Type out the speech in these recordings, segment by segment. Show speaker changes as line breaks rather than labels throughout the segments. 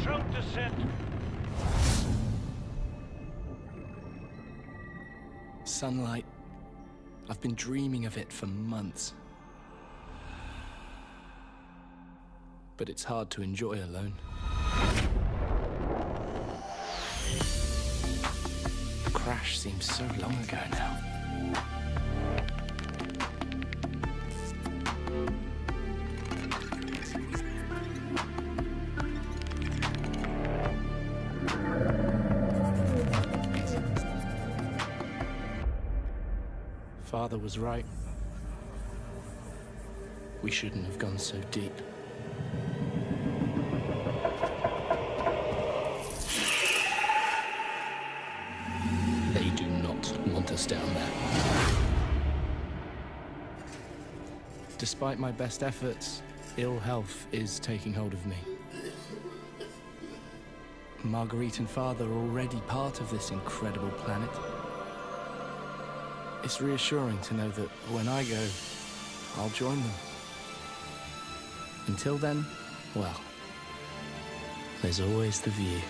Strong descent.
Sunlight. I've been dreaming of it for months. But it's hard to enjoy alone. The crash seems so long ago now. Father was right. We shouldn't have gone so deep. They do not want us down there. Despite my best efforts, ill health is taking hold of me. Marguerite and Father are already part of this incredible planet. It's reassuring to know that when I go, I'll join them. Until then, well, there's always the view.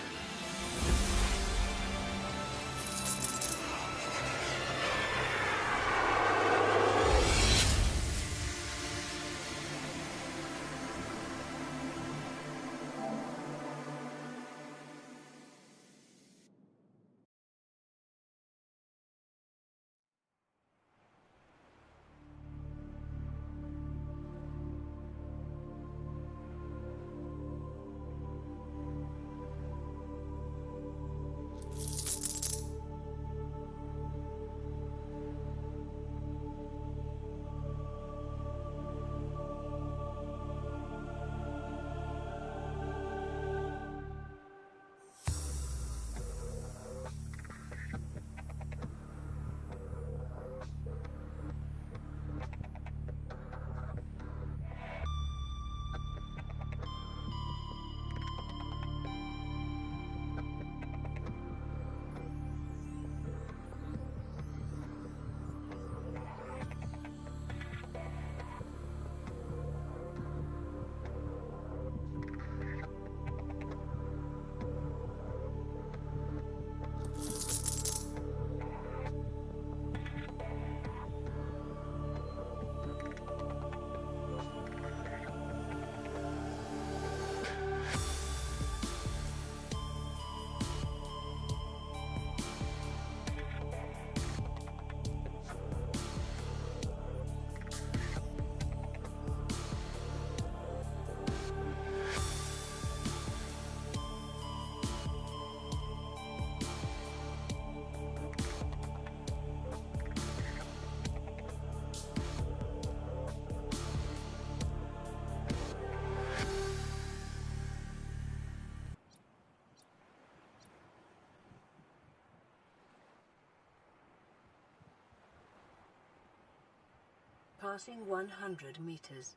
Passing 100 meters.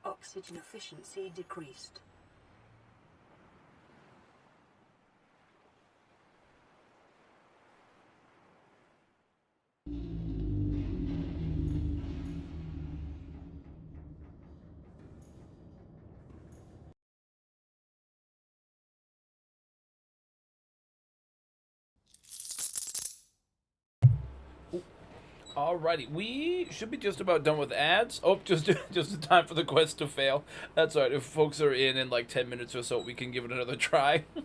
Oxygen efficiency decreased.
Alrighty, we should be just about done with ads. Oh, just in time for the quest to fail. That's alright. If folks are in like 10 minutes or so, we can give it another try. We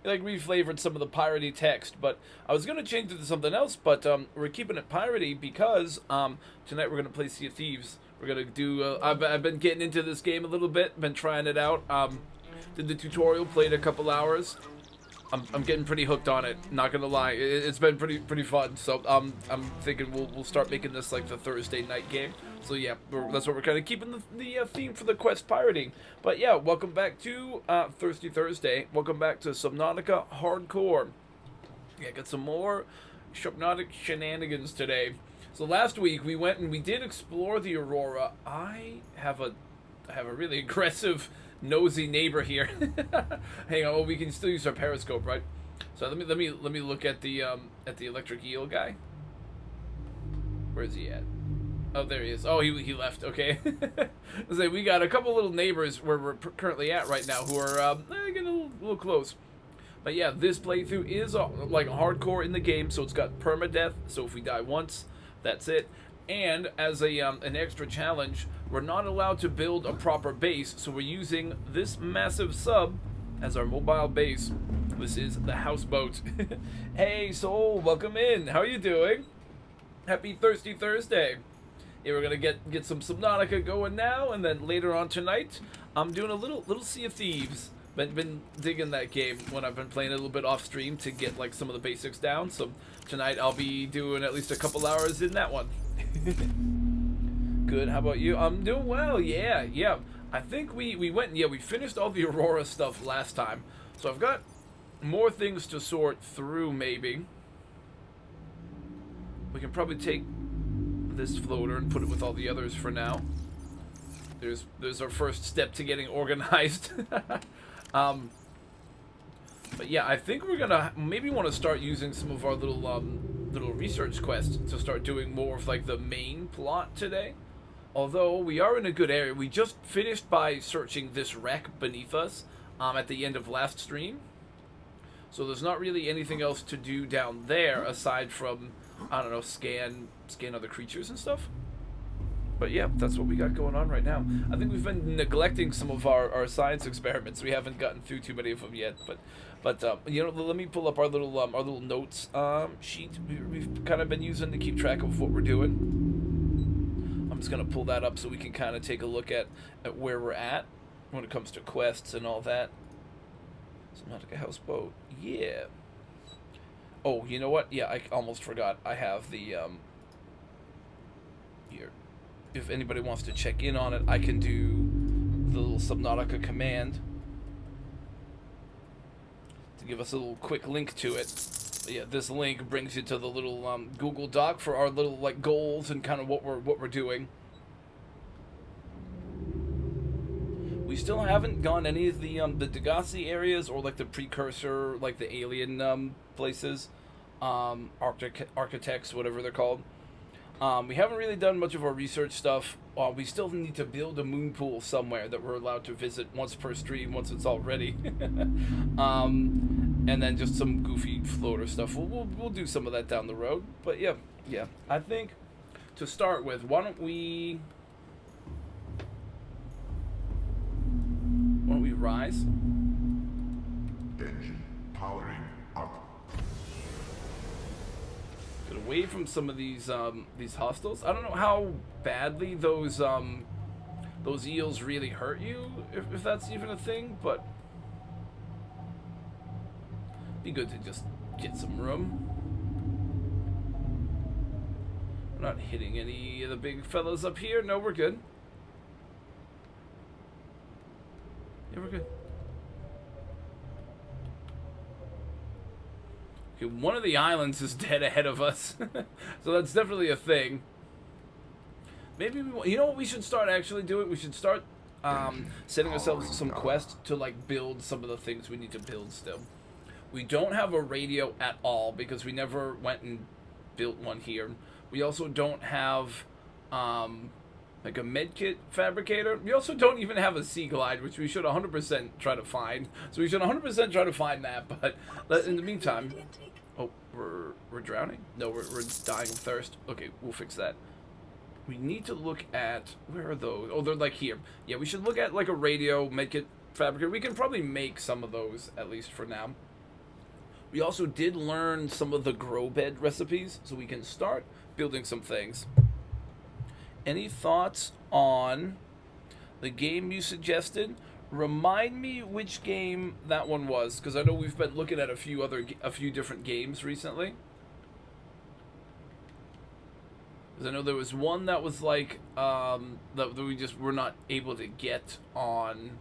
like reflavored some of the piratey text, but I was gonna change it to something else. But we're keeping it piratey because tonight we're gonna play Sea of Thieves. We're gonna do. I've been getting into this game a little bit. Been trying it out. Did the tutorial, played a couple hours. I'm getting pretty hooked on it. Not gonna lie, it's been pretty fun. So I'm thinking we'll start making this like the Thursday night game. So yeah, that's what we're kind of keeping the theme for the quest pirating. But yeah, welcome back to Thirsty Thursday. Welcome back to Subnautica Hardcore. Yeah, got some more Subnautic shenanigans today. So last week we went and we did explore the Aurora. I have a really aggressive, nosy neighbor here. Hang on, well, we can still use our periscope, right? So let me look at the electric eel guy. Where is he at? Oh, there he is. Oh, he left. Okay. So we got a couple little neighbors where we're currently at right now who are getting a little close. But yeah, this playthrough is like hardcore in the game, so it's got permadeath. So if we die once, that's it. And as a an extra challenge, we're not allowed to build a proper base, so we're using this massive sub as our mobile base. This is the houseboat. Hey, Soul, welcome in. How are you doing? Happy Thirsty Thursday. Yeah, we're gonna get some Subnautica going now, and then later on tonight, I'm doing a little Sea of Thieves. Been digging that game when I've been playing a little bit off stream to get like some of the basics down. So tonight I'll be doing at least a couple hours in that one. Good. How about you? I'm doing well. Yeah. I think we went. Yeah, we finished all the Aurora stuff last time. So I've got more things to sort through. Maybe we can probably take this floater and put it with all the others for now. There's our first step to getting organized. But yeah, I think we're gonna maybe want to start using some of our little research quests to start doing more of like the main plot today. Although we are in a good area. We just finished by searching this wreck beneath us at the end of last stream. So there's not really anything else to do down there aside from, I don't know, scan other creatures and stuff. But yeah, that's what we got going on right now. I think we've been neglecting some of our science experiments. We haven't gotten through too many of them yet. But you know, let me pull up our little notes sheet we've kind of been using to keep track of what we're doing. I'm just gonna pull that up so we can kind of take a look at where we're at when it comes to quests and all that. Subnautica houseboat, yeah. Oh, you know what? Yeah, I almost forgot. I have the here. If anybody wants to check in on it, I can do the little Subnautica command to give us a little quick link to it. But yeah, this link brings you to the little Google Doc for our little like goals and kind of what we're doing. We still haven't gone any of the Degassi areas or like the precursor, like the alien places, architects, whatever they're called. We haven't really done much of our research stuff. We still need to build a moon pool somewhere that we're allowed to visit once per stream, once it's all ready. And then just some goofy floater stuff. We'll do some of that down the road. But yeah. I think to start with, why don't we rise?
Engine powering up.
Get away from some of these hostiles. I don't know how badly those eels really hurt you, if that's even a thing, but be good to just get some room. We're not hitting any of the big fellas up here. No, we're good. Yeah, we're good. Okay, one of the islands is dead ahead of us. So that's definitely a thing. Maybe you know what we should start actually doing? We should start setting ourselves some quests to like build some of the things we need to build still. We don't have a radio at all because we never went and built one here. We also don't have like a medkit fabricator. We also don't even have a sea glide, which we should 100% try to find. So we should 100% try to find that. But in the meantime, oh, we're drowning? No, we're dying of thirst. Okay, we'll fix that. We need to look at, where are those? Oh, they're like here. Yeah, we should look at like a radio medkit fabricator. We can probably make some of those at least for now. We also did learn some of the grow bed recipes, so we can start building some things. Any thoughts on the game you suggested? Remind me which game that one was, because I know we've been looking at a few different games recently. Because I know there was one that was like that we just were not able to get on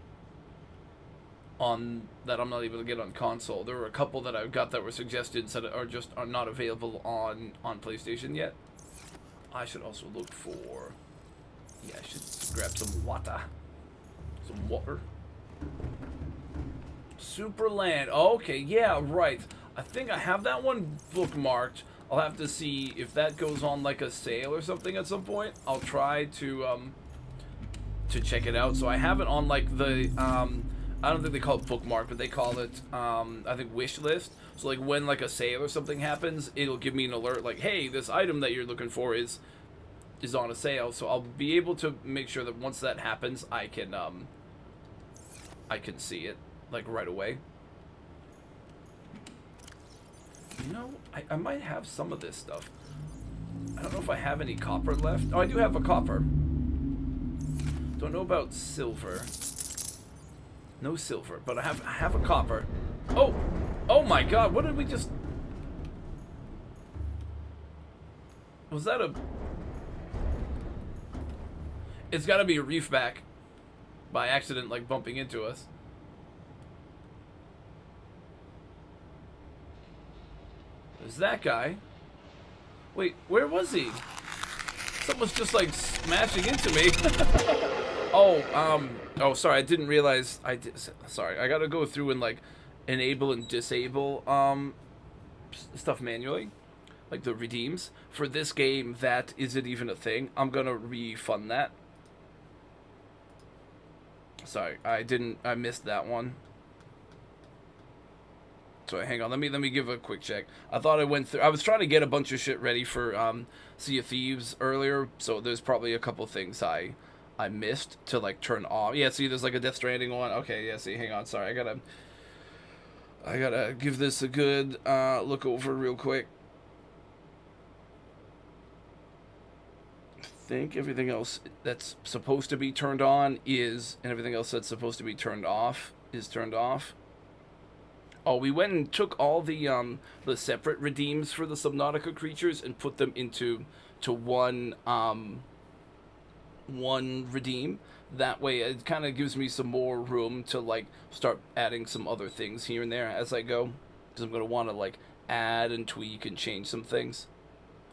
that I'm not able to get on console. There were a couple that I got that were suggested that are not available on PlayStation yet. I should also look for, yeah, I should grab some water. Some water. Superland. Okay, yeah, right. I think I have that one bookmarked. I'll have to see if that goes on like a sale or something at some point. I'll try to check it out. So I have it on like the I don't think they call it bookmark, but they call it, I think, wish list. So, like, when, like, a sale or something happens, it'll give me an alert, like, hey, this item that you're looking for is on a sale. So I'll be able to make sure that once that happens, I can see it, like, right away. You know, I might have some of this stuff. I don't know if I have any copper left. Oh, I do have a copper. Don't know about silver. No silver, but I have a copper. Oh! Oh my god, what did we just... Was that a... It's gotta be a reefback. By accident, like, bumping into us. There's that guy. Wait, where was he? Someone's just, like, smashing into me. Oh, sorry, I didn't realize sorry, I gotta go through and, like, enable and disable, stuff manually. Like, the redeems. For this game, that isn't even a thing. I'm gonna refund that. Sorry, I missed that one. So hang on, let me give a quick check. I thought I went through. I was trying to get a bunch of shit ready for Sea of Thieves earlier, so there's probably a couple things I missed to, like, turn off. Yeah, see, there's like a Death Stranding one. Okay, yeah, see, hang on, sorry, I gotta give this a good look over real quick. I think everything else that's supposed to be turned on is, and everything else that's supposed to be turned off is turned off. Oh, we went and took all the separate redeems for the Subnautica creatures and put them into one redeem. That way, it kind of gives me some more room to, like, start adding some other things here and there as I go, because I'm gonna want to, like, add and tweak and change some things.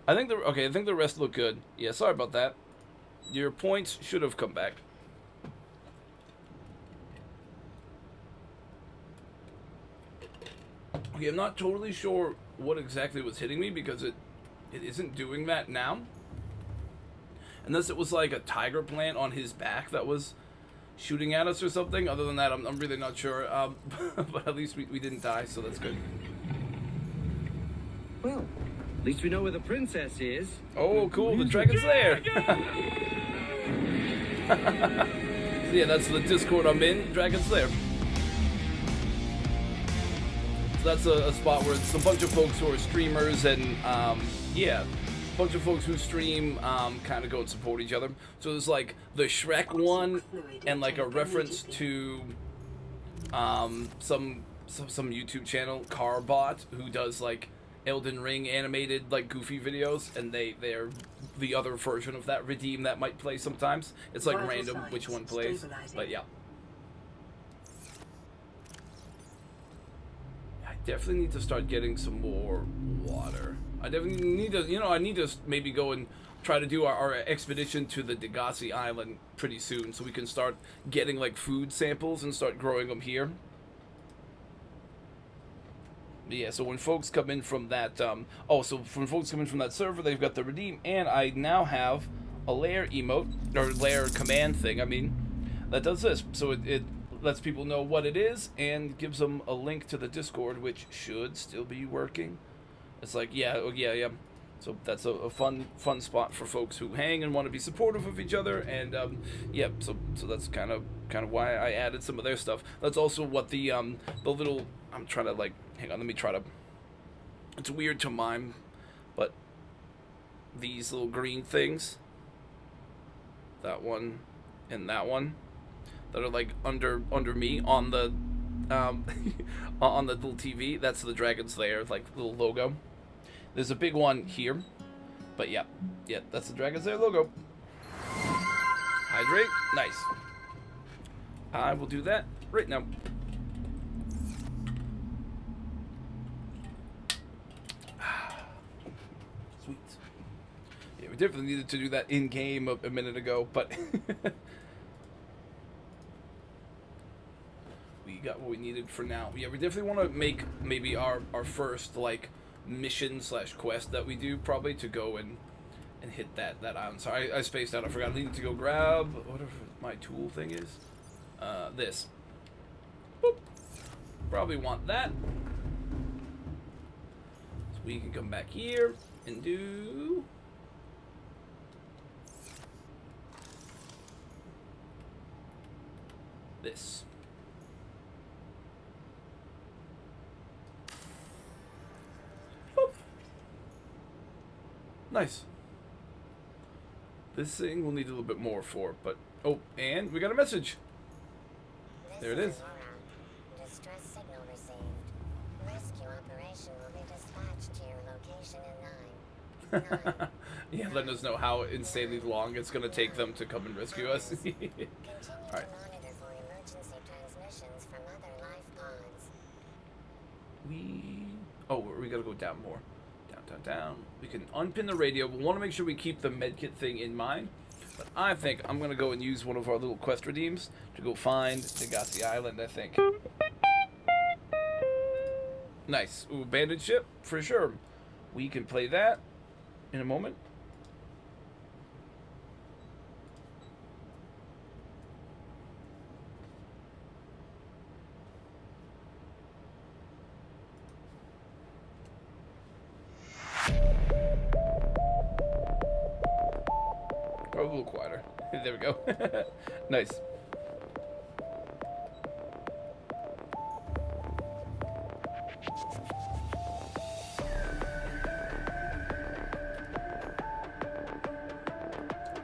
I think the rest look good. Yeah, sorry about that. Your points should have come back. Okay, I'm not totally sure what exactly was hitting me because it isn't doing that now. Unless it was like a tiger plant on his back that was shooting at us or something. Other than that, I'm really not sure. But at least we didn't die, so that's good.
Well, at least we know where the princess is.
Oh, cool, the dragon's there. So yeah, that's the Discord I'm in. Dragon's there. So that's a spot where it's a bunch of folks who are streamers and, yeah, a bunch of folks who stream kind of go and support each other. So there's, like, the Shrek one and, like, a reference to some YouTube channel, Carbot, who does, like, Elden Ring animated, like, goofy videos, and they're the other version of that redeem that might play sometimes. It's, like, random which one plays, but yeah. Definitely need to start getting some more water. I definitely need to, I need to maybe go and try to do our expedition to the Degassi Island pretty soon so we can start getting, like, food samples and start growing them here. But yeah, so when folks come in from that, when folks come in from that server, they've got the redeem, and I now have a lair emote, or lair command thing, I mean, that does this. So it lets people know what it is and gives them a link to the Discord, which should still be working. It's like, yeah. So that's a fun spot for folks who hang and want to be supportive of each other, and yeah. So that's kind of why I added some of their stuff. That's also what the little, I'm trying to, like, hang on, let me try to. It's weird to mime, but these little green things, that one and that one, that are, like, under me on the on the little TV. That's the Dragon's Lair, like, little logo. There's a big one here, but yeah, that's the Dragon's Lair logo. Hydrate, nice. I will do that right now. Sweet. Yeah, we definitely needed to do that in game a minute ago, but. We got what we needed for now. Yeah, we definitely want to make maybe our first, like, mission / quest that we do, probably, to go and hit that island. Sorry, I spaced out. I forgot. I needed to go grab whatever my tool thing is. This. probably want that. So we can come back here and do this. Boop. Nice. This thing we'll need a little bit more for, but oh, and we got a message. There it is.
Distress signal received. Rescue operation will be dispatched to your location in 9.
Yeah, letting us know how insanely long it's gonna take them to come and rescue us.
Continue
Alright.
to monitor for emergency transmissions from other life pods.
We gotta go down more. Down. We can unpin the radio. We want to make sure we keep the medkit thing in mind. But I think I'm gonna go and use one of our little quest redeems to go find Degassi Island, I think. Nice. Ooh, abandoned ship, for sure. We can play that in a moment. Oh, a little quieter. There we go. Nice.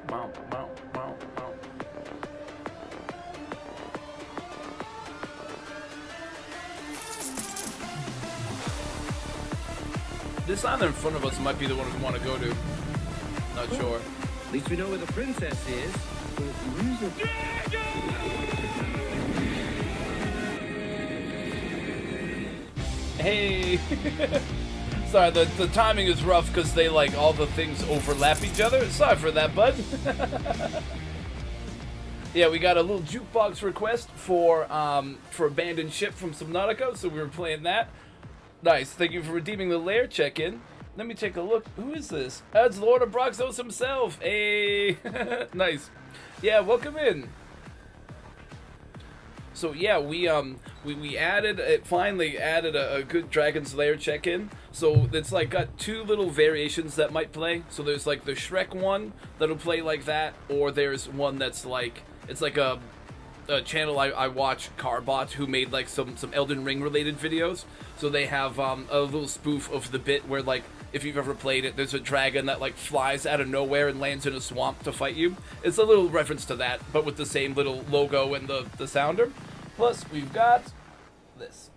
Wow. This island in front of us might be the one we want to go to. Not sure.
At least we know where the princess is. But where's the...
Hey! Sorry, the timing is rough because they like all the things overlap each other. Sorry for that, bud. Yeah, we got a little jukebox request for abandoned ship from Subnautica, so we were playing that. Nice. Thank you for redeeming the lair check-in. Let me take a look. Who is this? That's Lord of Broxos himself. Hey, nice. Yeah, welcome in. So yeah, we added it. Finally added a good Dragon's Lair check-in. So it's like got two little variations that might play. So there's like the Shrek one that'll play like that, or there's one that's like it's like a channel I watch, Carbot, who made like some Elden Ring related videos. So they have a little spoof of the bit where like if you've ever played it, there's a dragon that like flies out of nowhere and lands in a swamp to fight you. It's a little reference to that, but with the same little logo and the sounder. Plus we've got this.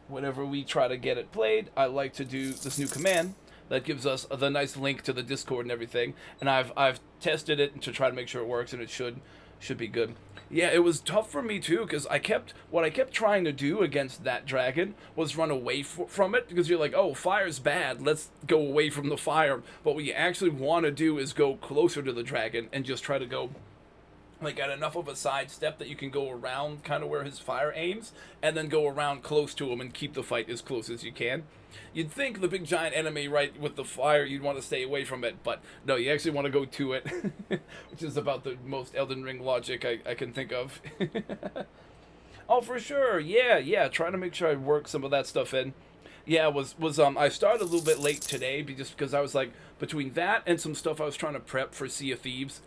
Whenever we try to get it played, I like to do this new command that gives us the nice link to the Discord and everything. And I've tested it to try to make sure it works, and it should be good. Yeah, it was tough for me too, because what I kept trying to do against that dragon was run away from it, because you're like, oh, fire's bad, let's go away from the fire. But what you actually want to do is go closer to the dragon and just try to go like at enough of a sidestep that you can go around kind of where his fire aims, and then go around close to him and keep the fight as close as you can. You'd think the big giant enemy right with the fire, you'd want to stay away from it, but no, you actually want to go to it, which is about the most Elden Ring logic I can think of. Oh, for sure, yeah, trying to make sure I work some of that stuff in. Yeah, I started a little bit late today, just because I was like, between that and some stuff I was trying to prep for Sea of Thieves,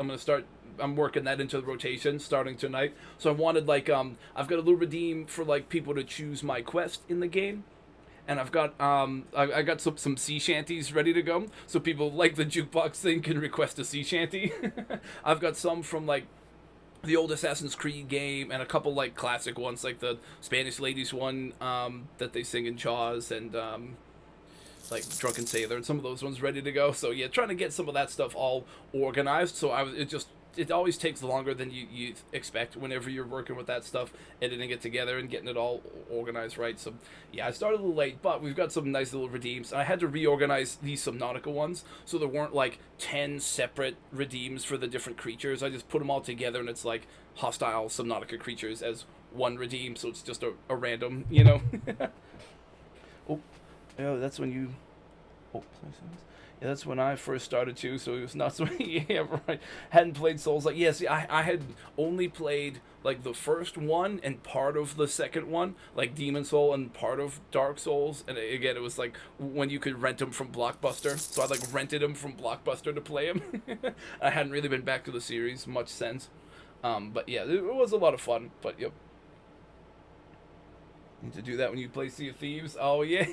I'm working that into the rotation starting tonight. So I wanted like I've got a little redeem for like people to choose my quest in the game, and I've got I got some sea shanties ready to go, so people like the jukebox thing can request a sea shanty. I've got some from like the old Assassin's Creed game, and a couple like classic ones like the Spanish Ladies one that they sing in Jaws, and like Drunken Sailor, and some of those ones ready to go. So yeah, trying to get some of that stuff all organized. So it always takes longer than you expect whenever you're working with that stuff, editing it together and getting it all organized right. So yeah, I started a little late, but we've got some nice little redeems. I had to reorganize these Subnautica ones, so there weren't like 10 separate redeems for the different creatures. I just put them all together, and it's like hostile Subnautica creatures as one redeem, so it's just a random, you know. Oh, that's when you... Oh, Yeah, that's when I first started too, so it was not so yeah, right. Hadn't played Souls like yeah, see I had only played like the first one and part of the second one, like Demon Soul and part of Dark Souls, and again it was like when you could rent them from Blockbuster, so I like rented them from Blockbuster to play them. I hadn't really been back to the series much since, but yeah, it was a lot of fun. But yep. Need to do that when you play Sea of Thieves. Oh yeah,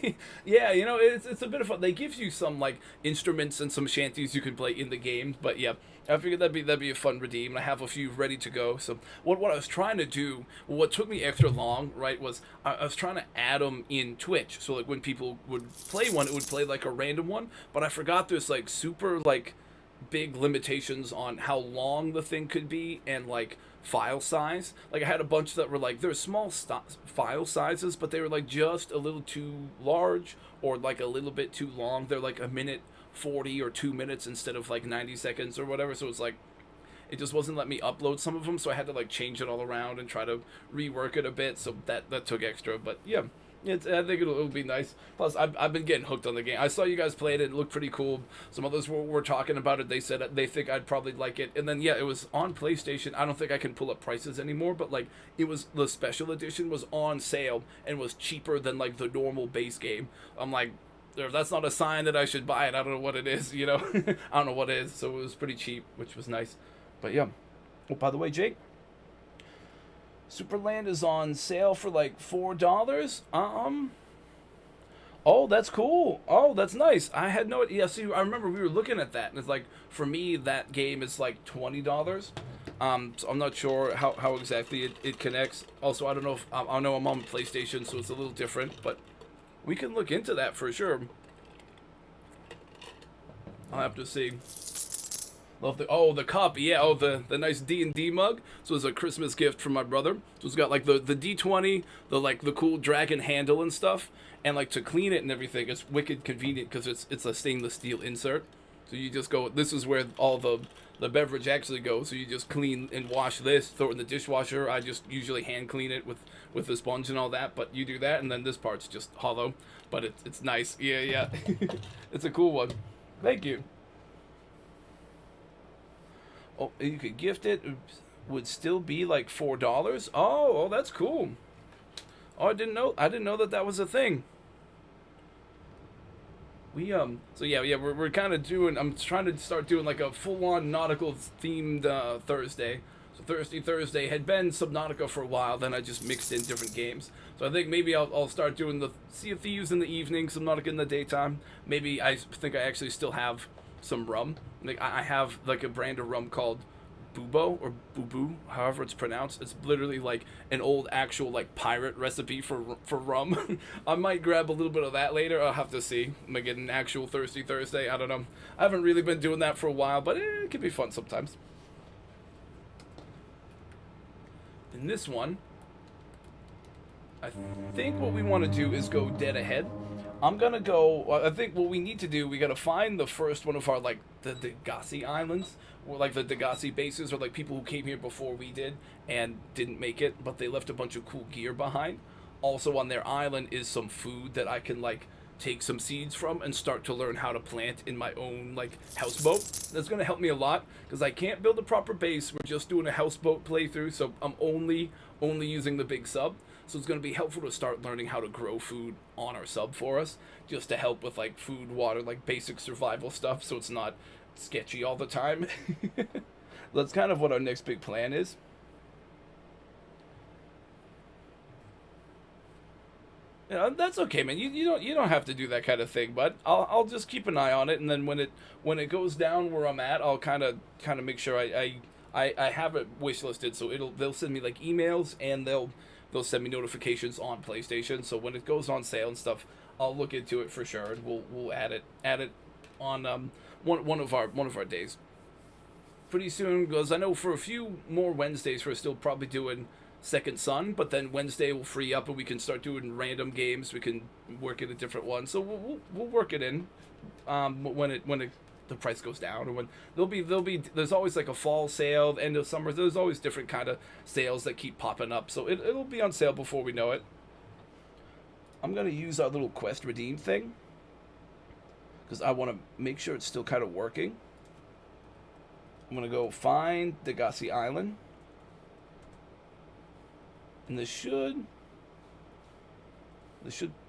yeah. You know, it's a bit of fun. They give you some like instruments and some shanties you can play in the game. But yeah, I figured that'd be a fun redeem. And I have a few ready to go. So what I was trying to do, what took me extra long, right, was I was trying to add them in Twitch. So like when people would play one, it would play like a random one. But I forgot there's like super like big limitations on how long the thing could be and like file size. Like I had a bunch that were like they're small file sizes, but they were like just a little too large or like a little bit too long. They're like a minute 40 or 2 minutes instead of like 90 seconds or whatever. So it's like it just wasn't letting me upload some of them, so I had to like change it all around and try to rework it a bit. So that took extra, but yeah. I think it'll be nice. Plus, I've been getting hooked on the game. I saw you guys play it. It looked pretty cool. Some others were talking about it. They said they think I'd probably like it. And then, yeah, it was on PlayStation. I don't think I can pull up prices anymore. But, like, it was the special edition was on sale and was cheaper than, like, the normal base game. I'm like, if that's not a sign that I should buy it, I don't know what it is, you know? I don't know what it is. So it was pretty cheap, which was nice. But, yeah. Oh, by the way, Jake, Superland is on sale for like $4. Oh, that's cool. Oh, that's nice. I had no. Yeah, see, I remember we were looking at that, and it's like for me that game is like $20. So I'm not sure how exactly it connects. Also, I don't know if I know I'm on PlayStation, so it's a little different, but we can look into that for sure. I'll have to see. Love the cup, yeah. Oh, the nice D&D mug. So it's a Christmas gift from my brother. So it's got like the D20, the cool dragon handle and stuff, and like to clean it and everything. It's wicked convenient because it's a stainless steel insert. So you just go. This is where all the beverage actually goes. So you just clean and wash this, throw it in the dishwasher. I just usually hand clean it with the sponge and all that. But you do that, and then this part's just hollow. But it's nice. Yeah. It's a cool one. Thank you. Oh, you could gift it. Would still be like $4. Oh, that's cool. Oh, I didn't know that was a thing. We So yeah, we're kind of doing. I'm trying to start doing like a full-on nautical themed Thursday. So Thirsty Thursday had been Subnautica for a while. Then I just mixed in different games. So I think maybe I'll start doing the Sea of Thieves in the evening, Subnautica in the daytime. Maybe I think I actually still have some rum. Like I have like a brand of rum called Bubo or Bubu, however it's pronounced. It's literally like an old actual like pirate recipe for rum. I might grab a little bit of that later. I'll have to see. I might get an actual Thirsty Thursday. I don't know. I haven't really been doing that for a while, but it can be fun sometimes. In this one, I think what we want to do is go dead ahead. I'm gonna go. I think what we need to do, we gotta find the first one of our like the Degassi Islands, or like the Degassi bases, or like people who came here before we did and didn't make it, but they left a bunch of cool gear behind. Also on their island is some food that I can like take some seeds from and start to learn how to plant in my own like houseboat. That's gonna help me a lot because I can't build a proper base. We're just doing a houseboat playthrough, so I'm only using the big sub. So it's going to be helpful to start learning how to grow food on our sub for us, just to help with like food, water, like basic survival stuff, so it's not sketchy all the time. That's kind of what our next big plan is. You know, that's okay, man. You don't have to do that kind of thing, but I'll just keep an eye on it, and then when it goes down where I'm at, I'll kind of make sure I have it wishlisted, so they'll send me like emails and they'll send me notifications on PlayStation. So when it goes on sale and stuff, I'll look into it for sure, and we'll add it on one of our days pretty soon. Because I know for a few more Wednesdays we're still probably doing Second Son, but then Wednesday will free up and we can start doing random games. We can work in a different one, so we'll work it in when the price goes down, or when there's always like a fall sale, end of summer. There's always different kind of sales that keep popping up, so it'll be on sale before we know it. I'm gonna use our little quest redeem thing because I want to make sure it's still kind of working. I'm gonna go find Degassi Island, and this should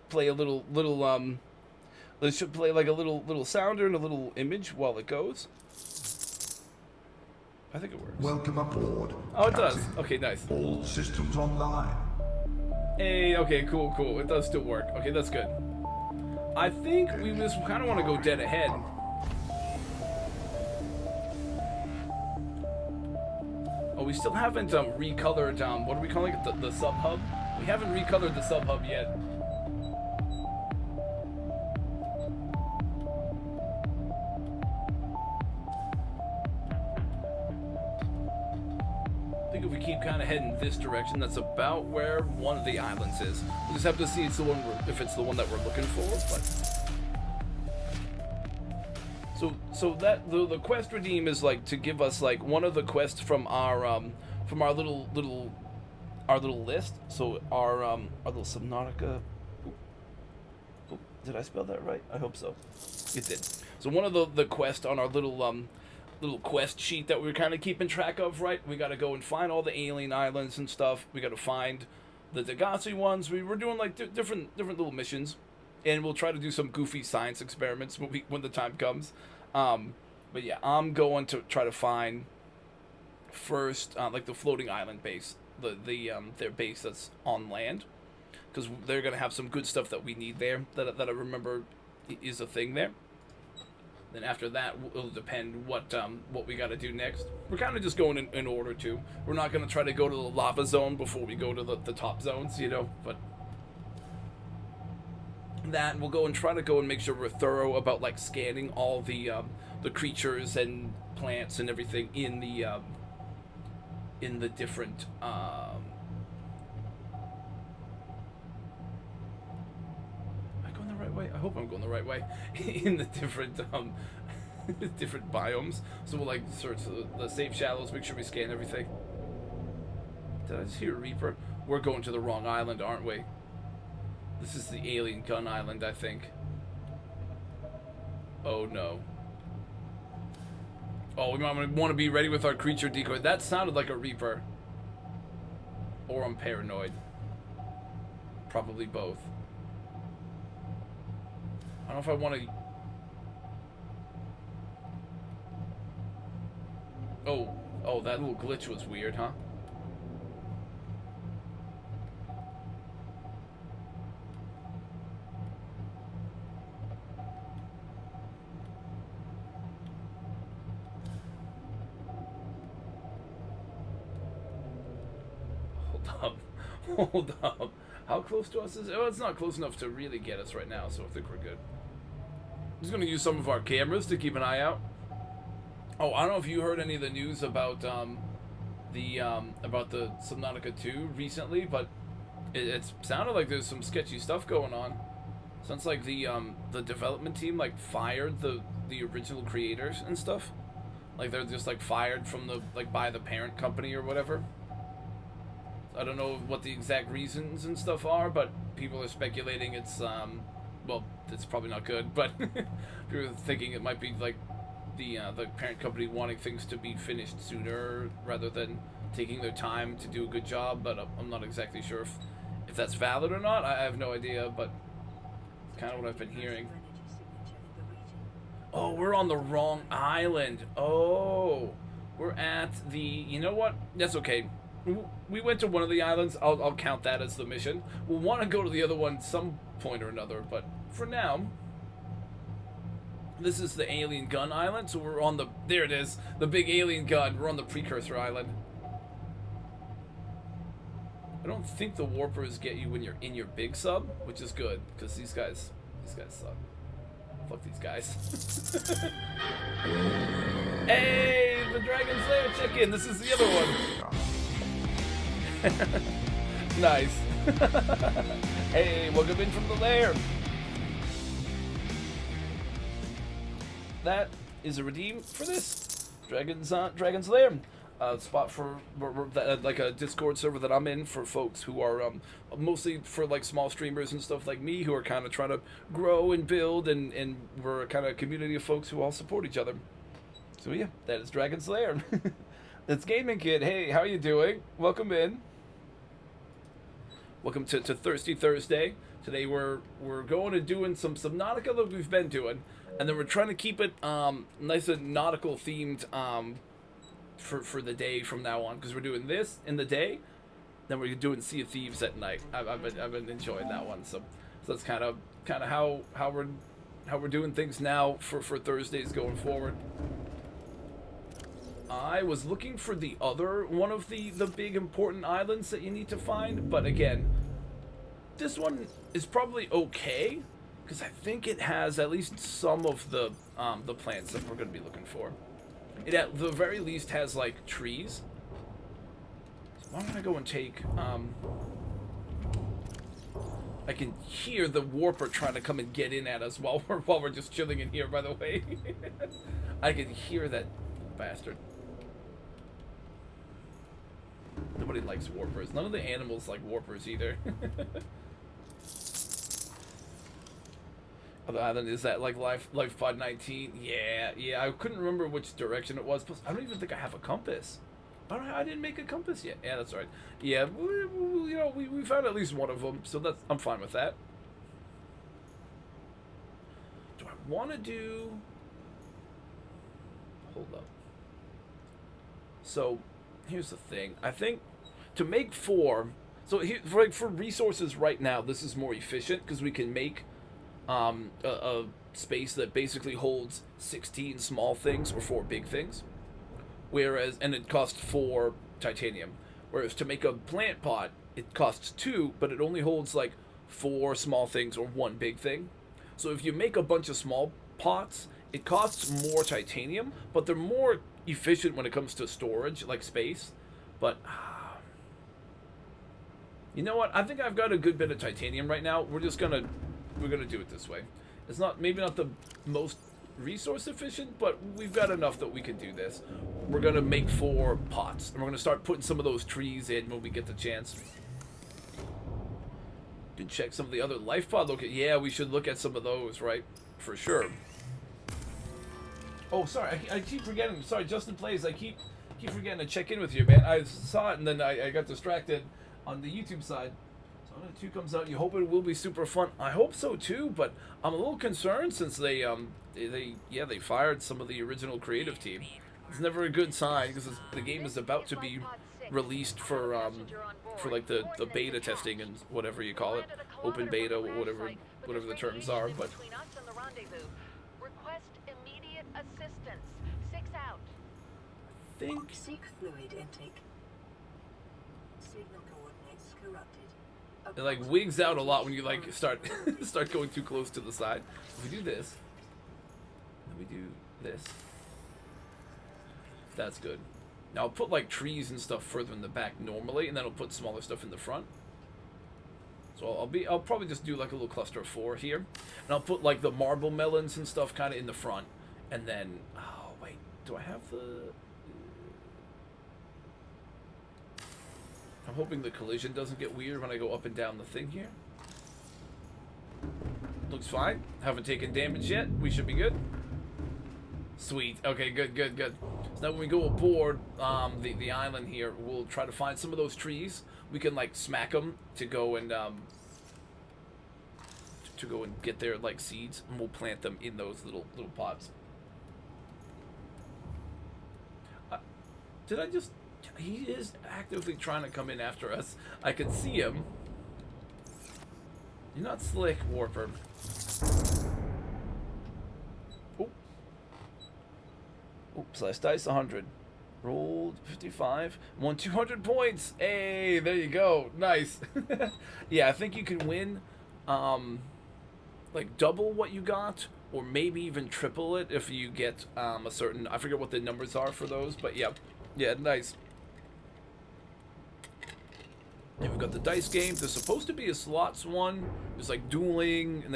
play a little this should play like a little sounder and a little image while it goes. I think it works.
Welcome aboard.
Oh, it does.
Captain.
Okay, nice.
All systems online.
Hey, okay, cool. It does still work. Okay, that's good. I think we just kind of want to go dead ahead. Oh, we still haven't recolored, what are we calling it? The sub-hub? We haven't recolored the sub-hub yet. I think if we keep kind of heading this direction, that's about where one of the islands is. We just have to see if it's the one that we're looking for, but... So that the quest redeem is like to give us like one of the quests from our little list. So our little Subnautica. Did I spell that right? I hope so. It did. So one of the quest on our little quest sheet that we were kind of keeping track of, right? We got to go and find all the alien islands and stuff. We got to find the Degassi ones. We were doing like different little missions, and we'll try to do some goofy science experiments when the time comes. But yeah, I'm going to try to find first like the floating island base, their base that's on land, because they're gonna have some good stuff that we need there that I remember is a thing there. Then after that, it'll depend what we got to do next. We're kind of just going in order too. We're not gonna try to go to the lava zone before we go to the top zones, you know, but. That we'll go and try to go and make sure we're thorough about like scanning all the creatures and plants and everything in the different am I going the right way? I hope I'm going the right way. In the different different biomes. So we'll like search the safe shallows, make sure we scan everything. Did I just hear a Reaper? We're going to the wrong island, aren't we? This is the alien gun island, I think. Oh no. Oh, we might want to be ready with our creature decoy. That sounded like a Reaper. Or I'm paranoid. Probably both. I don't know if I want to... Oh, that little glitch was weird, huh? Hold up. How close to us is it? Oh, it's not close enough to really get us right now, so I think we're good. I'm just going to use some of our cameras to keep an eye out. Oh, I don't know if you heard any of the news about the Subnautica 2 recently, but it sounded like there's some sketchy stuff going on. Sounds like the development team like fired the original creators and stuff. Like they're just like fired from by the parent company or whatever. I don't know what the exact reasons and stuff are, but people are speculating it's well, it's probably not good, but people are thinking it might be like the parent company wanting things to be finished sooner rather than taking their time to do a good job. But I'm not exactly sure if that's valid or not. I have no idea, but it's kind of what I've been hearing. Oh, we're on the wrong island. Oh, we're at the... You know what? That's okay. We went to one of the islands. I'll count that as the mission. We'll want to go to the other one some point or another, but for now, this is the alien gun island. So we're on the... There it is. The big alien gun. We're on the precursor island. I don't think the warpers get you when you're in your big sub, which is good, because these guys suck. Fuck these guys. Hey, the Dragon Slayer chicken. This is the other one. Nice. Hey, welcome in from the lair. That is a redeem for this Dragon's Lair. spot for like a Discord server that I'm in for folks who are mostly for like small streamers and stuff like me who are kind of trying to grow and build, and we're a kind of community of folks who all support each other. So yeah, that is Dragon Slayer. That's Gaming Kid. Hey, how you doing? Welcome in. Welcome to Thirsty Thursday. Today we're going and doing some Subnautica that we've been doing, and then we're trying to keep it nice and nautical themed for the day from now on, because we're doing this in the day, then we're doing Sea of Thieves at night. I've been enjoying that one, so that's kind of how we're doing things now for Thursdays going forward. I was looking for the other one of the big important islands that you need to find, but again, this one is probably okay because I think it has at least some of the plants that we're going to be looking for. It at the very least has like trees. So why don't I go and take I can hear the warper trying to come and get in at us while we're just chilling in here, by the way. I can hear that bastard. Nobody likes warpers. None of the animals like warpers either. Other island is that like life pod 19? Yeah. I couldn't remember which direction it was. Plus, I don't even think I have a compass. I didn't make a compass yet. Yeah, that's right. Yeah, we found at least one of them, so I'm fine with that. Do I want to do? Hold up. So, here's the thing. I think to make 4. So here, for resources right now, this is more efficient because we can make a space that basically holds 16 small things or 4 big things, whereas, and it costs 4 titanium, whereas to make a plant pot it costs 2, but it only holds like 4 small things or 1 big thing. So if you make a bunch of small pots, it costs more titanium, but they're more efficient when it comes to storage, like space. But you know what, I think I've got a good bit of titanium right now. We're gonna do it this way. It's maybe not the most resource efficient, but we've got enough that we can do this. We're gonna make 4 pots, and we're gonna start putting some of those trees in when we get the chance. Can check some of the other life pod locations. Yeah, we should look at some of those, right? For sure. Oh, sorry, I keep forgetting. Sorry, Justin Plays. I keep forgetting to check in with you, man. I saw it and then I got distracted on the YouTube side. Subnautica 2 comes out. You hope it will be super fun. I hope so too, but I'm a little concerned since they fired some of the original creative team. It's never a good sign because the game is about to be released for like the beta testing and whatever you call it, open beta, whatever the terms are. But
assistance. 6 out.
I think
Seek fluid intake. Signal coordinates corrupted.
it like wigs out a lot when you like start going too close to the side. If we do this, then we do this. That's good. Now I'll put like trees and stuff further in the back normally, and then I'll put smaller stuff in the front. So I'll probably just do like a little cluster of 4 here, and I'll put like the marble melons and stuff kind of in the front, and then wait, do I have the? I'm hoping the collision doesn't get weird when I go up and down the thing here. Looks fine. Haven't taken damage yet. We should be good. Sweet. Okay, good. So now when we go aboard the island here, we'll try to find some of those trees. We can like smack them to go and get their like seeds, and we'll plant them in those little pots. Did I just? He is actively trying to come in after us. I can see him. You're not slick, Warper. Oh. Oops, slice dice 100. Rolled 55. Won 200 points. Hey, there you go. Nice. Yeah, I think you can win like double what you got, or maybe even triple it if you get a certain, I forget what the numbers are for those, but yeah. Yeah, nice. And we've got the dice game. There's supposed to be a slots one. There's like dueling, and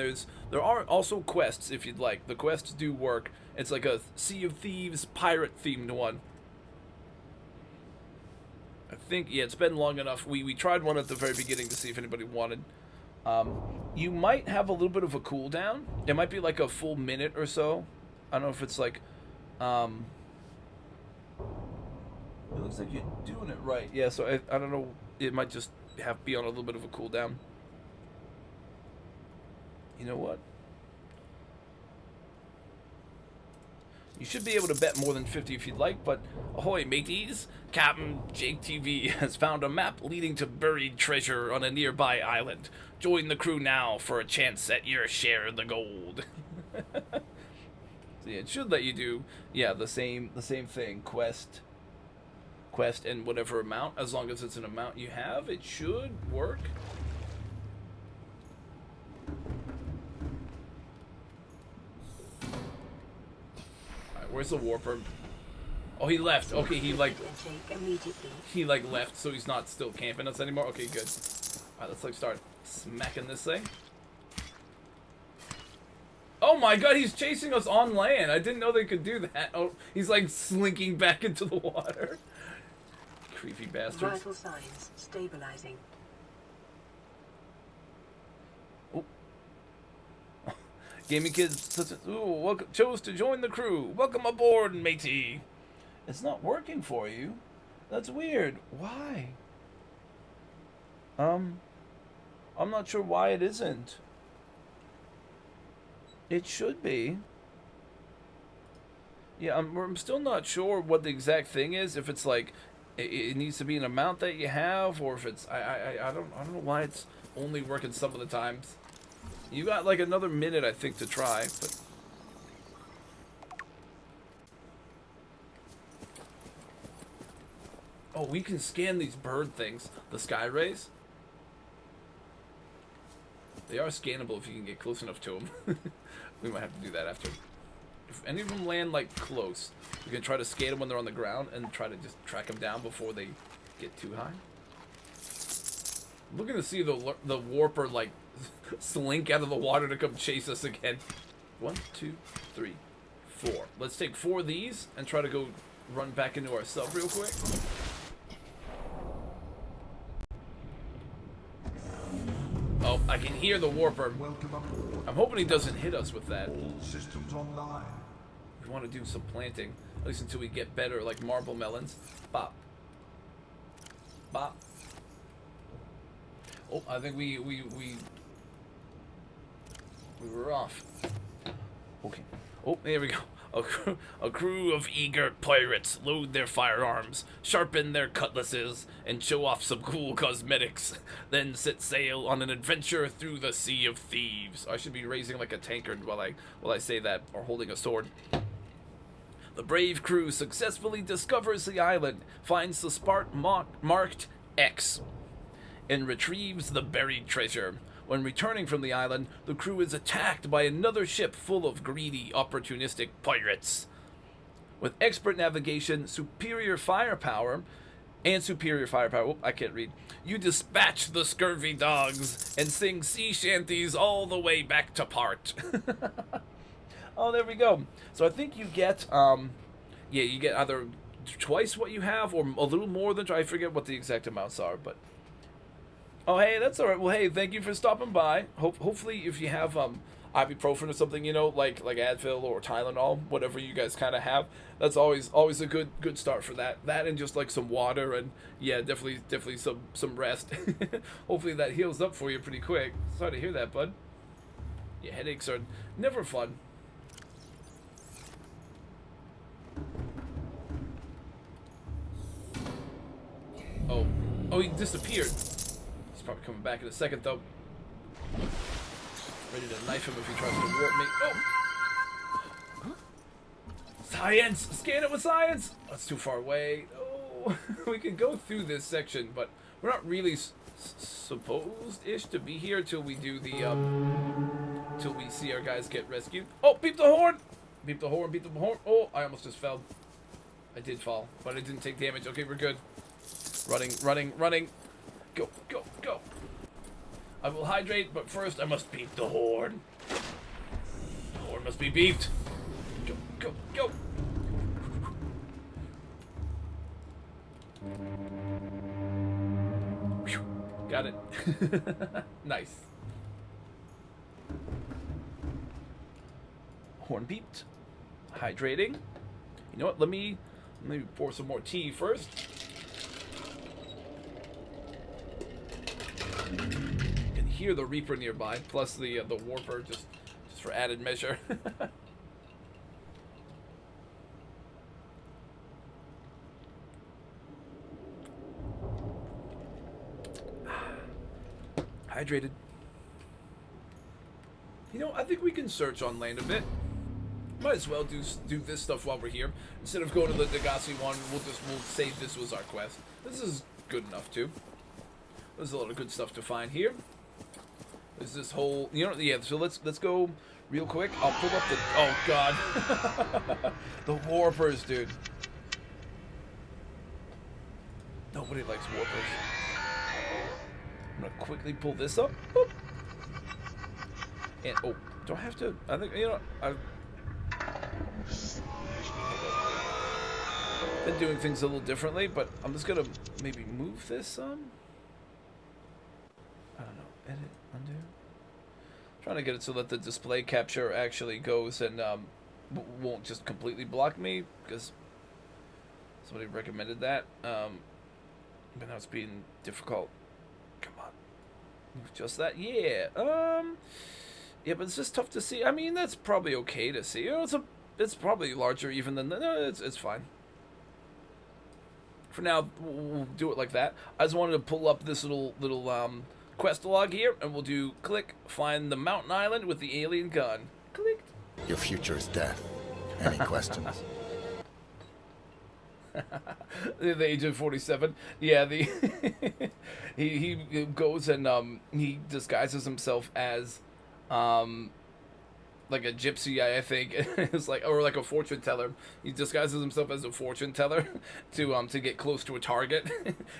there are also quests if you'd like. The quests do work. It's like a Sea of Thieves pirate themed one. I think, yeah, it's been long enough. We tried one at the very beginning to see if anybody wanted. You might have a little bit of a cooldown. It might be like a full minute or so. I don't know if it's like, it looks like you're doing it right. Yeah, so I don't know. It might just be on a little bit of a cooldown. You know what? You should be able to bet more than 50 if you'd like, but ahoy, mateys! Captain Jake TV has found a map leading to buried treasure on a nearby island. Join the crew now for a chance at your share of the gold. So yeah, it should let you do, yeah, the same thing. Quest, and whatever amount, as long as it's an amount you have, it should work. Where's the warper? Oh, he left. Okay, he like left, so he's not still camping us anymore. Okay, good. All right, let's like start smacking this thing. Oh my God, he's chasing us on land. I didn't know they could do that. Oh, he's like slinking back into the water. Creepy bastards.
Vital signs stabilizing.
Gaming kids, welcome, chose to join the crew. Welcome aboard, matey. It's not working for you. That's weird. Why? I'm not sure why it isn't. It should be. Yeah, I'm still not sure what the exact thing is. If it's like it needs to be an amount that you have, or if it's I don't know why it's only working some of the times. You got like another minute, I think, to try, but... Oh, we can scan these bird things. The sky rays. They are scannable if you can get close enough to them. We might have to do that after. If any of them land, like, close, we can try to scan them when they're on the ground and try to just track them down before they get too high. I'm looking to see the warper, like, slink out of the water to come chase us again. 1, 2, 3, 4. Let's take 4 of these and try to go run back into our sub real quick. Oh, I can hear the warper.
Welcome aboard.
I'm hoping he doesn't hit us with that.
All systems online.
We want to do some planting, at least until we get better, like marble melons. Bop. Bop. Oh, I think we were off. Okay. Oh, there we go. A crew of eager pirates load their firearms, sharpen their cutlasses, and show off some cool cosmetics. Then set sail on an adventure through the sea of thieves. I should be raising like a tankard while I say that, or holding a sword. The brave crew successfully discovers the island, finds the spot marked X, and retrieves the buried treasure. When returning from the island, the crew is attacked by another ship full of greedy, opportunistic pirates. With expert navigation, superior firepower, oh, I can't read. You dispatch the scurvy dogs and sing sea shanties all the way back to port. Oh, there we go. So I think you get, yeah, you get either twice what you have or a little more than, I forget what the exact amounts are, but... Oh, hey, that's all right. Well, hey, thank you for stopping by. Hopefully, if you have ibuprofen or something, you know, like Advil or Tylenol, whatever you guys kind of have, that's always a good start for that. That and just like some water and yeah, definitely some rest. Hopefully that heals up for you pretty quick. Sorry to hear that, bud. Yeah, headaches are never fun. Oh, he disappeared. Probably coming back in a second, though. Ready to knife him if he tries to warp me. Oh! Science! Scan it with science! That's too far away. Oh, we can go through this section, but we're not really supposed-ish to be here till we do the, till we see our guys get rescued. Oh, beep the horn! Beep the horn, beep the horn. Oh, I almost just fell. I did fall, but I didn't take damage. Okay, we're good. Running. Go. I will hydrate, but first I must beep the horn. The horn must be beeped. Go. Got it. Nice. Horn beeped. Hydrating. You know what? Let me pour some more tea first. You can hear the Reaper nearby, plus the Warper just for added measure. Hydrated. You know, I think we can search on land a bit. Might as well do this stuff while we're here. Instead of going to the Degassi one, we'll say this was our quest. This is good enough too. There's a lot of good stuff to find here. There's this whole, you know, yeah. So let's go real quick. I'll pull up the. Oh God, the Warpers, dude. Nobody likes Warpers. I'm gonna quickly pull this up. Boop. And oh, do I have to? I think, you know, I've been doing things a little differently, but I'm just gonna maybe move this some. I don't know. Edit, undo. Trying to get it so that the display capture actually goes and won't just completely block me, because somebody recommended that. But now it's being difficult. Come on, move just that. Yeah. Yeah, but it's just tough to see. I mean, that's probably okay to see. You know, it's probably larger even than the, no, it's fine. For now, we'll do it like that. I just wanted to pull up this little quest log here, and we'll do click find the mountain island with the alien gun. Click.
Your future is death. Any questions?
The Agent 47. Yeah, the he goes and he disguises himself as like a gypsy, I think. It's like, or like a fortune teller. He disguises himself as a fortune teller to get close to a target.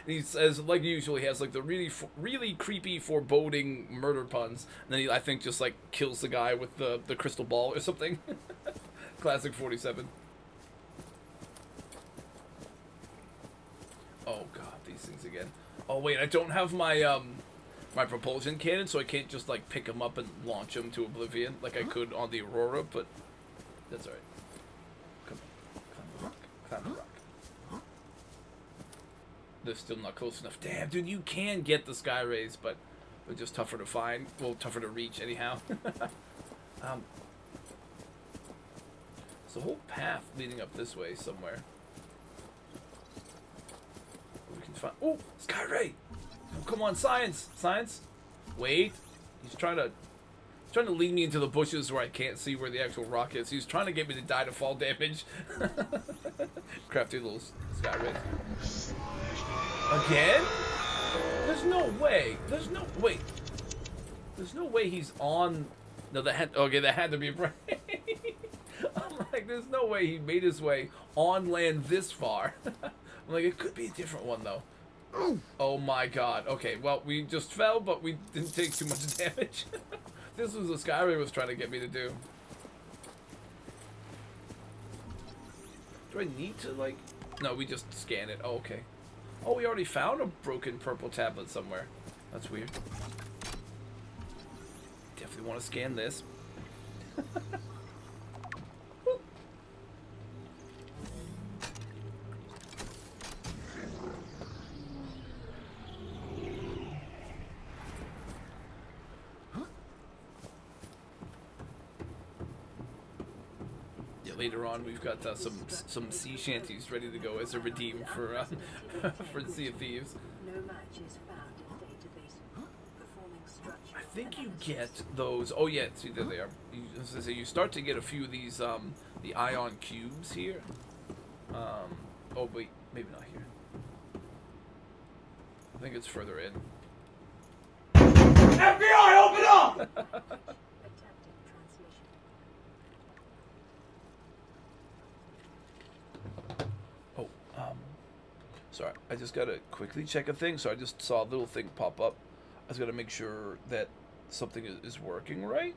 He says, like usually, he has like the really creepy, foreboding murder puns. And then he, I think, just like kills the guy with the crystal ball or something. Classic 47. Oh god, these things again. Oh wait, I don't have my my propulsion cannon, so I can't just like pick them up and launch them to oblivion like I could on the Aurora, but that's alright. Come on, climb the rock, climb the rock. They're still not close enough. Damn, dude, you can get the sky rays, but they're just tougher to find. Well, tougher to reach anyhow. There's a whole path leading up this way somewhere. We can find. Oh, sky ray! Oh, come on, science! Science! Wait. He's trying to lead me into the bushes where I can't see where the actual rock is. He's trying to get me to die to fall damage. Crafty little sky ray. Again? There's no way. There's no wait. There's no way he's on. No, that had. Okay, that had to be right. I'm like, there's no way he made his way on land this far. I'm like, it could be a different one though. Oh my god. Okay, well, we just fell, but we didn't take too much damage. This was what Skyrim was trying to get me to do. Do I need to, like... No, we just scan it. Oh, okay. Oh, we already found a broken purple tablet somewhere. That's weird. Definitely want to scan this. Later on, we've got some sea shanties ready to go as a redeem for for Sea of Thieves.
No match is found in database. Performing structure.
I think you get those. Oh yeah, see there they are. You start to get a few of these the ion cubes here. Oh wait, maybe not here. I think it's further in. FBI, open up!
Attempting transmission.
Oh, sorry, I just gotta quickly check a thing. So I just saw a little thing pop up. I just gotta make sure that something is working right.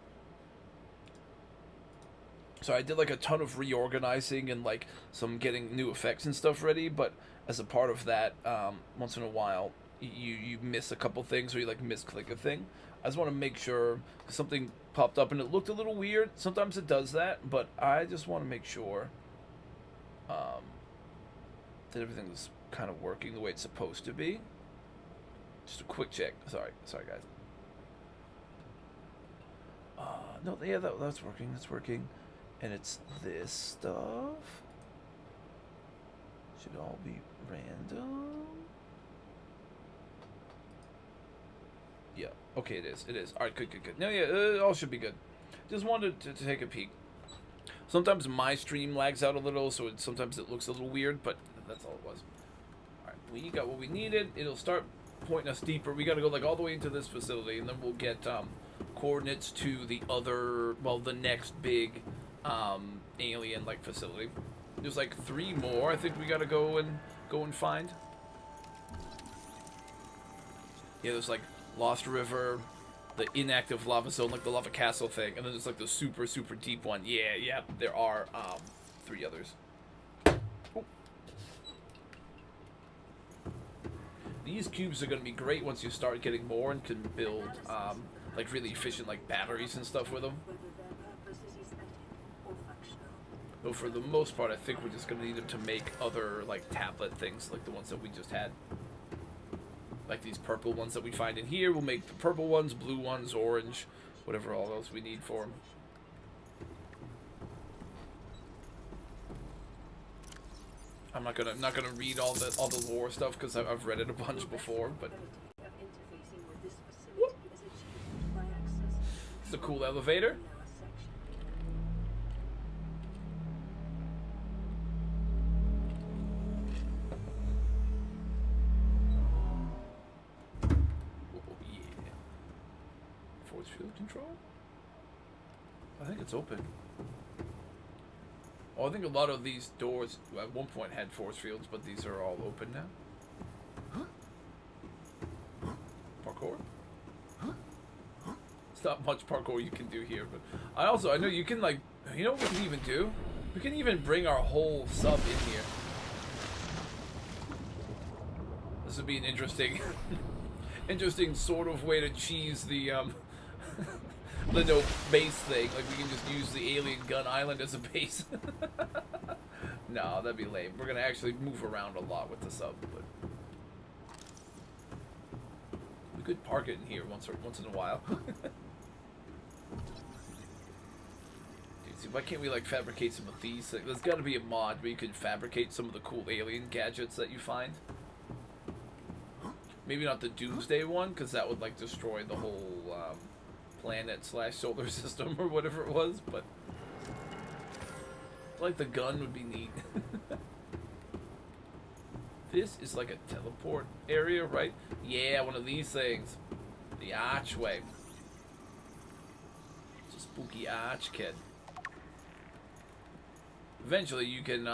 So I did like a ton of reorganizing and like some getting new effects and stuff ready, but as a part of that, once in a while, you miss a couple things or you like misclick a thing. I just want to make sure something popped up and it looked a little weird. Sometimes it does that, but I just want to make sure that everything's kind of working the way it's supposed to be. Just a quick check. Sorry guys. No, yeah, that's working. That's working, and it's this stuff. Should all be random. Yeah. Okay, it is. It is. All right. Good. No, yeah, it all should be good. Just wanted to take a peek. Sometimes my stream lags out a little, so sometimes it looks a little weird, but that's all it was. All right, we got what we needed. It'll start pointing us deeper. We got to go like all the way into this facility, and then we'll get coordinates to the other, well, the next big alien like facility. There's like 3 more I think we got to go and find. Yeah, there's like Lost River, the inactive lava zone, like the lava castle thing, and then there's like the super deep one. Yeah, there are 3 others. Oh. These cubes are going to be great once you start getting more and can build like really efficient like batteries and stuff with them. Though for the most part, I think we're just going to need them to make other like tablet things like the ones that we just had. Like these purple ones that we find in here, we'll make the purple ones, blue ones, orange, whatever all else we need for them. I'm not gonna read all the lore stuff because I've read it a bunch before, but it's a cool elevator. Field control? I think it's open. Oh, I think a lot of these doors at one point had force fields, but these are all open now. Parkour? It's not much parkour you can do here, but I know you can like, you know what we can even do? We can even bring our whole sub in here. This would be an interesting sort of way to cheese the the no base thing. Like we can just use the alien gun island as a base. No, that'd be lame. We're gonna actually move around a lot with the sub, but we could park it in here once in a while. Dude, see, why can't we like fabricate some of these things? There's got to be a mod where you can fabricate some of the cool alien gadgets that you find. Maybe not the Doomsday one, because that would like destroy the whole planet / solar system or whatever it was, but like the gun would be neat. This is like a teleport area, right? Yeah, one of these things. The archway. It's a spooky arch, kid. Eventually you can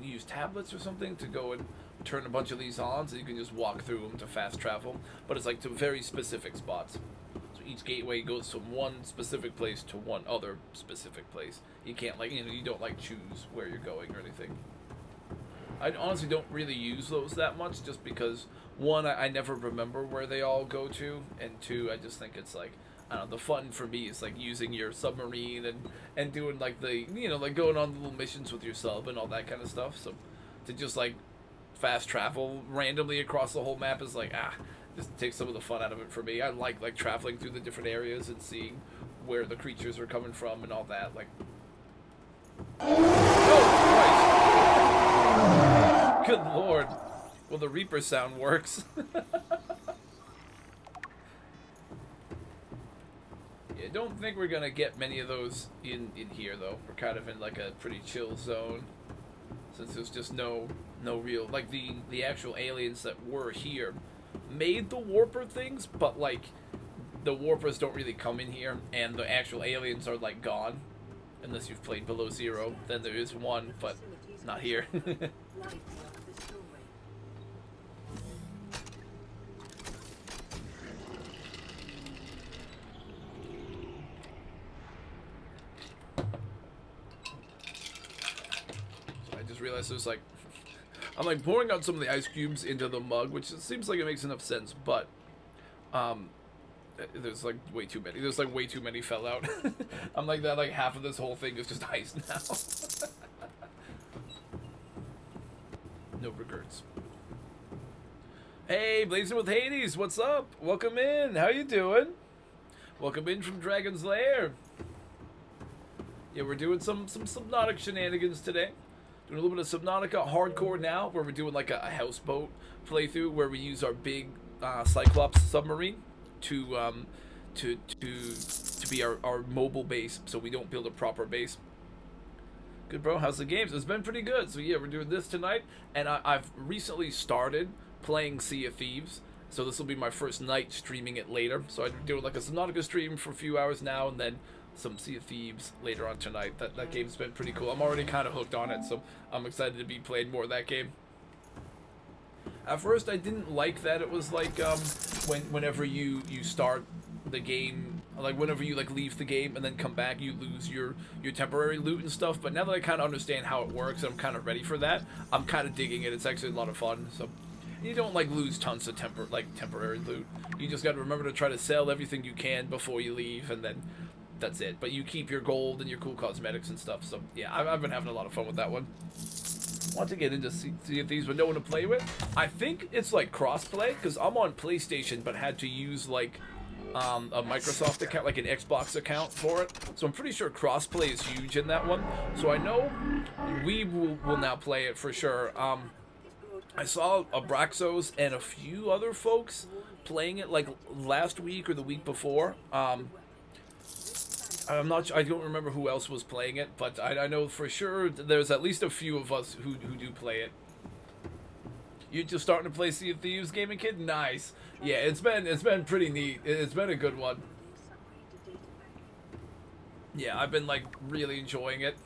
use tablets or something to go and turn a bunch of these on, so you can just walk through them to fast travel, but it's like to very specific spots. So each gateway goes from one specific place to one other specific place. You can't like, you don't like choose where you're going or anything. I honestly don't really use those that much, just because 1, I never remember where they all go to, and 2, I just think it's like, I don't know, the fun for me is like using your submarine and doing like the, like going on little missions with your sub and all that kind of stuff. So to just like fast travel randomly across the whole map is like, just take some of the fun out of it for me. I like traveling through the different areas and seeing where the creatures are coming from and all that. Like, oh Christ! Good Lord! Well, the Reaper sound works. Yeah, don't think we're gonna get many of those in here though. We're kind of in like a pretty chill zone, since there's just no real, like the actual aliens that were here made the warper things, but like the warpers don't really come in here, and the actual aliens are like gone, unless you've played Below Zero. Then there is one, but not here. So I just realized there's like I'm like pouring out some of the ice cubes into the mug, which seems like it makes enough sense, but there's like way too many. There's like way too many fell out. I'm like that. Like half of this whole thing is just ice now. No regrets. Hey, Blazing with Hades, what's up? Welcome in. How you doing? Welcome in from Dragon's Lair. Yeah, we're doing some Subnautic shenanigans today. Doing a little bit of Subnautica hardcore now, where we're doing like a houseboat playthrough where we use our big Cyclops submarine to be our mobile base, so we don't build a proper base. Good, bro. How's the games? It's been pretty good. So yeah, we're doing this tonight, and I've recently started playing Sea of Thieves, so this will be my first night streaming it later. So I'm doing like a Subnautica stream for a few hours now, and then some Sea of Thieves later on tonight. That game's been pretty cool. I'm already kind of hooked on it, so I'm excited to be playing more of that game. At first, I didn't like that it was like whenever you start the game, like whenever you like leave the game and then come back, you lose your temporary loot and stuff. But now that I kind of understand how it works, and I'm kind of ready for that, I'm kind of digging it. It's actually a lot of fun. So you don't like lose tons of temporary loot. You just got to remember to try to sell everything you can before you leave, and then that's it. But you keep your gold and your cool cosmetics and stuff. So yeah, I've been having a lot of fun with that one. Want to get into Sea of Thieves with no one to play with. I think it's like crossplay, because I'm on PlayStation but had to use like a Microsoft account, like an Xbox account for it. So I'm pretty sure crossplay is huge in that one. So I know we will now play it for sure. I saw Abraxos and a few other folks playing it like last week or the week before. I'm not. I don't remember who else was playing it, but I know for sure there's at least a few of us who do play it. You just starting to play Sea of Thieves, gaming kid? Nice. Yeah, it's been pretty neat. It's been a good one. Yeah, I've been like really enjoying it.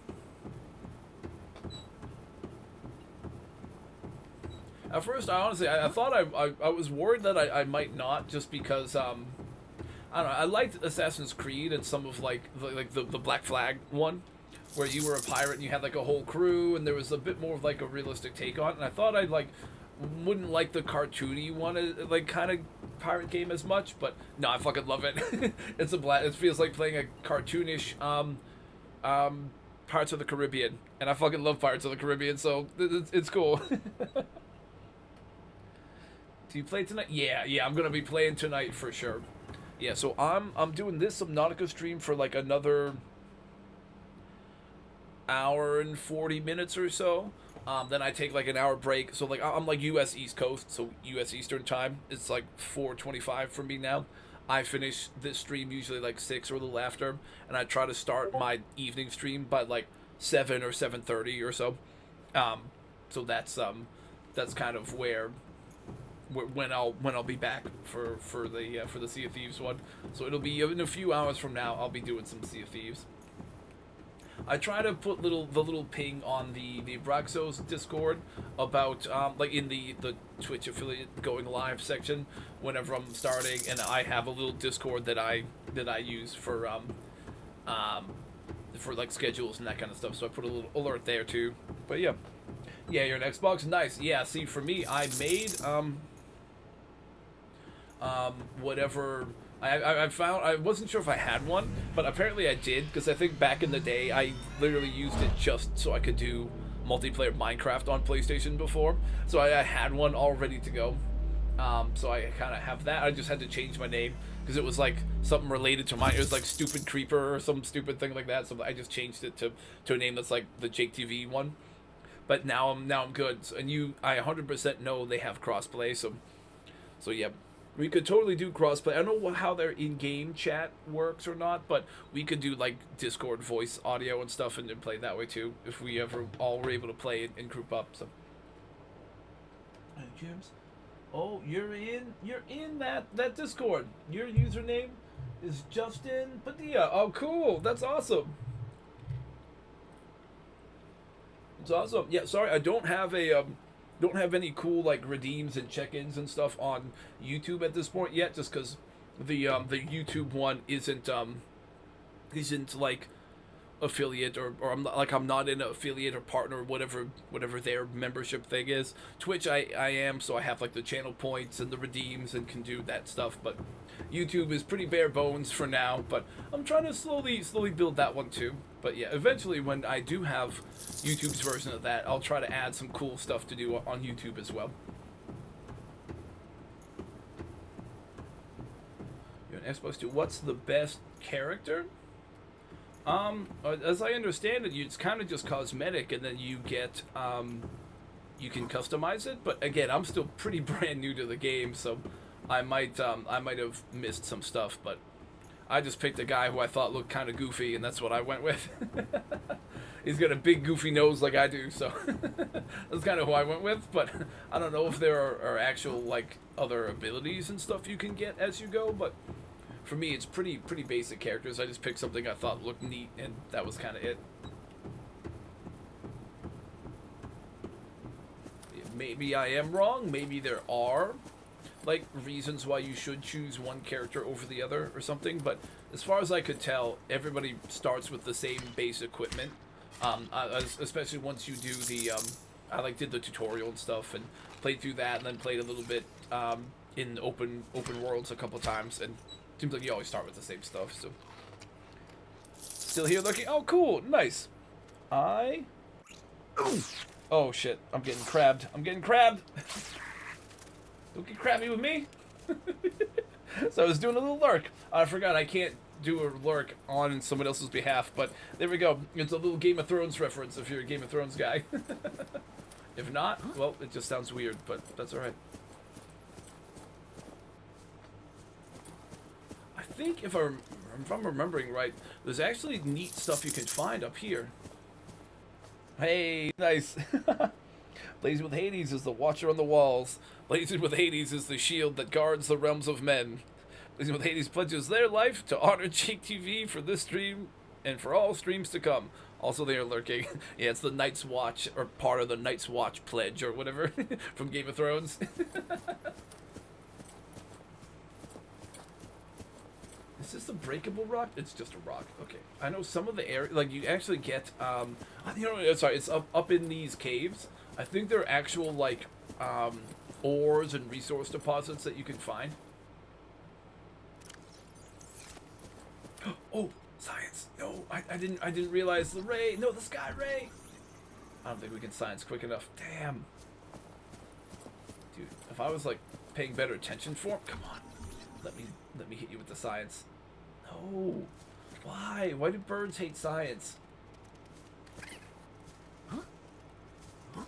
At first, I thought I was worried that I might not, just because I don't know. I liked Assassin's Creed and some of like the Black Flag one, where you were a pirate and you had like a whole crew, and there was a bit more of like a realistic take on it. And I thought I'd like wouldn't like the cartoony one, like kind of pirate game as much, but no, I fucking love it. It's a blast. It feels like playing a cartoonish Pirates of the Caribbean, and I fucking love Pirates of the Caribbean, so it's cool. Do you play tonight? Yeah, I'm gonna be playing tonight for sure. Yeah, so I'm doing this Subnautica stream for like another hour and 40 minutes or so. Then I take like an hour break. So like I'm like US East Coast, so US Eastern time. It's like 4:25 for me now. I finish this stream usually like 6 or a little after, and I try to start my evening stream by like 7 or 7:30 or so. So that's kind of when I'll be back for the Sea of Thieves one. So it'll be in a few hours from now. I'll be doing some Sea of Thieves. I try to put the little ping on the Braxos Discord about like in the Twitch affiliate going live section whenever I'm starting, and I have a little Discord that I use for like schedules and that kind of stuff. So I put a little alert there too. But yeah, you're an Xbox, nice. Yeah, see, for me, I made whatever. I found, I wasn't sure if I had one, but apparently I did, because I think back in the day I literally used it just so I could do multiplayer Minecraft on PlayStation before, so I had one all ready to go. So I kind of have that. I just had to change my name because it was like something related to it was like Stupid Creeper or some stupid thing like that, so I just changed it to a name that's like the Jake TV one. But now I'm good, and I 100% know they have crossplay, so yeah. We could totally do crossplay. I don't know how their in-game chat works or not, but we could do like Discord voice audio and stuff and play that way too, if we ever all were able to play and group up. So, James, oh, you're in that Discord. Your username is Justin Padilla. Oh, cool. That's awesome. It's awesome. Yeah, sorry, I don't have any cool like redeems and check-ins and stuff on YouTube at this point yet, just because the YouTube one isn't like affiliate or I'm not in an affiliate or partner or whatever their membership thing is. Twitch I am, so I have like the channel points and the redeems and can do that stuff, but YouTube is pretty bare bones for now, but I'm trying to slowly build that one too. But yeah, eventually when I do have YouTube's version of that, I'll try to add some cool stuff to do on YouTube as well. You're an Xbox 2. What's the best character? As I understand it, it's kind of just cosmetic, and then you get, you can customize it. But again, I'm still pretty brand new to the game, so I might have missed some stuff. But I just picked a guy who I thought looked kind of goofy, and that's what I went with. He's got a big goofy nose like I do, so that's kind of who I went with. But I don't know if there are actual like other abilities and stuff you can get as you go, but. For me, it's pretty basic characters. I just picked something I thought looked neat, and that was kind of it. Maybe I am wrong. Maybe there are, like, reasons why you should choose one character over the other or something. But as far as I could tell, everybody starts with the same base equipment. Especially once you do the, I did the tutorial and stuff and played through that, and then played a little bit in open worlds a couple times, and. Seems like you always start with the same stuff, so. Still here looking. Oh, cool. Nice. Oh, shit. I'm getting crabbed. Don't get crabby with me. So I was doing a little lurk. I forgot I can't do a lurk on someone else's behalf, but there we go. It's a little Game of Thrones reference if you're a Game of Thrones guy. If not, well, it just sounds weird, but that's alright. I think if I'm remembering right, there's actually neat stuff you can find up here. Hey, nice. Blazing with Hades is the watcher on the walls. Blazing with Hades is the shield that guards the realms of men. Blazing with Hades pledges their life to honor Cheek TV for this stream and for all streams to come. Also, they are lurking. Yeah, it's the Night's Watch, or part of the Night's Watch pledge, or whatever, from Game of Thrones. Is this a breakable rock? It's just a rock. Okay. I know some of the area, like, you actually get, sorry, it's up in these caves. I think there are actual, like, ores and resource deposits that you can find. Oh, science. No, I didn't realize the ray. No, the sky ray. I don't think we can science quick enough. Damn. Dude, if I was, like, paying better attention for him, come on. Let me hit you with the science. No. Why? Why do birds hate science? Huh? Huh?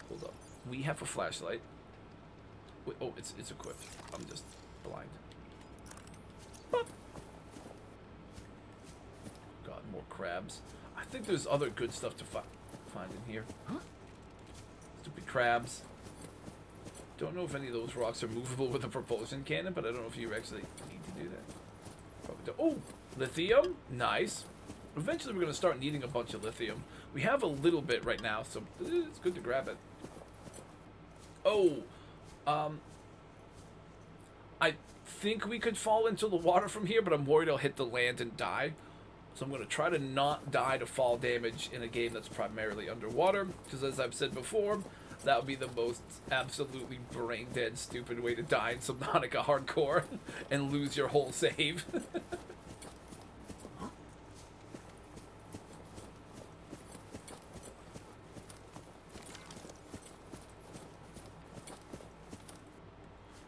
Hold up. We have a flashlight. Wait, oh, it's equipped. I'm just blind. Boop. God, more crabs. I think there's other good stuff to find in here. Huh? Stupid crabs. Don't know if any of those rocks are movable with a propulsion cannon, but I don't know if you actually need to do that. Probably don't. Oh, lithium. Nice. Eventually we're going to start needing a bunch of lithium. We have a little bit right now, so it's good to grab it. Oh, I think we could fall into the water from here, but I'm worried I'll hit the land and die. So I'm going to try to not die to fall damage in a game that's primarily underwater, because as I've said before, that would be the most absolutely brain-dead, stupid way to die in Subnautica hardcore and lose your whole save.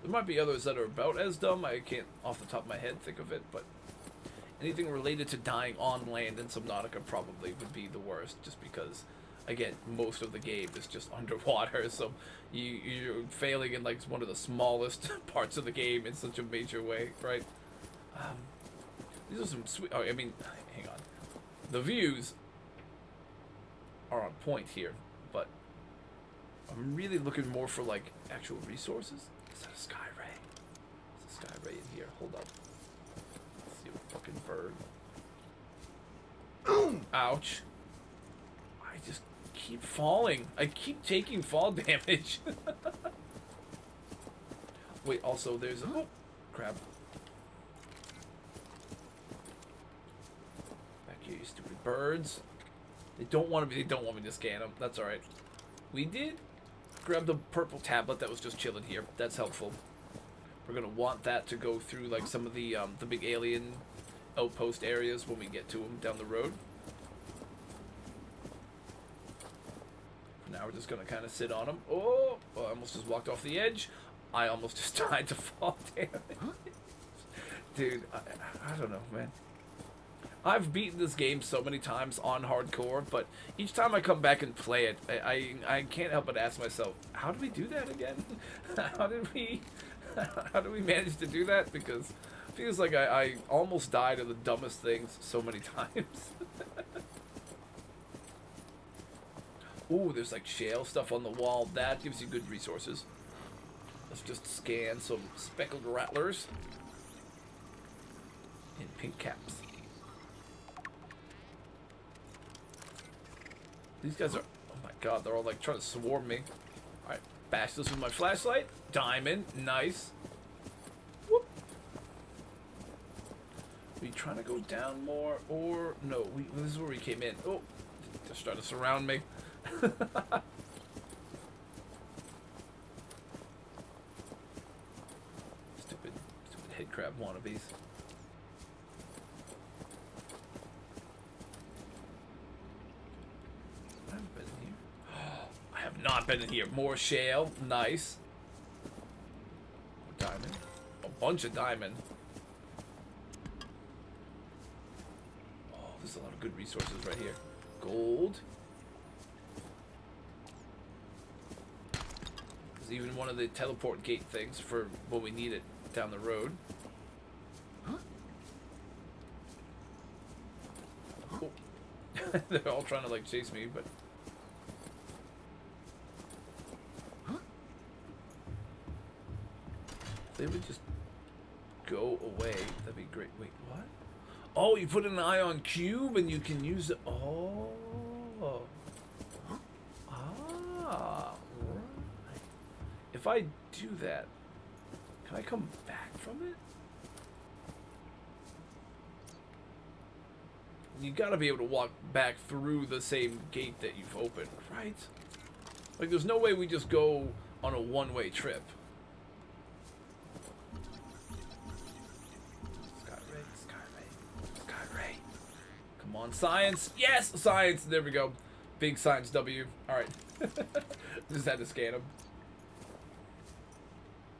There might be others that are about as dumb. I can't, off the top of my head, think of it, but anything related to dying on land in Subnautica probably would be the worst, just because, again, most of the game is just underwater, so you're failing in, like, one of the smallest parts of the game in such a major way, right? These are some sweet... Oh, I mean, hang on. The views are on point here, but I'm really looking more for, like, actual resources. Is that a sky ray? There's a sky ray in here. Hold up. Let's see a fucking bird. Ouch. I just keep falling. I keep taking fall damage. Wait, also there's a... Oh, crap. Back here, you stupid birds. They don't want me to scan them. That's alright. We did grab the purple tablet that was just chilling here. That's helpful. We're gonna want that to go through like some of the big alien outpost areas when we get to them down the road. For now, we're just gonna kind of sit on them. Oh, I almost just walked off the edge. I almost just died to fall. Damn it. Dude, I don't know, man. I've beaten this game so many times on hardcore, but each time I come back and play it, I can't help but ask myself, how did we do that again? How did we manage to do that? Because it feels like I almost died of the dumbest things so many times. Ooh, there's like shale stuff on the wall. That gives you good resources. Let's just scan some speckled rattlers in pink caps. These guys are, oh my god, they're all like trying to swarm me. Alright, bash this with my flashlight. Diamond, nice. Whoop. We trying to go down more, or no? This is where we came in. Oh, just trying to surround me. Stupid head crab wannabes. Not been in here. More shale. Nice. Diamond. A bunch of diamond. Oh, there's a lot of good resources right here. Gold. There's even one of the teleport gate things for when we need it down the road. Oh. They're all trying to like chase me, but... They would just go away. That'd be great. Wait, what? Oh, you put an ion cube and you can use it. Oh. Ah. Right. If I do that, can I come back from it? You gotta be able to walk back through the same gate that you've opened, right? Like, there's no way we just go on a one-way trip. Come on, science. Yes, science. There we go. Big science W. Alright. Just had to scan him.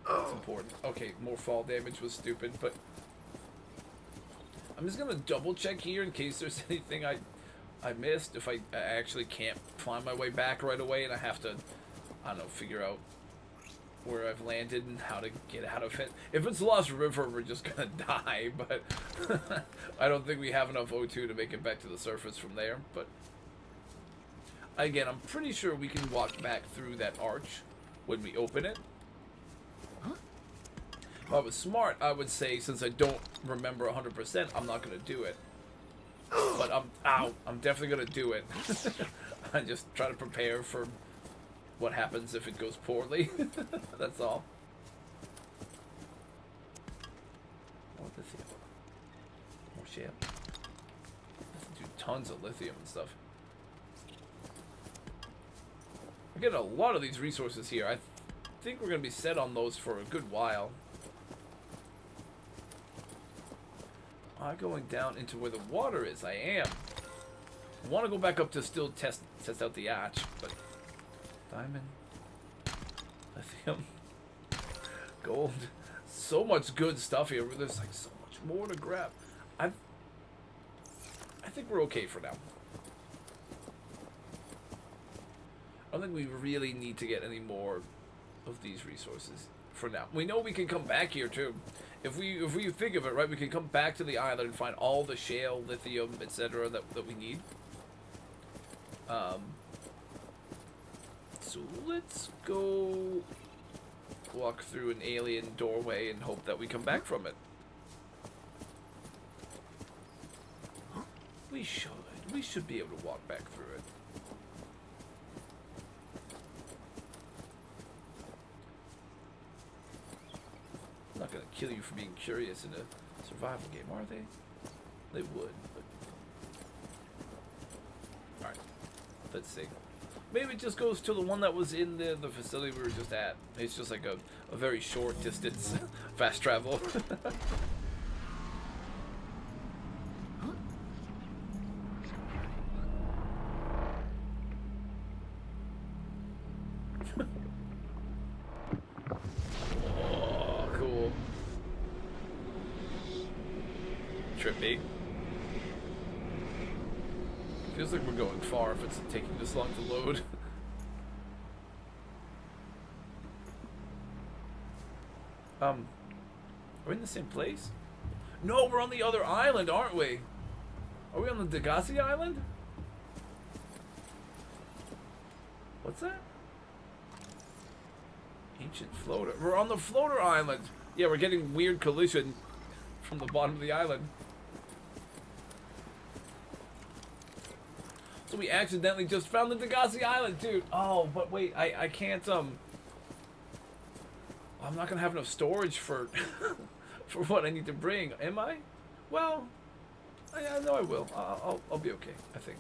That's important. Okay, more fall damage was stupid, but... I'm just gonna double check here in case there's anything I missed. If I actually can't find my way back right away and I have to, I don't know, figure out where I've landed and how to get out of it. If it's Lost River, we're just gonna die, but I don't think we have enough O2 to make it back to the surface from there, but again, I'm pretty sure we can walk back through that arch when we open it. If I was smart, I would say, since I don't remember 100%, I'm not gonna do it. But I'm definitely gonna do it. I just try to prepare for what happens if it goes poorly. That's all. More lithium. More shale. Do tons of lithium and stuff. I get a lot of these resources here. I think we're going to be set on those for a good while. Am I going down into where the water is? I am. I want to go back up to still test out the hatch, but... Diamond, lithium, gold, so much good stuff here. There's like so much more to grab. I think we're okay for now. I don't think we really need to get any more of these resources for now. We know we can come back here too. If we think of it right, we can come back to the island and find all the shale, lithium, etc. that we need. So let's go walk through an alien doorway and hope that we come back from it. We should be able to walk back through it. kill you for being curious in a survival game, are they? They would. But... Alright. Let's see. Maybe it just goes to the one that was in the facility we were just at. It's just like a very short distance fast travel. Oh, cool. Trippy. Feels like we're going far if it's taking this long to load. Are we in the same place? No, we're on the other island, aren't we? Are we on the Degassi Island? What's that? Ancient floater. We're on the floater island. Yeah, we're getting weird collision from the bottom of the island. So we accidentally just found the Degassi Island, dude. Oh, but wait, I can't, I'm not gonna have enough storage for for what I need to bring, am I? Well, I know I will. I'll be okay, I think.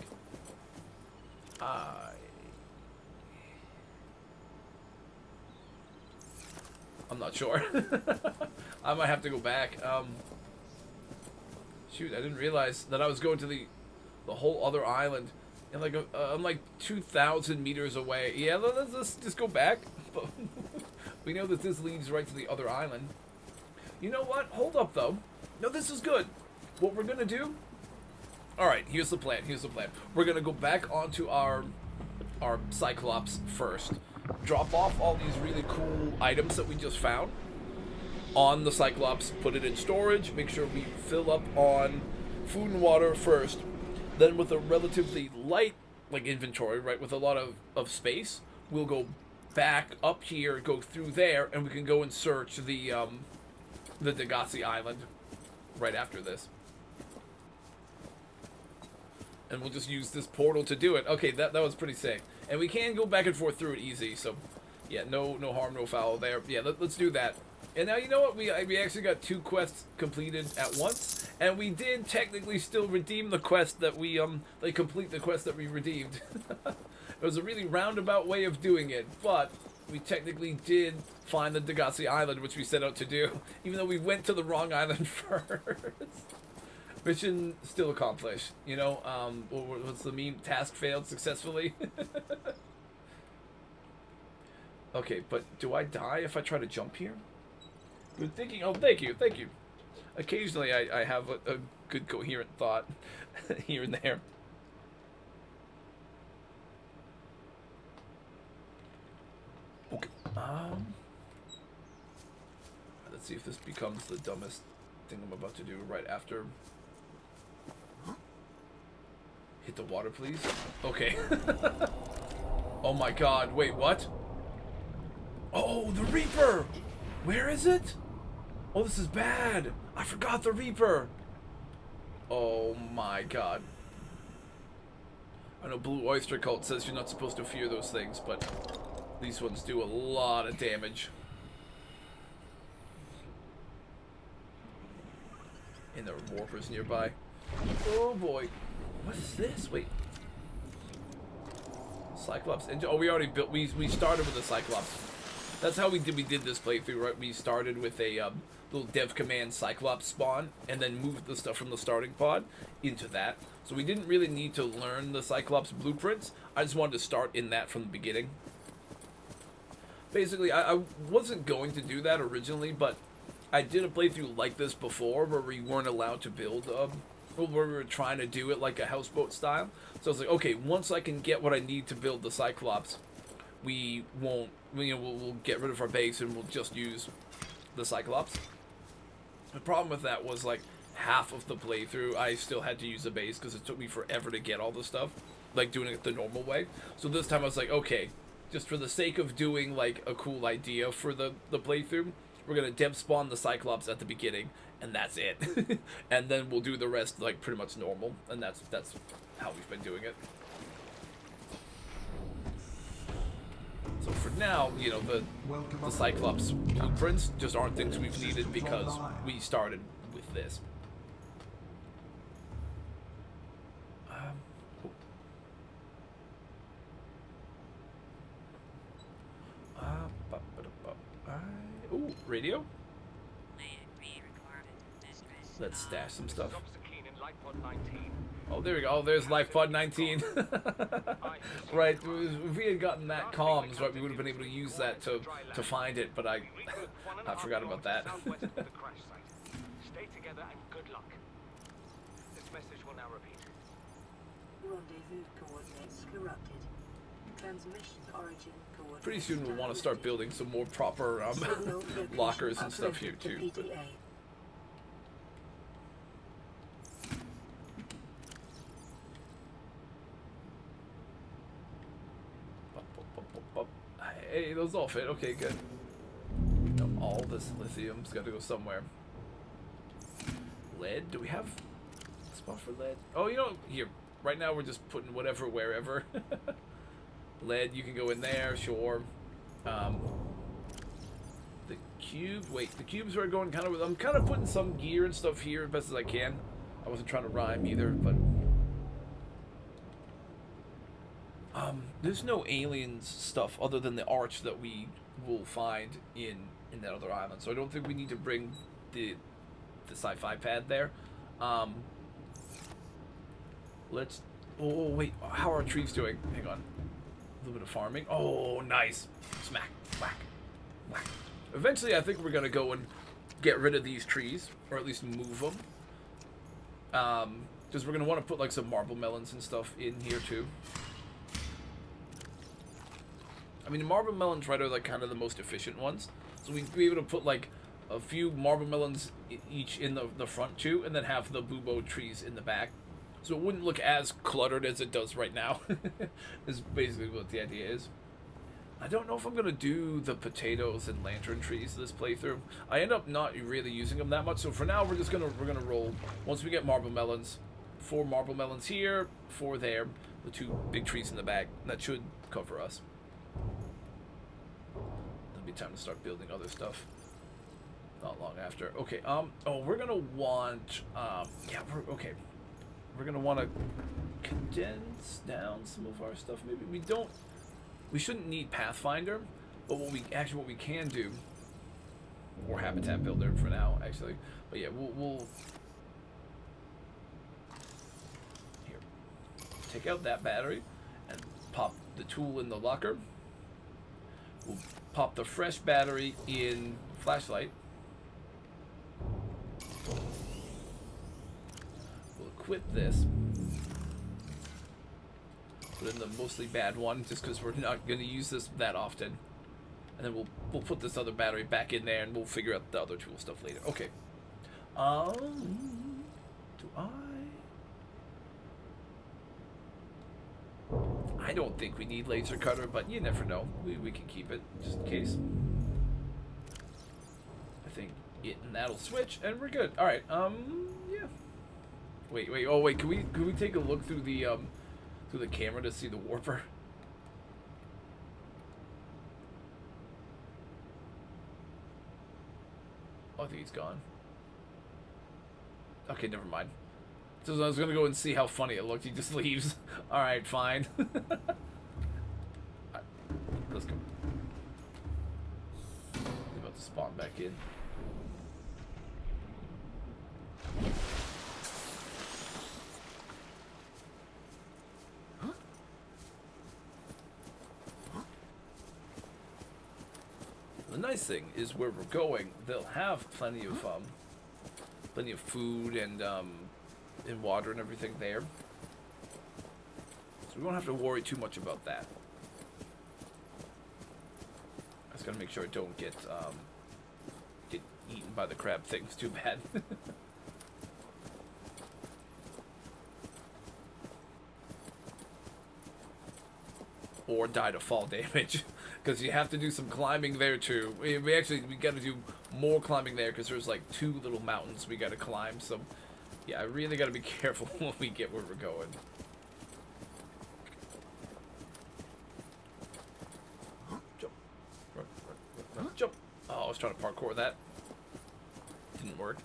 I'm not sure. I might have to go back. Shoot, I didn't realize that I was going to the whole other island. And like I'm like 2,000 meters away. Yeah, let's just go back. We know that this leads right to the other island. You know what? Hold up, though. No, this is good. What we're gonna do? All right, here's the plan. Here's the plan. We're gonna go back onto our Cyclops first. Drop off all these really cool items that we just found on the Cyclops. Put it in storage. Make sure we fill up on food and water first. Then with a relatively light inventory, right, with a lot of space, we'll go back up here, go through there, and we can go and search the Degassi Island right after this. And we'll just use this portal to do it. Okay, that was pretty sick. And we can go back and forth through it easy, so yeah, no harm, no foul there. Yeah, let's do that. And now, you know what? We actually got 2 quests completed at once, and we did technically still redeem the quest that we complete the quest that we redeemed. It was a really roundabout way of doing it, but we technically did find the Degassi Island, which we set out to do, even though we went to the wrong island first. Mission still accomplished, you know. What's the meme? Task failed successfully. Okay, but do I die if I try to jump here? Good thinking. Oh, thank you. Occasionally I have a good coherent thought here and there. Okay. Let's see if this becomes the dumbest thing I'm about to do right after. Hit the water, please. Okay. Oh my god. Wait, what? Oh, the Reaper! Where is it? Oh, this is bad. I forgot the Reaper. Oh my god. I know Blue Oyster Cult says you're not supposed to fear those things, but these ones do a lot of damage. And there are warpers nearby. Oh boy. What is this? Wait. Cyclops engine. Oh, we already built. We started with the Cyclops. That's how we did this playthrough, right? We started with a little dev command Cyclops spawn, and then moved the stuff from the starting pod into that. So we didn't really need to learn the Cyclops blueprints. I just wanted to start in that from the beginning. Basically, I wasn't going to do that originally, but I did a playthrough like this before where we weren't allowed to build, where we were trying to do it like a houseboat style. So I was like, okay, once I can get what I need to build the Cyclops, we won't, we'll get rid of our base and we'll just use the Cyclops. The problem with that was like half of the playthrough I still had to use a base because it took me forever to get all the stuff, like doing it the normal way. So this time I was like, okay, just for the sake of doing like a cool idea for the playthrough, we're gonna dev spawn the Cyclops at the beginning, and that's it. And then we'll do the rest like pretty much normal, and that's how we've been doing it. So for now, you know, the Cyclops blueprints just aren't things we've needed because we started with this. Ooh, radio? Let's stash some stuff. Oh, there we go. Oh, there's Life Pod 19. Right, if we had gotten that comms, right, we would have been able to use that to find it, but I forgot about that.
Stay together and good luck. This message will now repeat.
Rendezvous coordinates corrupted. Transmission origin coordinates.
Pretty soon we'll want to start building some more proper lockers and stuff here too. But hey, those all fit. Okay, good. Now all this lithium's got to go somewhere. Lead? Do we have a spot for lead? Oh, you know, here. Right now we're just putting whatever wherever. Lead, you can go in there, sure. The cube. Wait, the cubes are going kind of. I'm kind of putting some gear and stuff here as best as I can. I wasn't trying to rhyme either, but. There's no aliens stuff other than the arch that we will find in that other island, so I don't think we need to bring the sci-fi pad there. Let's. Oh wait, how are our trees doing? Hang on. A little bit of farming. Oh, nice. Smack, whack, whack. Eventually, I think we're gonna go and get rid of these trees, or at least move them. Because we're gonna want to put like some marble melons and stuff in here too. I mean, the marble melons, right, are like kind of the most efficient ones. So we'd be able to put like a few marble melons each in the front too, and then have the bubo trees in the back. So it wouldn't look as cluttered as it does right now. Is basically what the idea is. I don't know if I'm going to do the potatoes and lantern trees this playthrough. I end up not really using them that much. So for now, we're gonna roll. Once we get marble melons, 4 marble melons here, 4 there, the 2 big trees in the back. That should cover us. Be time to start building other stuff not long after. Okay, oh, we're gonna want yeah, we're gonna want to condense down some of our stuff. Maybe we shouldn't need Pathfinder, but what we can do, or Habitat Builder for now actually, but yeah, we'll here take out that battery and pop the tool in the locker. We'll pop the fresh battery in flashlight. We'll equip this. Put in the mostly bad one, just because we're not going to use this that often. And then we'll put this other battery back in there, and we'll figure out the other tool stuff later. Okay. Do I don't think we need laser cutter, but you never know. We can keep it just in case. I think it and that'll switch, and we're good. All right. Yeah. Wait. Oh, wait. Can we take a look through the camera to see the warper? Oh, I think he's gone. Okay, never mind. So I was gonna go and see how funny it looked. He just leaves. All right, fine. All right, let's go. He's about to spawn back in. The nice thing is where we're going, they'll have plenty of food and water and everything there. So we won't have to worry too much about that. I just gotta make sure I don't get eaten by the crab things too bad. Or die to fall damage, because you have to do some climbing there too. We got to do more climbing there because there's like 2 little mountains we got to climb. So yeah, I really got to be careful when we get where we're going. I was trying to parkour that. Didn't work.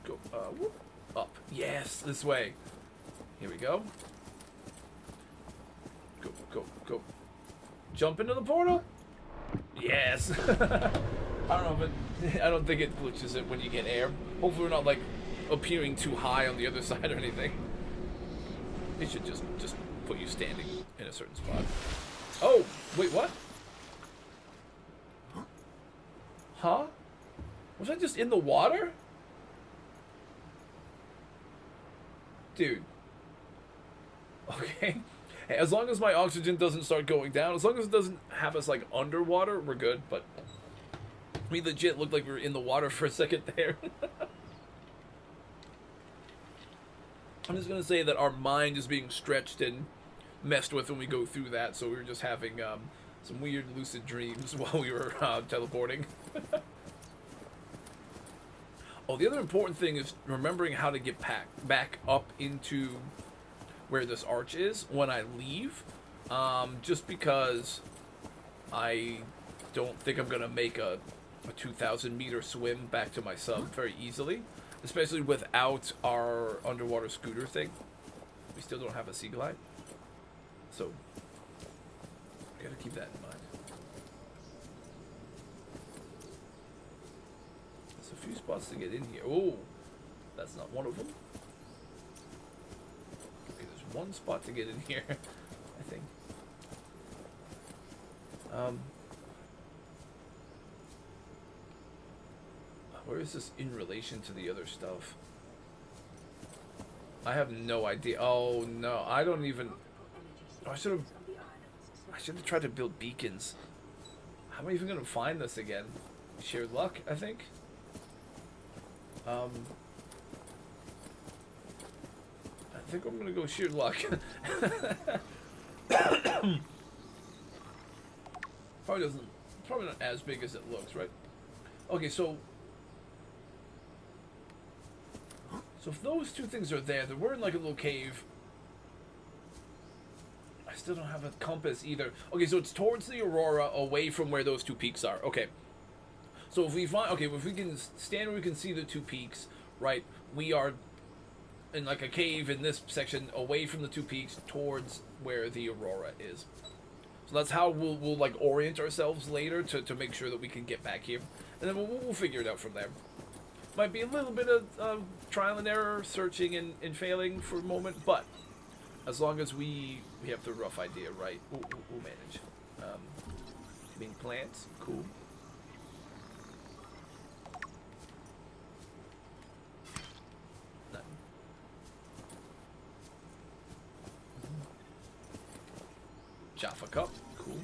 Go. Whoop. Up. Yes, this way. Here we go. Go. Jump into the portal. Yes. I don't know, but I don't think it glitches it when you get air. Hopefully we're not like appearing too high on the other side or anything. It should just put you standing in a certain spot. Oh, wait, what? Huh? Was I just in the water? Dude. Okay. Hey, as long as my oxygen doesn't start going down, as long as it doesn't have us like underwater, we're good, but we legit looked like we were in the water for a second there. I'm just gonna say that our mind is being stretched and messed with when we go through that, so we were just having some weird lucid dreams while we were teleporting. Oh, the other important thing is remembering how to get back up into where this arch is when I leave, just because I don't think I'm gonna make a 2,000 meter swim back to my sub very easily, especially without our underwater scooter thing. We still don't have a sea glide, so I gotta keep that in mind. There's a few spots to get in here. Oh, that's not one of them. Okay, there's one spot to get in here, I think. Where is this in relation to the other stuff? I have no idea. Oh no, I don't even. Oh, I should have tried to build beacons. How am I even gonna find this again? Sheer luck, I think. I think I'm gonna go sheer luck. Probably not as big as it looks, right? Okay, so if those two things are there, we're in like a little cave. I still don't have a compass either. Okay, so it's towards the aurora, away from where those two peaks are. Okay. So if we find, okay, if we can stand where we can see the two peaks, right? We are in like a cave in this section, away from the two peaks, towards where the aurora is. So that's how we'll like orient ourselves later to make sure that we can get back here, and then we'll figure it out from there. Might be a little bit of trial and error, searching and failing for a moment, but as long as we have the rough idea right, we'll manage. Being plants, cool. Jaffa cup, cool.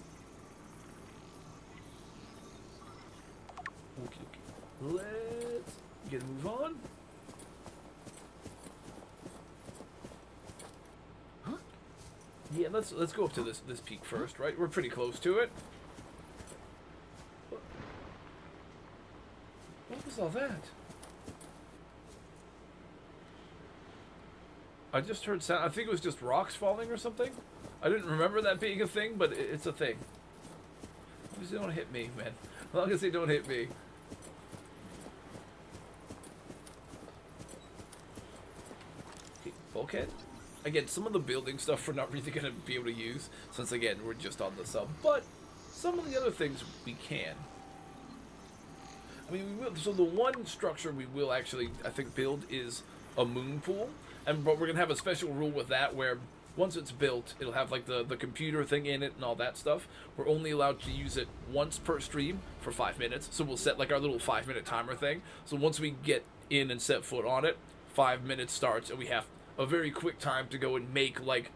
Okay. Let's get a move on. Huh? Yeah, let's go up to this peak first, right? We're pretty close to it. What was all that? I just heard sound. I think it was just rocks falling or something. I didn't remember that being a thing, but it's a thing. As long as they don't hit me, man. As long as they don't hit me. Okay, bulkhead. Again, some of the building stuff we're not really going to be able to use, since again, we're just on the sub. But some of the other things we can. I mean, we will. So the one structure we will actually, I think, build is a moon pool. But we're going to have a special rule with that where once it's built, it'll have like the computer thing in it and all that stuff. We're only allowed to use it once per stream for 5 minutes. So we'll set like our little 5-minute timer thing. So once we get in and set foot on it, 5 minutes starts, and we have a very quick time to go and make like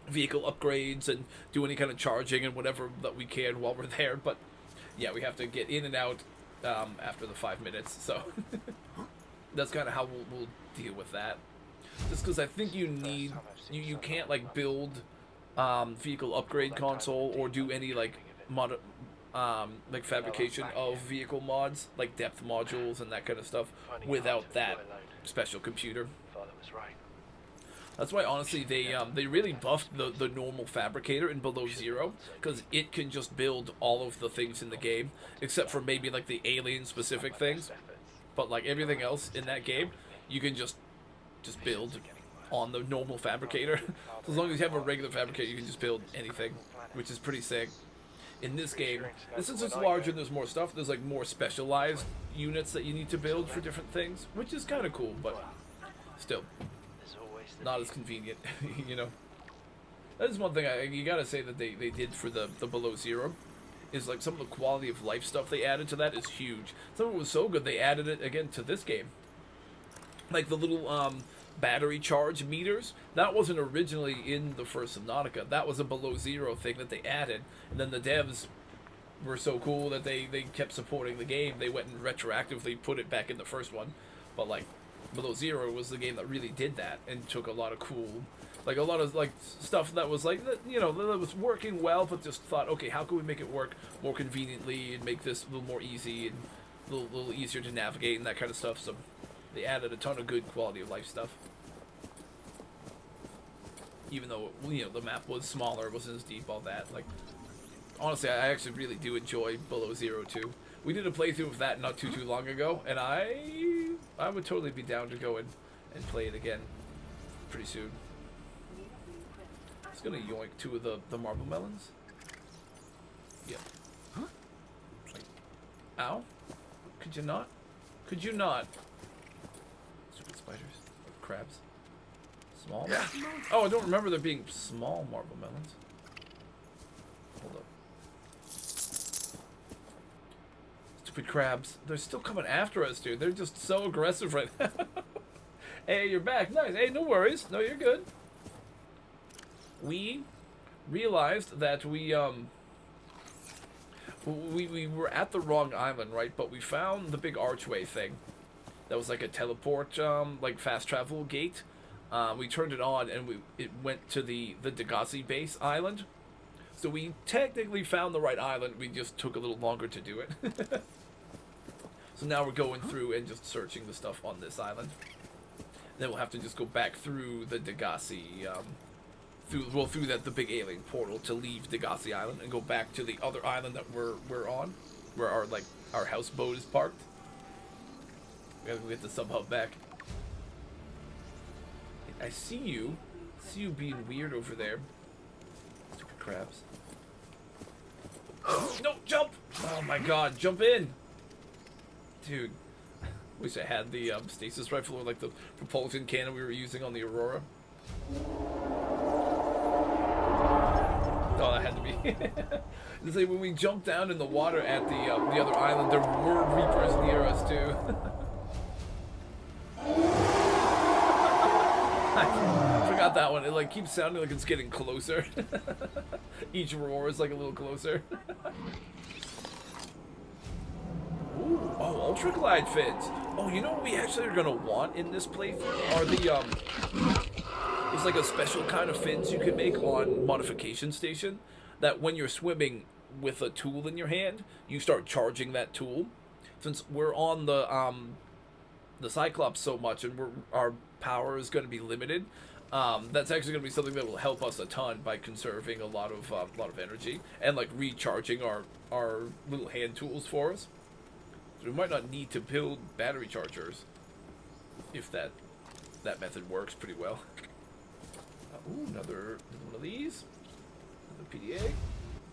vehicle upgrades and do any kind of charging and whatever that we can while we're there. But yeah, we have to get in and out after the 5 minutes. So that's kind of how we'll deal with that. Just because I think you need, you can't like build vehicle upgrade console or do any like mod, like fabrication of vehicle mods, like depth modules and that kind of stuff, without that special computer. That's why, honestly, they really buffed the normal fabricator in Below Zero, because it can just build all of the things in the game, except for maybe like the alien specific things. But like everything else in that game, you can just build on the normal fabricator. So as long as you have a regular fabricator, you can just build anything, which is pretty sick. In this game, since it's larger and there's more stuff, there's like more specialized units that you need to build for different things, which is kind of cool, but still not as convenient, you know. That is one thing you gotta say that they did for the Below Zero, is like some of the quality of life stuff they added to that is huge. Some of it was so good they added it again to this game. Like the little battery charge meters, that wasn't originally in the first Subnautica. That was a Below Zero thing that they added, and then the devs were so cool that they kept supporting the game. They went and retroactively put it back in the first one. But like Below Zero was the game that really did that and took a lot of cool, like a lot of like stuff that was like, you know, that was working well, but just thought, okay, how can we make it work more conveniently and make this a little more easy and a little easier to navigate and that kind of stuff. So they added a ton of good quality of life stuff. Even though, you know, the map was smaller, it wasn't as deep, all that. Like, honestly, I actually really do enjoy Below Zero too. We did a playthrough of that not too long ago, and I would totally be down to go and play it again pretty soon. Just gonna yoink 2 of the marble melons. Yeah. Huh? Like, ow? Could you not? Could you not? Stupid spiders. Crabs. Small? Yeah. Oh, I don't remember there being small marble melons. Hold up. Stupid crabs. They're still coming after us, dude. They're just so aggressive right now. Hey, you're back. Nice. Hey, no worries. No, you're good. We realized that we were at the wrong island, right? But we found the big archway thing. That was like a teleport, like fast travel gate. We turned it on and it went to the Degassi base island. So we technically found the right island. We just took a little longer to do it. So now we're going through and just searching the stuff on this island. Then we'll have to just go back through the Degassi, through the big alien portal to leave Degassi Island and go back to the other island that we're on, where our houseboat is parked. We gotta go get the sub hub back. I see you being weird over there. Stupid crabs. No, jump! Oh my god, jump in! Dude, wish I had the stasis rifle or like the propulsion cannon we were using on the Aurora. Oh, that had to be. It's like when we jumped down in the water at the other island, there were Reapers near us too. I forgot that one. It like keeps sounding like it's getting closer. Each roar is like a little closer. Ooh, oh, Ultra Glide fins. Oh, you know what we actually are gonna want in this playthrough are the there's like a special kind of fins you can make on Modification Station that when you're swimming with a tool in your hand, you start charging that tool. Since we're on the Cyclops so much and our power is going to be limited, that's actually going to be something that will help us a ton by conserving a lot of energy and like recharging our little hand tools for us. So we might not need to build battery chargers if that method works pretty well. Ooh, another one of these. Another PDA.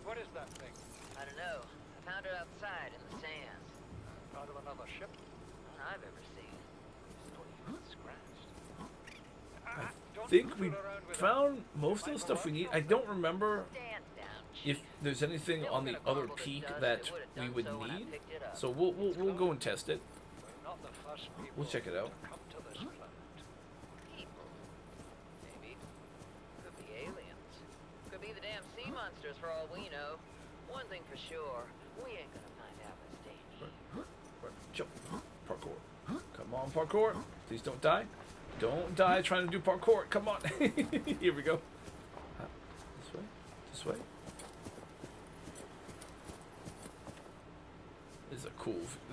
What is that thing?
I don't know. I found it outside in the sand.
Out of another ship?
None I've ever seen.
It's not even scratched.
I think we found most of the stuff we need. I don't remember
Stand down.
if there's anything on the other peak that we would need. So we'll go and test it.
We're not the first people
We'll check it out.
to come to this planet.
People. Maybe. Could be aliens. Could be the damn sea monsters for all we know. One thing for sure, we ain't gonna find out this day.
Jump. Parkour. Come on, parkour. Please don't die. Don't die trying to do parkour. Come on. Here we go. This way. This way.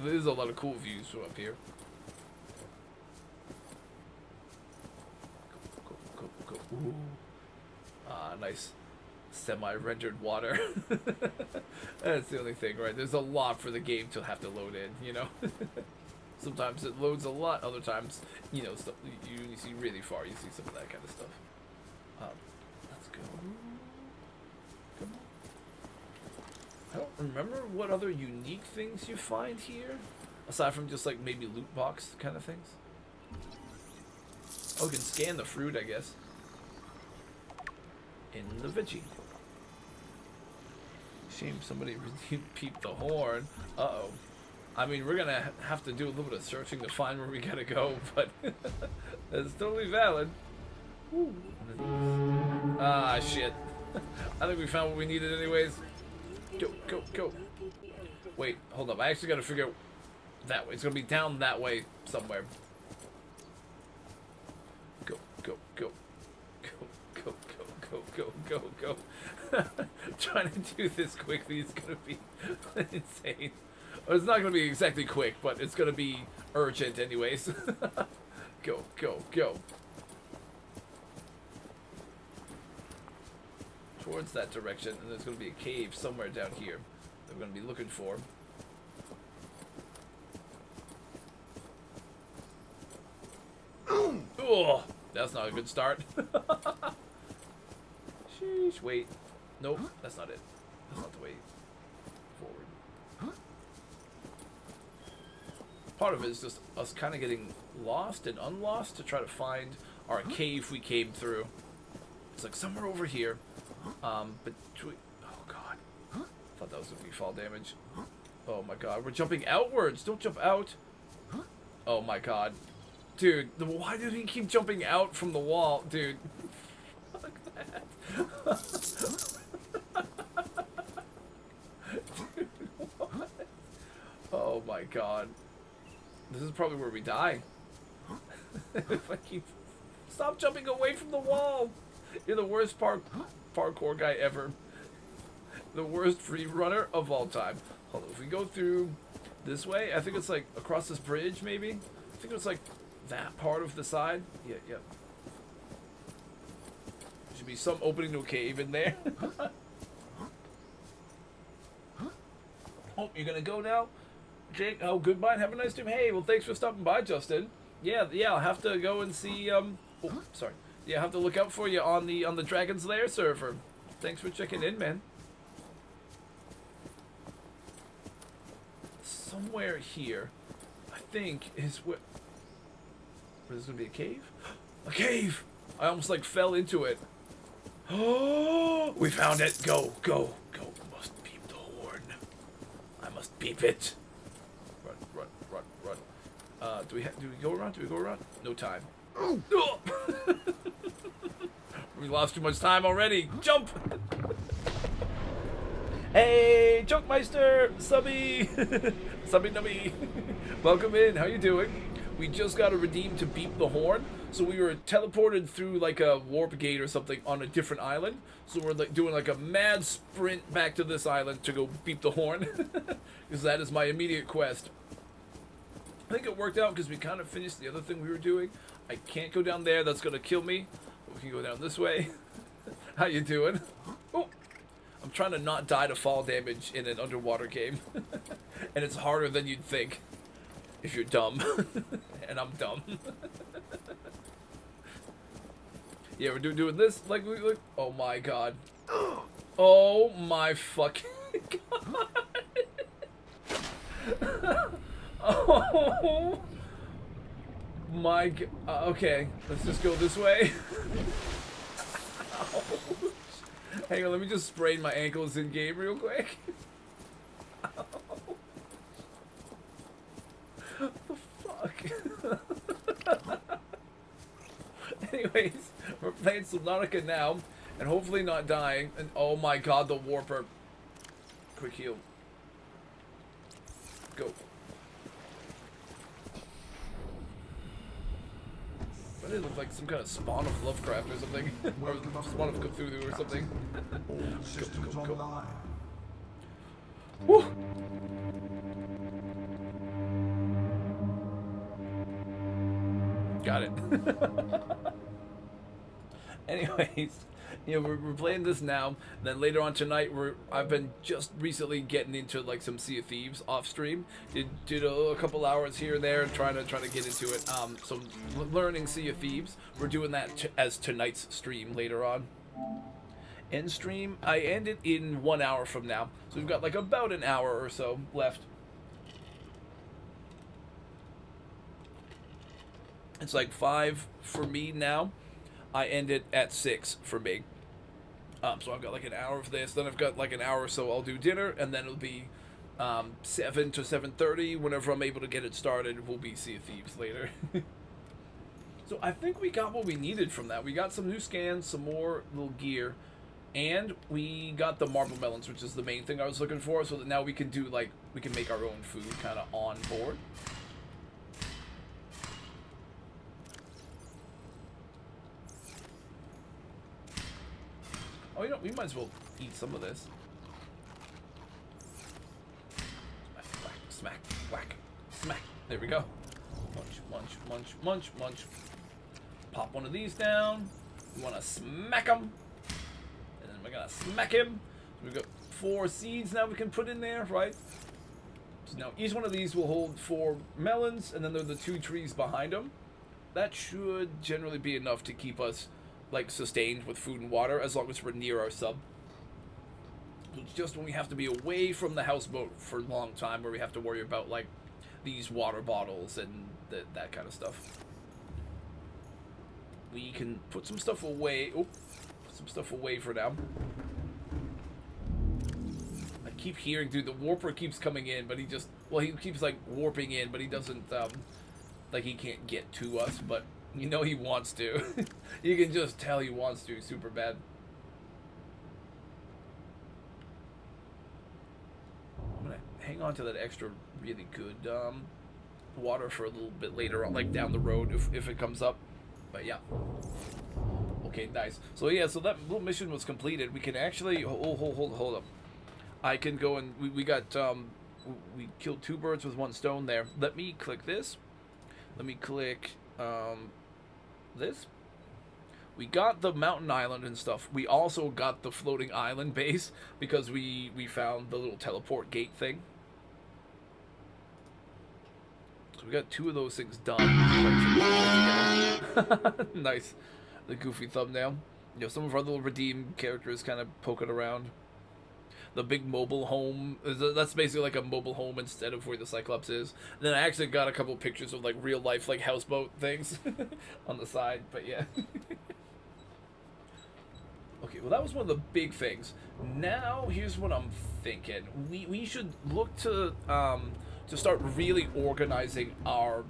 There's a lot of cool views from up here. Go. Ooh. Ah, nice semi-rendered water. That's the only thing, right? There's a lot for the game to have to load in, you know? Sometimes it loads a lot, other times, you know, stuff you see really far, you see some of that kind of stuff. Let's go. Come on. I don't remember what other unique things you find here, aside from just like maybe loot box kind of things. Oh, you can scan the fruit, I guess. In the veggie. Shame somebody peeped the horn. Uh-oh. I mean, we're gonna have to do a little bit of searching to find where we gotta go, but that's totally valid. Woo. Ah, shit. I think we found what we needed anyways. Go, go, go. Wait, hold up. I actually gotta figure out that way. It's gonna be down that way somewhere. Go, go, go. Go, go, go, go, go, go, go. Trying to do this quickly is gonna be insane. Well, it's not gonna be exactly quick, but it's gonna be urgent anyways. Go, go, go. Towards that direction, and there's gonna be a cave somewhere down here that we're gonna be looking for. Oh, that's not a good start. Sheesh, wait. Nope, that's not it. That's not the way forward. Part of it is just us kind of getting lost and unlost to try to find our cave we came through. It's like somewhere over here. But oh god. Thought that was gonna be fall damage. Oh my god, we're jumping outwards. Don't jump out. Oh my god. Dude, why did he keep jumping out from the wall? Dude. Fuck that. Dude, what? Oh my god. This is probably where we die. If I keep... Stop jumping away from the wall! You're the worst parkour guy ever. The worst free runner of all time. Hold on, if we go through this way, I think it's like across this bridge, maybe? I think it's like that part of the side. Yeah, yeah. There should be some opening to a cave in there. Oh, you're gonna go now? Jake, oh, goodbye. Have a nice time. Hey, well, thanks for stopping by, Justin. Yeah, I'll have to go and see, oh, sorry. Yeah, I'll have to look out for you on the Dragon's Lair server. Thanks for checking in, man. Somewhere here, I think, is where there's gonna be a cave? A cave! I almost, like, fell into it. Oh, we found it. Go, go, go. Must beep the horn. I must beep it. Run, run, run, run. Do we go around? Do we go around? No time. Oh. We lost too much time already. Jump! Hey, Chunkmeister! Subby! Subby nubby! Welcome in. How you doing? We just got a redeem to beep the horn. So we were teleported through like a warp gate or something on a different island. So we're like doing like a mad sprint back to this island to go beep the horn. Because that is my immediate quest. I think it worked out because we kind of finished the other thing we were doing. I can't go down there. That's going to kill me. But we can go down this way. How you doing? Oh, I'm trying to not die to fall damage in an underwater game. And it's harder than you'd think. If you're dumb. And I'm dumb. Yeah, we're doing this. Like, oh my god. Oh my fucking god. Oh my god. Okay, let's just go this way. Hang on, let me just sprain my ankles in game real quick. What the fuck? Anyways, we're playing Subnautica now, and hopefully not dying. And oh my god, the warper. Quick heal. Go. Why did it look like some kind of spawn of Lovecraft or something? Or spawn of Cthulhu or something?
All systems online.
Woo! Got it. Anyways, we're playing this now. Then later on tonight, I've been just recently getting into like some Sea of Thieves off stream. Did a couple hours here and there, trying to get into it. So learning Sea of Thieves. We're doing that as tonight's stream later on. End stream, I end it in 1 hour from now. So we've got like about an hour or so left. It's like 5 for me now. I end it at 6 for me. So I've got like an hour of this. Then I've got like an hour or so I'll do dinner. And then it'll be 7 to 7:30. Whenever I'm able to get it started, we'll be Sea of Thieves later. So I think we got what we needed from that. We got some new scans, some more little gear. And we got the marble melons, which is the main thing I was looking for. So that now we can do like, we can make our own food kind of on board. Oh, we might as well eat some of this. Smack, smack, whack, smack. There we go. Munch, munch, munch, munch, munch. Pop one of these down. We want to smack them. And then we're going to smack him. So we've got 4 seeds now we can put in there, right? So now each one of these will hold 4 melons, and then there are the 2 trees behind them. That should generally be enough to keep us like sustained with food and water as long as we're near our sub. It's just when we have to be away from the houseboat for a long time where we have to worry about like these water bottles and that kind of stuff. We can put some stuff away. Oh, put some stuff away for now. I keep hearing, dude, the warper keeps coming in, but he keeps like warping in, but he doesn't like he can't get to us, but you know he wants to. You can just tell he wants to super bad. I'm gonna hang on to that extra really good water for a little bit later on, like down the road if it comes up. But yeah. Okay, nice. So yeah, so that little mission was completed. We can actually hold up. I can go and we got we killed 2 birds with 1 stone there. Let me click this. Let me click this. We got the mountain island and stuff. We also got the floating island base because we found the little teleport gate thing. So we got 2 of those things done. Nice. The goofy thumbnail. Some of our little redeemed characters kind of poking around. The big mobile home, that's basically like a mobile home instead of where the Cyclops is. And then I actually got a couple pictures of like real life like houseboat things on the side, but yeah. Okay, well that was one of the big things. Now here's what I'm thinking. We should look to start really organizing our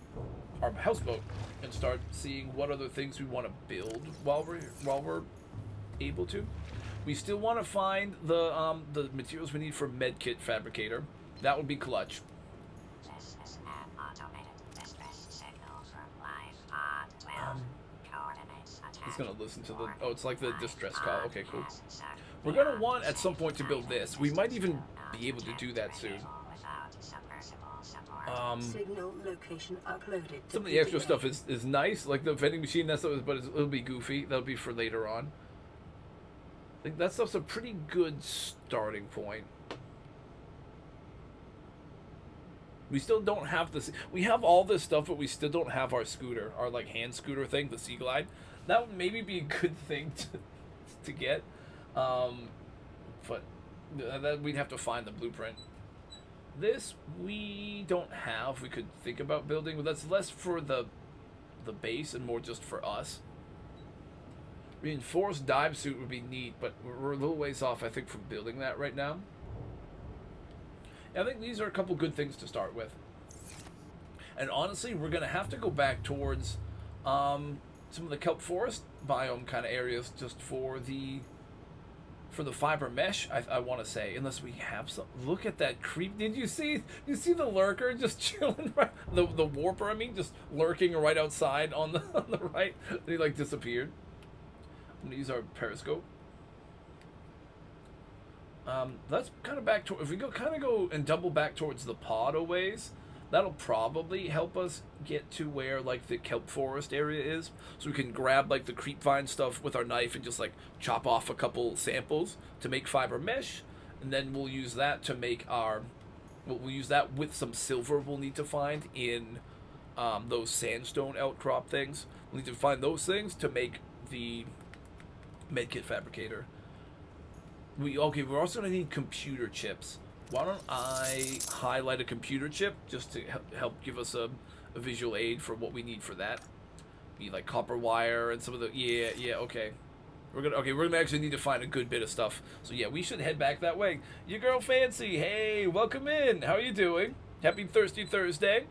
houseboat and start seeing what other things we want to build while we're able to. We still want to find the materials we need for medkit fabricator. That would be clutch.
This is an automated distress signal from live pod 12. Coordinates attached.
He's gonna listen to the. Oh, it's like the distress call. Okay, cool. We're gonna want at some point to build this. We might even be able to do that soon.
Signal location uploaded.
Some of the extra stuff is nice, like the vending machine. That stuff, but it'll be goofy. That'll be for later on. I think that stuff's a pretty good starting point. We still don't have this. We have all this stuff, but we still don't have our scooter, our like hand scooter thing, the Sea Glide. That would maybe be a good thing to get, but that we'd have to find the blueprint. This we don't have. We could think about building, but that's less for the base and more just for us. Reinforced dive suit would be neat, but we're a little ways off, I think, from building that right now. I think these are a couple good things to start with. And honestly, we're going to have to go back towards some of the kelp forest biome kind of areas just for the fiber mesh, I want to say, unless we have some. Look at that creep. Did you see the lurker just chilling right, the warper, I mean, just lurking right outside on the right? He like disappeared. I'm gonna use our periscope. Let's kind of back to, if we go and double back towards the pod a ways, That'll probably help us get to where like the kelp forest area is, so we can grab like the creep vine stuff with our knife and just like chop off a couple samples to make fiber mesh, and then we'll use that to make our. We'll use that with some silver we'll need to find in those sandstone outcrop things. We'll need to find those things to make the medkit fabricator. We're also gonna need computer chips. Why don't I highlight a computer chip just to help give us a visual aid for what we need for that? Be like copper wire and some of the okay. We're gonna actually need to find a good bit of stuff. So yeah, we should head back that way. Your girl Fancy, hey, welcome in. How are you doing? Happy Thirsty Thursday.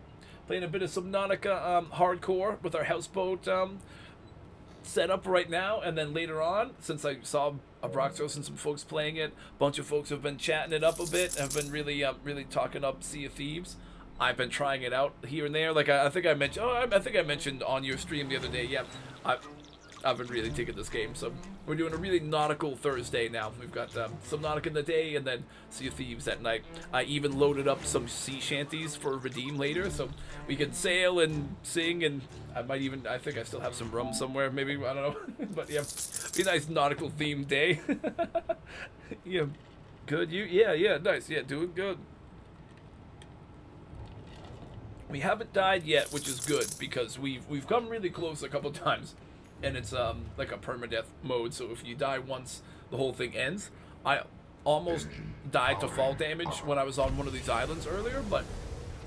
Playing a bit of Subnautica hardcore with our houseboat setup right now, and then later on, since I saw Abraxos and some folks playing it, a bunch of folks have been chatting it up a bit, have been really talking up Sea of Thieves. I've been trying it out here and there. Like I think I mentioned on your stream the other day. Yeah, I've been really digging this game. So we're doing a really nautical Thursday now. We've got Subnautica in the day and then Sea of Thieves at night. I even loaded up some sea shanties for redeem later, so we can sail and sing, and I think I still have some rum somewhere, maybe, I don't know. But yeah, be a nice nautical themed day. Yeah, good, you? Yeah, nice, yeah, doing good. We haven't died yet, which is good, because we've come really close a couple times. And it's like a permadeath mode, so if you die once, the whole thing ends. I almost died to fall damage when I was on one of these islands earlier, but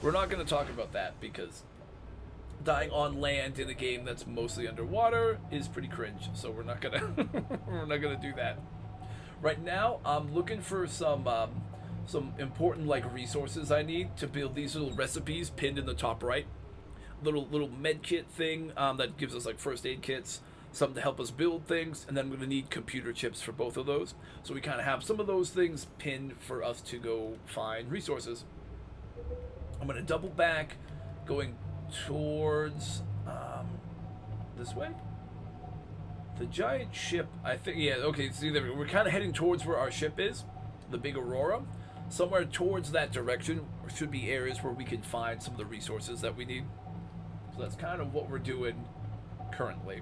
we're not going to talk about that because dying on land in a game that's mostly underwater is pretty cringe. So we're not gonna do that. Right now, I'm looking for some important like resources I need to build these little recipes pinned in the top right. Little med kit thing that gives us like first aid kits, something to help us build things, and then we're going to need computer chips for both of those. So we kind of have some of those things pinned for us to go find resources. I'm going to double back, going towards this way. The giant ship, I think, yeah, okay, see, there we're kind of heading towards where our ship is, the big Aurora. Somewhere towards that direction should be areas where we can find some of the resources that we need. So that's kind of what we're doing currently.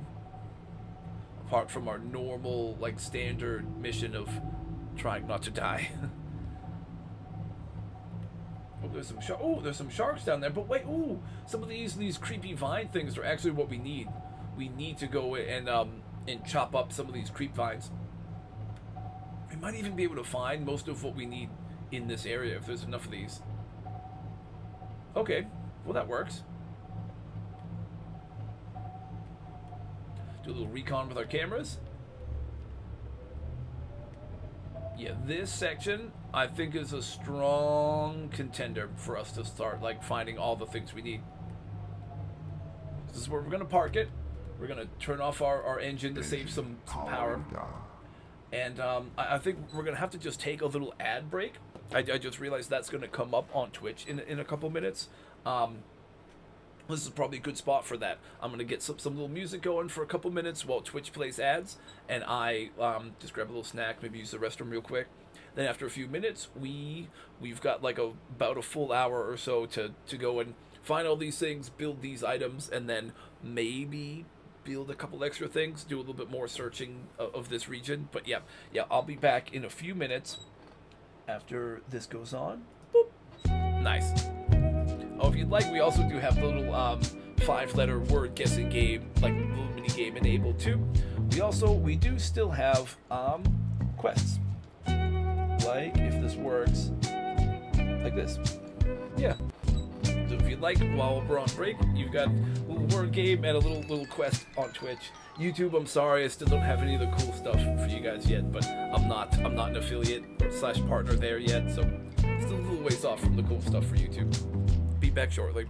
Apart from our normal, like, standard mission of trying not to die. Oh, there's some sharks down there. But wait, some of these creepy vine things are actually what we need. We need to go and chop up some of these creep vines. We might even be able to find most of what we need in this area if there's enough of these. Okay, well that works. Do a little recon with our cameras. Yeah, this section I think is a strong contender for us to start like finding all the things we need. This is where we're gonna park it. We're gonna turn off our engine to save some power. And I think we're gonna have to just take a little ad break. I just realized that's gonna come up on Twitch in a couple minutes. This is probably a good spot for that. I'm gonna get some little music going for a couple minutes while Twitch plays ads, and I just grab a little snack, maybe use the restroom real quick. Then after a few minutes, we've got like about a full hour or so to go and find all these things, build these items, and then maybe build a couple extra things, do a little bit more searching of this region. But yeah, I'll be back in a few minutes after this goes on. Boop. Nice. Oh, if you'd like, we also do have the little 5-letter word guessing game, like little mini game enabled too. We do still have quests. Like if this works, like this. Yeah. So if you'd like, while we're on break, you've got a little word game and a little quest on Twitch. YouTube, I'm sorry, I still don't have any of the cool stuff for you guys yet, but I'm not an affiliate / partner there yet, so still a little ways off from the cool stuff for YouTube. Be back shortly.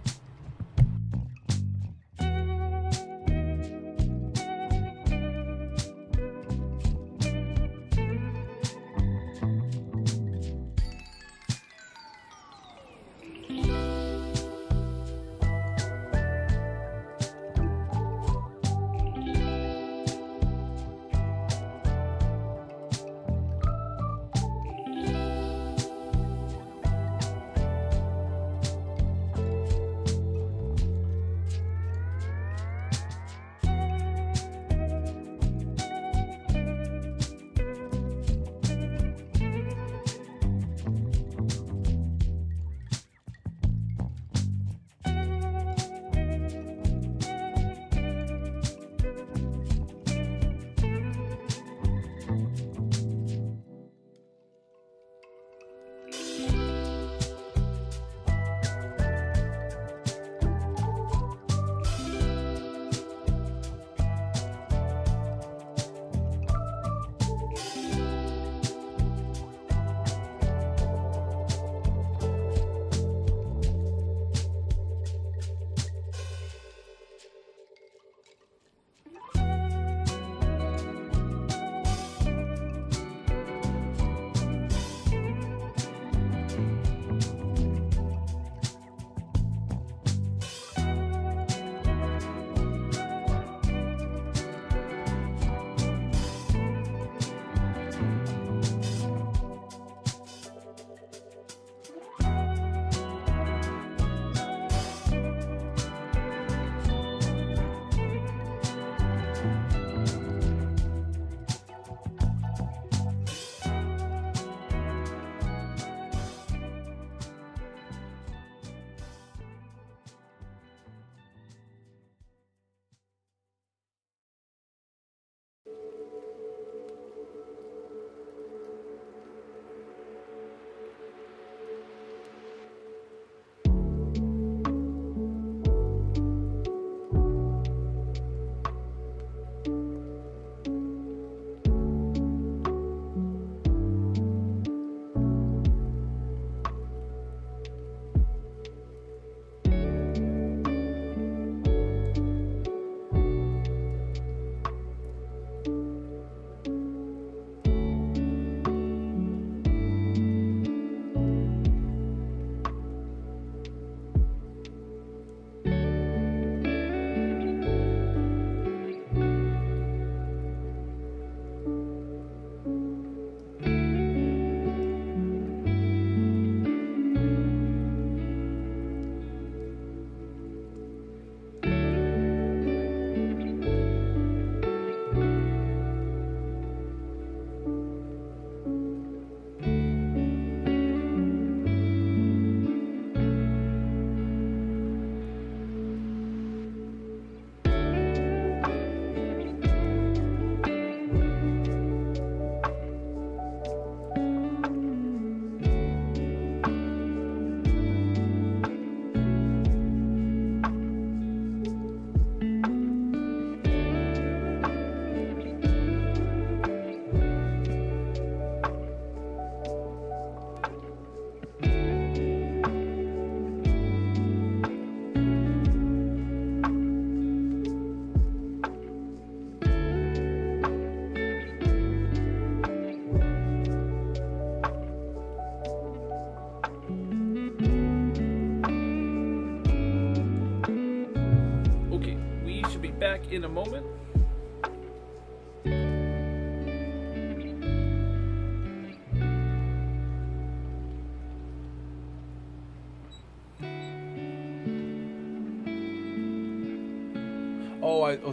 in a moment.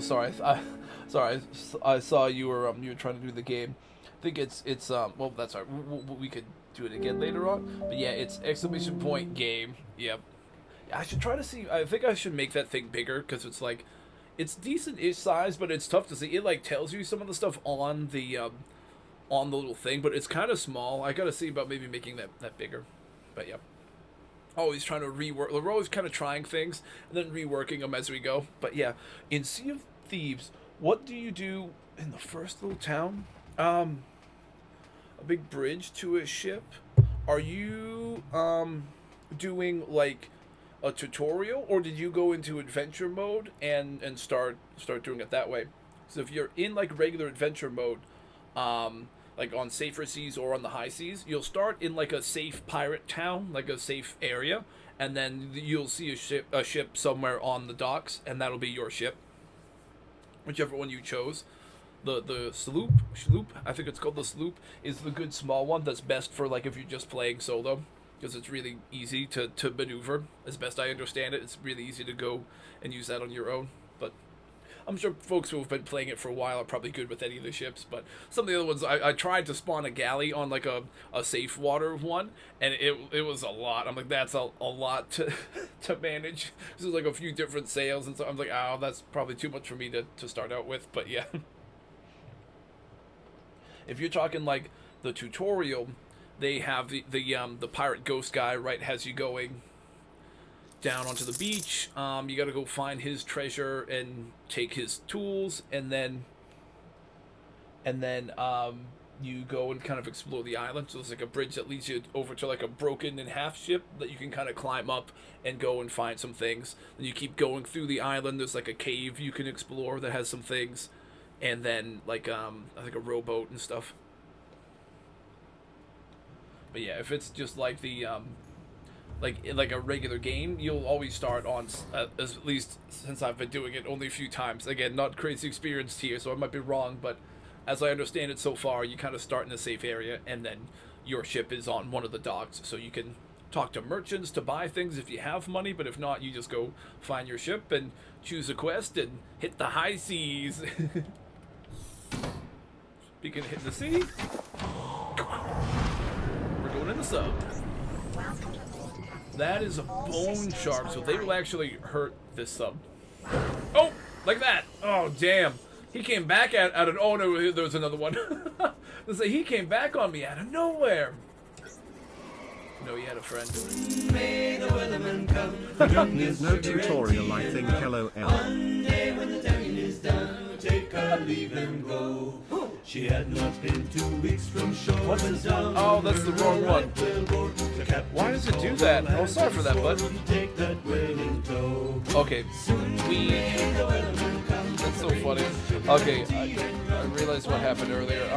Sorry. I saw you were trying to do the game. I think it's well, that's all right. We could do it again later on. But yeah, it's exclamation point game. Yep. I should try to see. I think I should make that thing bigger because it's like, it's decent-ish size, but it's tough to see. It like tells you some of the stuff on the little thing, but it's kind of small. I gotta see about maybe making that bigger. But yeah. Always trying to rework. We're always kind of trying things and then reworking them as we go. But yeah, in Sea of Thieves, what do you do in the first little town? A big bridge to a ship. Are you doing like a tutorial, or did you go into adventure mode and start doing it that way? So if you're in like regular adventure mode, like on safer seas or on the high seas, you'll start in like a safe pirate town, like a safe area, and then you'll see a ship somewhere on the docks, and that'll be your ship, whichever one you chose. The sloop, I think it's called the sloop, is the good small one that's best for like if you're just playing solo, because it's really easy to maneuver. As best I understand it, it's really easy to go and use that on your own. But I'm sure folks who have been playing it for a while are probably good with any of the ships, but some of the other ones, I tried to spawn a galley on like a safe water one, and it was a lot. I'm like, that's a lot to manage. This is like a few different sails, and so I'm like, oh, that's probably too much for me to start out with, but yeah. If you're talking like the tutorial, they have the pirate ghost guy, right, has you going down onto the beach. You got to go find his treasure and take his tools, and then you go and kind of explore the island. So there's like a bridge that leads you over to like a broken in half ship that you can kind of climb up and go and find some things. Then you keep going through the island. There's like a cave you can explore that has some things, and then like I think a rowboat and stuff. But yeah, if it's just like the like a regular game, you'll always start on, at least since I've been doing it only a few times. Again, not crazy experienced here, so I might be wrong, but as I understand it so far, you kind of start in a safe area, and then your ship is on one of the docks, so you can talk to merchants to buy things if you have money, but if not, you just go find your ship and choose a quest and hit the high seas. Speaking of hitting the sea, we're going in the sub. That is a bone shark, so they will actually hurt this sub. Oh, like that. Oh, damn. He came back out of... Oh, no, there was another one. He came back on me out of nowhere. No, he had a friend.
May the weatherman come.
There's no tutorial, I think. Hello, L.
One day when the telling is done, we'll take our leave and go. She had not been 2 weeks from shore.
What's this one? Oh, that's the wrong one. Why does it do that? Oh, sorry for that, bud. Okay, that's so funny. Okay, I realized what happened earlier.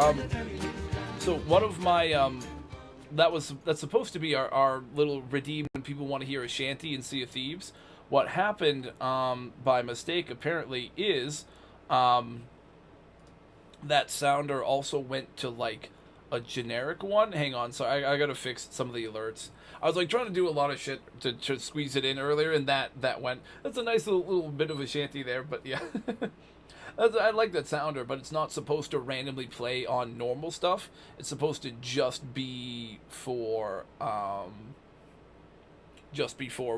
So one of my that's supposed to be our little redeem when people want to hear a shanty in Sea of Thieves. What happened by mistake apparently is that sounder also went to like a generic one. Hang on, so I gotta fix some of the alerts. I was like trying to do a lot of shit to squeeze it in earlier, and that went. That's a nice little bit of a shanty there, but yeah. I like that sounder, but it's not supposed to randomly play on normal stuff. It's supposed to just be for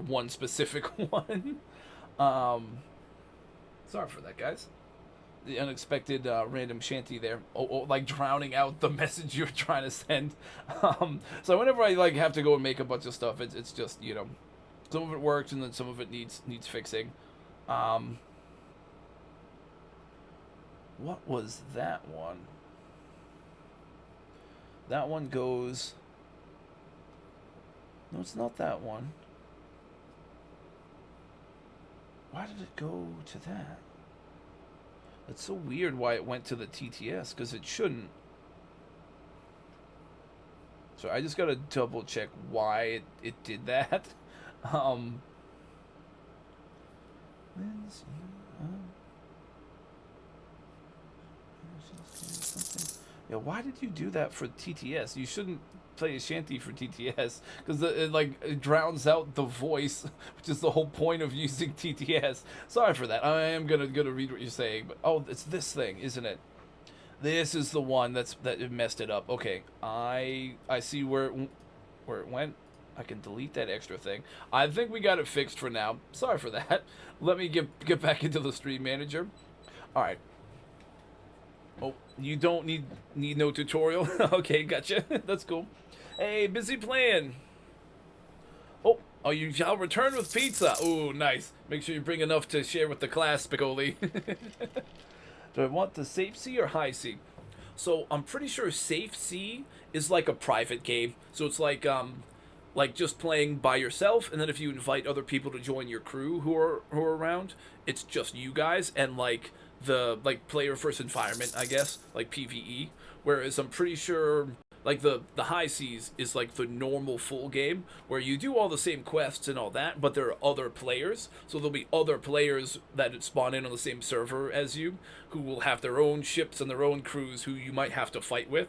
one specific one. Sorry for that, guys. The unexpected random shanty there. Oh, like drowning out the message you're trying to send. So whenever I like have to go and make a bunch of stuff, it's just, you know, some of it works and then some of it needs fixing. What was that one? That one goes... No, it's not that one. Why did it go to that? It's so weird why it went to the TTS, because it shouldn't. So I just gotta double check why it did that. Yeah, why did you do that for TTS? You shouldn't play a shanty for TTS because it drowns out the voice, which is the whole point of using TTS. Sorry for that. I am gonna read what you're saying, but oh, it's this thing, isn't it? This is the one that messed it up. Okay, I see where it went. I can delete that extra thing. I think we got it fixed for now. Sorry for that. Let me get back into the stream manager. All right. Oh, you don't need no tutorial. Okay, gotcha. That's cool. Hey, busy playing. Oh, you shall return with pizza. Oh, nice. Make sure you bring enough to share with the class, Piccoli. Do I want the safe sea or high sea? So I'm pretty sure safe sea is like a private game. So it's like just playing by yourself, and then if you invite other people to join your crew who are around, it's just you guys and like the player first environment, I guess, like PvE. Whereas I'm pretty sure like the high seas is like the normal full game where you do all the same quests and all that, but there are other players. So there'll be other players that spawn in on the same server as you who will have their own ships and their own crews who you might have to fight with.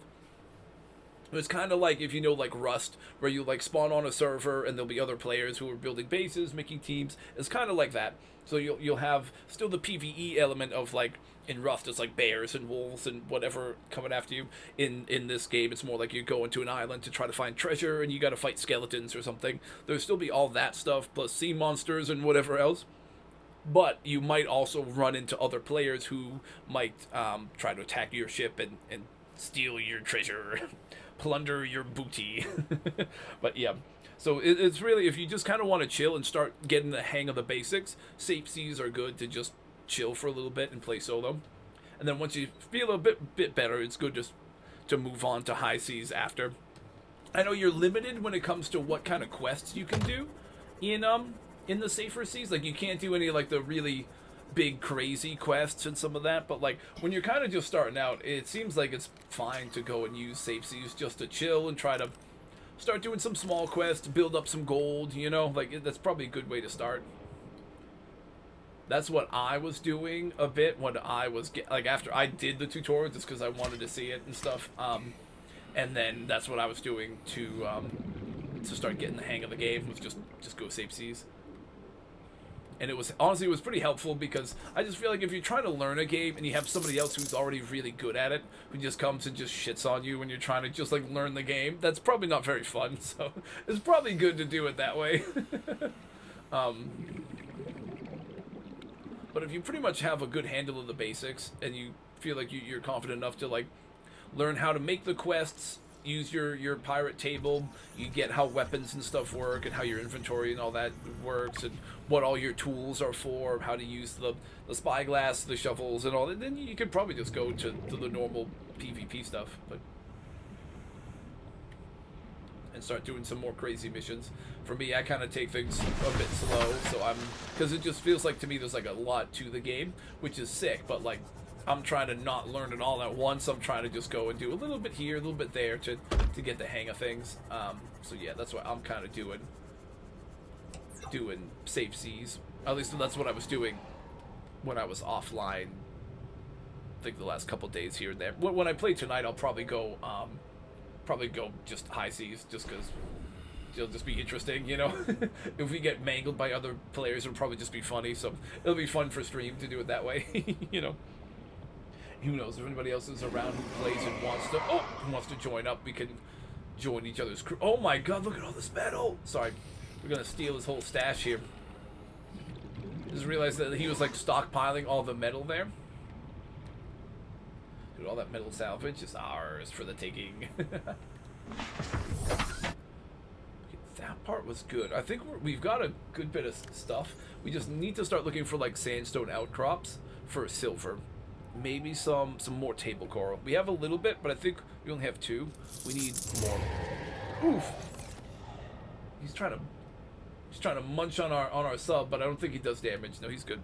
It's kind of like, if you know, like Rust, where you like spawn on a server and there'll be other players who are building bases, making teams. It's kind of like that. So you'll have still the PvE element of like in Rust, it's like bears and wolves and whatever coming after you. In this game, it's more like you go into an island to try to find treasure and you got to fight skeletons or something. There'll still be all that stuff plus sea monsters and whatever else. But you might also run into other players who might try to attack your ship and steal your treasure. Plunder your booty. But yeah, so it's really, if you just kind of want to chill and start getting the hang of the basics, safe seas are good to just chill for a little bit and play solo. And then once you feel a bit better, it's good just to move on to high seas after. I know you're limited when it comes to what kind of quests you can do in the safer seas. Like you can't do any like the really big crazy quests and some of that, but like when you're kind of just starting out, it seems like it's fine to go and use safe seas just to chill and try to start doing some small quests, build up some gold, you know, like that's probably a good way to start. That's what I was doing a bit when I was like after I did the tutorial, just because I wanted to see it and stuff, and then that's what I was doing to start getting the hang of the game, was just go safe seas. And it was, honestly, it was pretty helpful because I just feel like if you're trying to learn a game and you have somebody else who's already really good at it, who just comes and just shits on you when you're trying to just, like, learn the game, that's probably not very fun. So it's probably good to do it that way. But if you pretty much have a good handle of the basics and you feel like you're confident enough to, like, learn how to make the quests, use your pirate table, you get how weapons and stuff work and how your inventory and all that works and what all your tools are for, how to use the spyglass, the shovels and all that, then you could probably just go to the normal PvP stuff, and start doing some more crazy missions. For me, I kind of take things a bit slow, so because it just feels like to me there's like a lot to the game, which is sick, but like I'm trying to not learn it all at once. I'm trying to just go and do a little bit here, a little bit there to get the hang of things. So yeah, that's what I'm kind of doing safe seas. At least that's what I was doing when I was offline. I think the last couple days here and there. When I play tonight, I'll probably go just high seas, just because it'll just be interesting, you know. If we get mangled by other players, it'll probably just be funny. So it'll be fun for stream to do it that way, you know. Who knows if anybody else is around who plays and wants to join up, we can join each other's crew. Oh my god, look at all this metal! Sorry, we're gonna steal his whole stash here. Just realized that he was like stockpiling all the metal there. Dude, all that metal salvage is ours for the taking. That part was good. I think we've got a good bit of stuff. We just need to start looking for like sandstone outcrops for silver. Maybe some more table coral. We have a little bit, but I think we only have 2. We need more. Oof. He's trying to munch on our sub, but I don't think he does damage. No, he's good.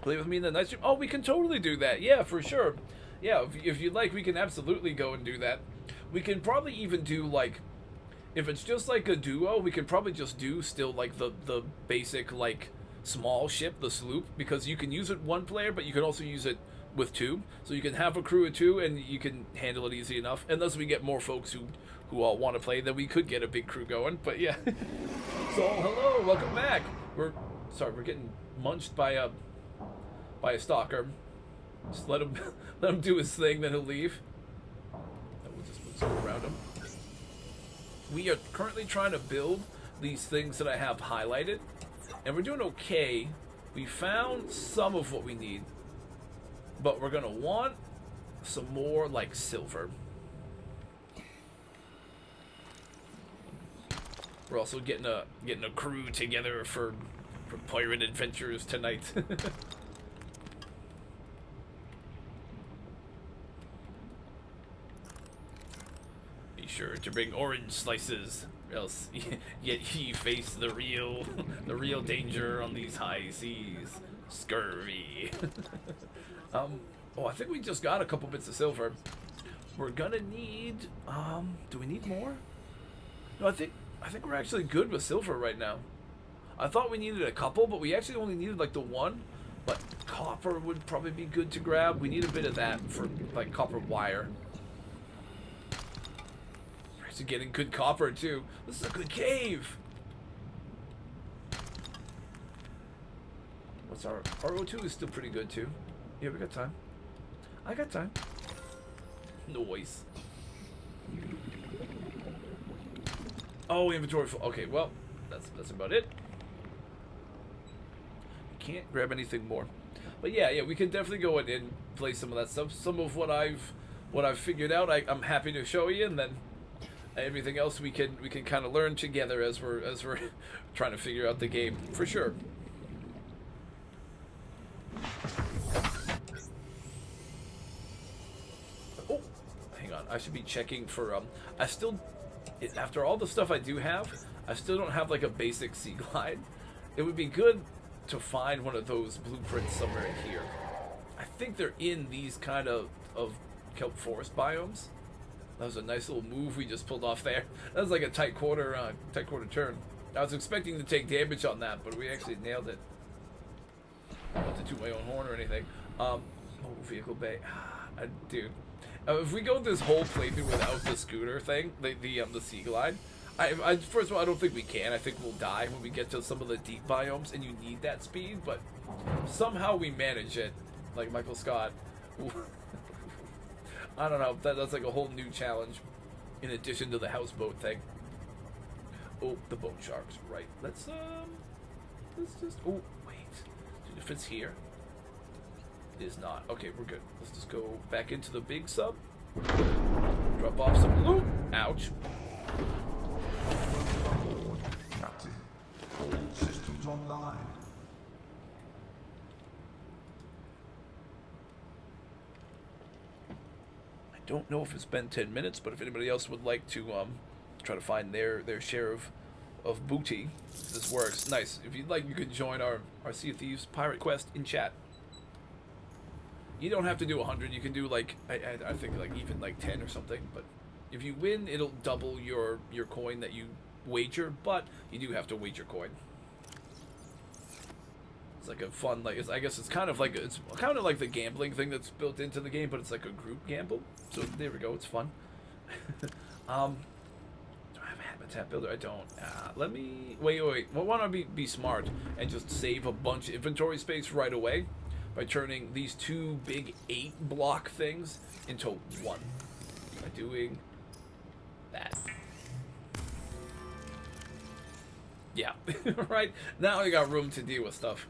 Play with me in the night stream. Oh, we can totally do that. Yeah, for sure. Yeah, if you'd like, we can absolutely go and do that. We can probably even do like, if it's just like a duo, we can probably just do still like the basic like small ship, the sloop, because you can use it one player, but you can also use it with 2, so you can have a crew of 2 and you can handle it easy enough. Unless we get more folks who all want to play, then we could get a big crew going. But yeah. So hello, welcome back. We're getting munched by a stalker. Just let him do his thing, then he'll leave. And we'll just go around him. We are currently trying to build these things that I have highlighted, and we're doing okay. We found some of what we need, but we're gonna want some more like silver. We're also getting a crew together for pirate adventures tonight. Be sure to bring orange slices, or else yet ye face the real danger on these high seas. Scurvy. Oh, I think we just got a couple bits of silver. We're gonna need, do we need more? No, I think we're actually good with silver right now. I thought we needed a couple, but we actually only needed like the one. But copper would probably be good to grab. We need a bit of that for like copper wire. We're actually getting good copper too. This is a good cave. What's our O2 is still pretty good too. Yeah, we got time. I got time. Noise. Oh, inventory full. Okay, well, that's about it. Can't grab anything more. But yeah, we can definitely go in and play some of that stuff. Some of what I've figured out, I'm happy to show you, and then everything else we can kind of learn together as we're trying to figure out the game for sure. Oh, hang on. I should be checking for after all the stuff I do have, I still don't have like a basic sea glide. It would be good to find one of those blueprints somewhere in here. I think they're in these kind of kelp forest biomes. That was a nice little move we just pulled off there. That was like a tight quarter turn. I was expecting to take damage on that, but we actually nailed it. Not to toot my own horn or anything. Oh, vehicle bay. Dude. If we go this whole playthrough without the scooter thing, the sea glide, first of all, I don't think we can. I think we'll die when we get to some of the deep biomes, and you need that speed, but somehow we manage it, like Michael Scott. I don't know, that's like a whole new challenge, in addition to the houseboat thing. Oh, the bone sharks, right. Let's just, oh, wait. Dude, if it's here. It is not. Okay, we're good. Let's just go back into the big sub. Drop off some loot. Ouch.
Captain, all systems online.
I don't know if it's been 10 minutes, but if anybody else would like to try to find their share of booty, this works. Nice. If you'd like, you could join our Sea of Thieves Pirate Quest in chat. You don't have to do 100. You can do like I think like even like 10 or something. But if you win, it'll double your coin that you wager. But you do have to wager coin. It's like a fun I guess it's kind of like the gambling thing that's built into the game, but it's like a group gamble. So there we go. It's fun. Do I have a habitat builder? I don't. Let me wait. Well, why don't I be smart and just save a bunch of inventory space right away by turning these 2 big 8-block things into 1 by doing that. Yeah, right? Now I got room to deal with stuff.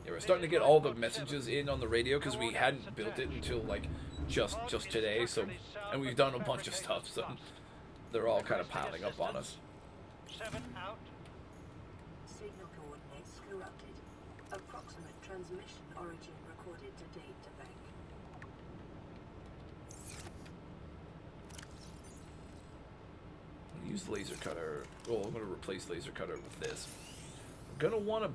Yeah, we're starting to get all the messages in on the radio because we hadn't built it until like just today. So, and we've done a bunch of stuff, so they're all kind of piling up on us.
7 out. Signal coordinates corrupted. Approximate transmission origin recorded to date to bank.
I'm gonna use laser cutter. Well, I'm gonna replace laser cutter with this. I'm gonna want to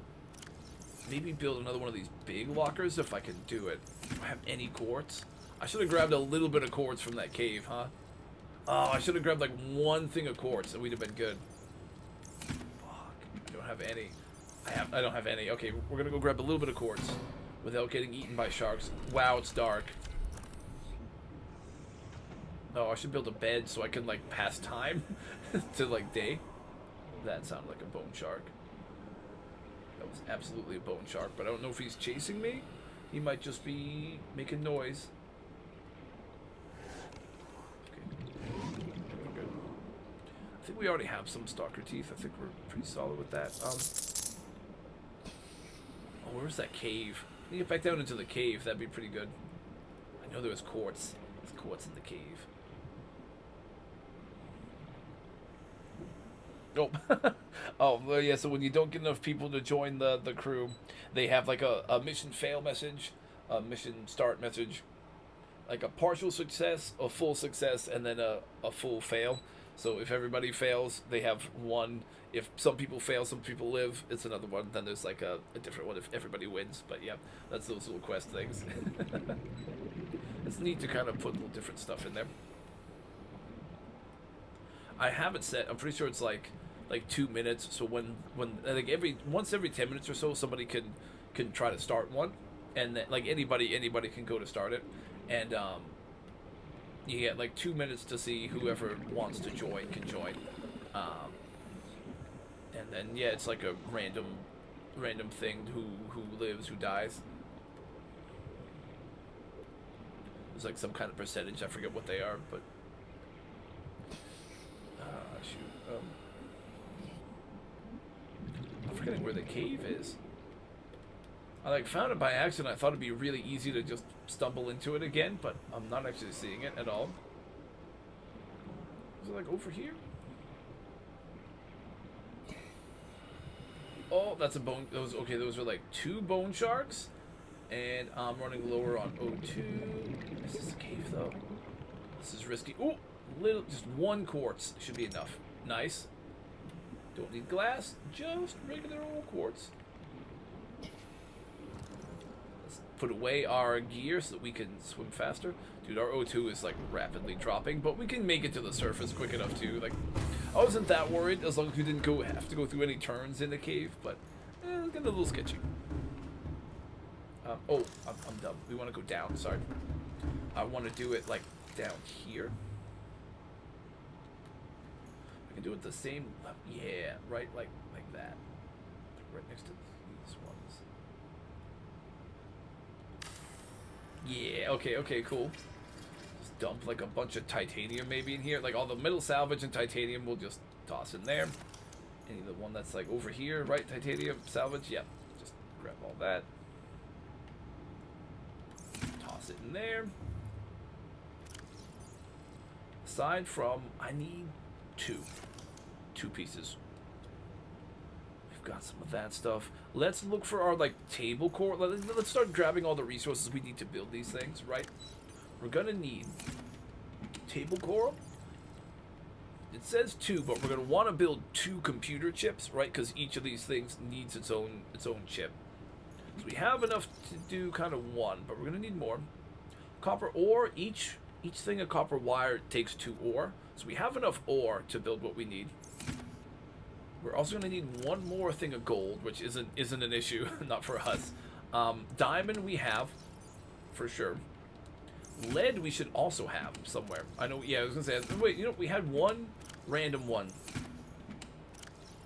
maybe build another one of these big lockers if I can do it. Do I have any quartz? I should have grabbed a little bit of quartz from that cave, huh? Oh, I should have grabbed like 1 thing of quartz and we'd have been good. Fuck, I don't have any. I don't have any. Okay, we're gonna go grab a little bit of quartz. without getting eaten by sharks. Wow, it's dark. Oh, I should build a bed so I can, like, pass time to, like, day. That sounded like a bone shark. That was absolutely a bone shark, but I don't know if he's chasing me. He might just be making noise. Okay. Good. I think we already have some stalker teeth. I think we're pretty solid with that. Oh, where's that cave? Can you get back down into the cave? That'd be pretty good. I know there was quartz. There's quartz in the cave. Oh, oh, well, yeah, so when you don't get enough people to join the crew, they have like a mission fail message, a mission start message, like a partial success, a full success, and then a full fail. So if everybody fails, they have one. If some people fail, some people live, it's another one. Then there's like a different one if everybody wins. But yeah, that's those little quest things. It's neat to kind of put little different stuff in there. I have it set, I'm pretty sure it's like 2 minutes, so when like once every 10 minutes or so somebody can try to start one, and then like anybody can go to start it, and you get like 2 minutes to see whoever wants to join can join, and then yeah, it's like a random thing who lives, who dies. There's like some kind of percentage, I forget what they are, but shoot. I'm forgetting where the cave is. I like found it by accident. I thought it'd be really easy to just stumble into it again, but I'm not actually seeing it at all. Is it like over here? Oh, that's a bone. Those are like 2 bone sharks, and I'm running lower on O2. Is this a cave though? This is risky. Oh. Just 1 quartz should be enough. Nice. Don't need glass, just regular old quartz. Let's put away our gear so that we can swim faster. Dude, our O2 is like rapidly dropping, but we can make it to the surface quick enough too. Like, I wasn't that worried as long as we didn't have to go through any turns in the cave, but it's getting a little sketchy. Oh, I'm dumb. We want to go down. Sorry. I want to do it like down here. I can do it the same, yeah, right, like that, right next to these ones. Yeah, okay, cool. Just dump like a bunch of titanium maybe in here, like all the metal salvage and titanium we'll just toss in there. Any of the one that's like over here, right, titanium salvage, yeah, just grab all that. Toss it in there. Aside from, I need 2 pieces. We've got some of that stuff. Let's look for our like table core. Let's start grabbing all the resources we need to build these things, right? We're gonna need table coral. It says 2, but we're gonna want to build 2 computer chips, right? Because each of these things needs its own chip. So we have enough to do kind of 1, but we're gonna need more. Copper ore. Each thing of copper wire takes 2 ore. So we have enough ore to build what we need. We're also going to need 1 more thing of gold, which isn't an issue, not for us. Diamond we have, for sure. Lead we should also have somewhere. I know, yeah, I was going to say, wait, you know, we had 1 random one.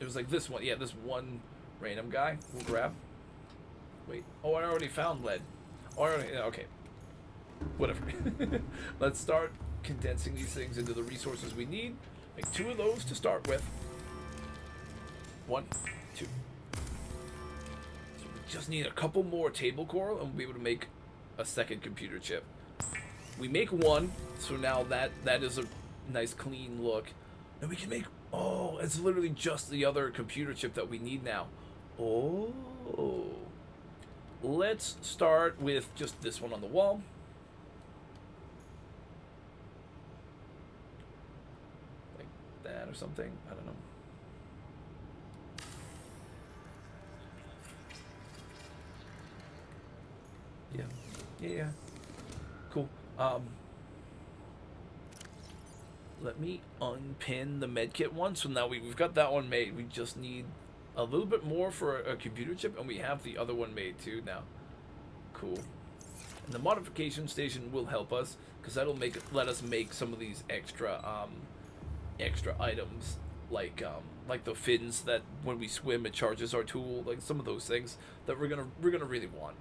It was like this one, yeah, this 1 random guy we'll grab. Wait, oh, I already found lead. Oh, okay. Whatever. Let's start condensing these things into the resources we need. Make 2 of those to start with. 1, 2. So we just need a couple more table coral and we'll be able to make a second computer chip. We make 1, so now that is a nice clean look. And we can make, oh, it's literally just the other computer chip that we need now. Oh. Let's start with just this one on the wall. That or something, I don't know. Yeah, cool. Let me unpin the medkit one. So now we've got that one made. We just need a little bit more for a computer chip, and we have the other one made too now. cool. And the modification station will help us because that'll let us make some of these extra items, like the fins that when we swim it charges our tool, like some of those things that we're gonna really want.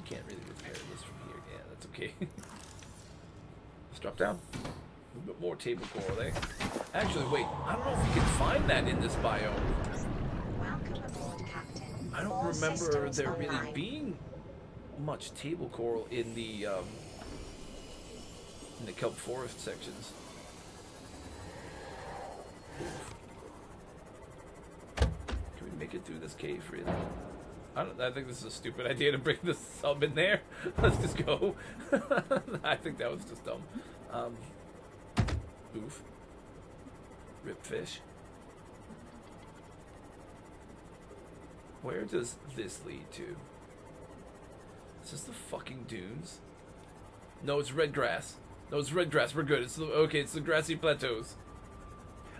Can't really repair this from here. Yeah, that's okay. Let's drop down. A little bit more table coral, eh? Actually, wait. I don't know if we can find that in this biome.
Welcome aboard, Captain.
I don't remember there really being much table coral in the kelp forest sections. Can we make it through this cave, really? I think this is a stupid idea to bring the sub in there. Let's just go. I think that was just dumb. Oof. Rip fish. Where does this lead to? Is this the fucking dunes? No, it's red grass. No, it's red grass. We're good. It's the grassy plateaus.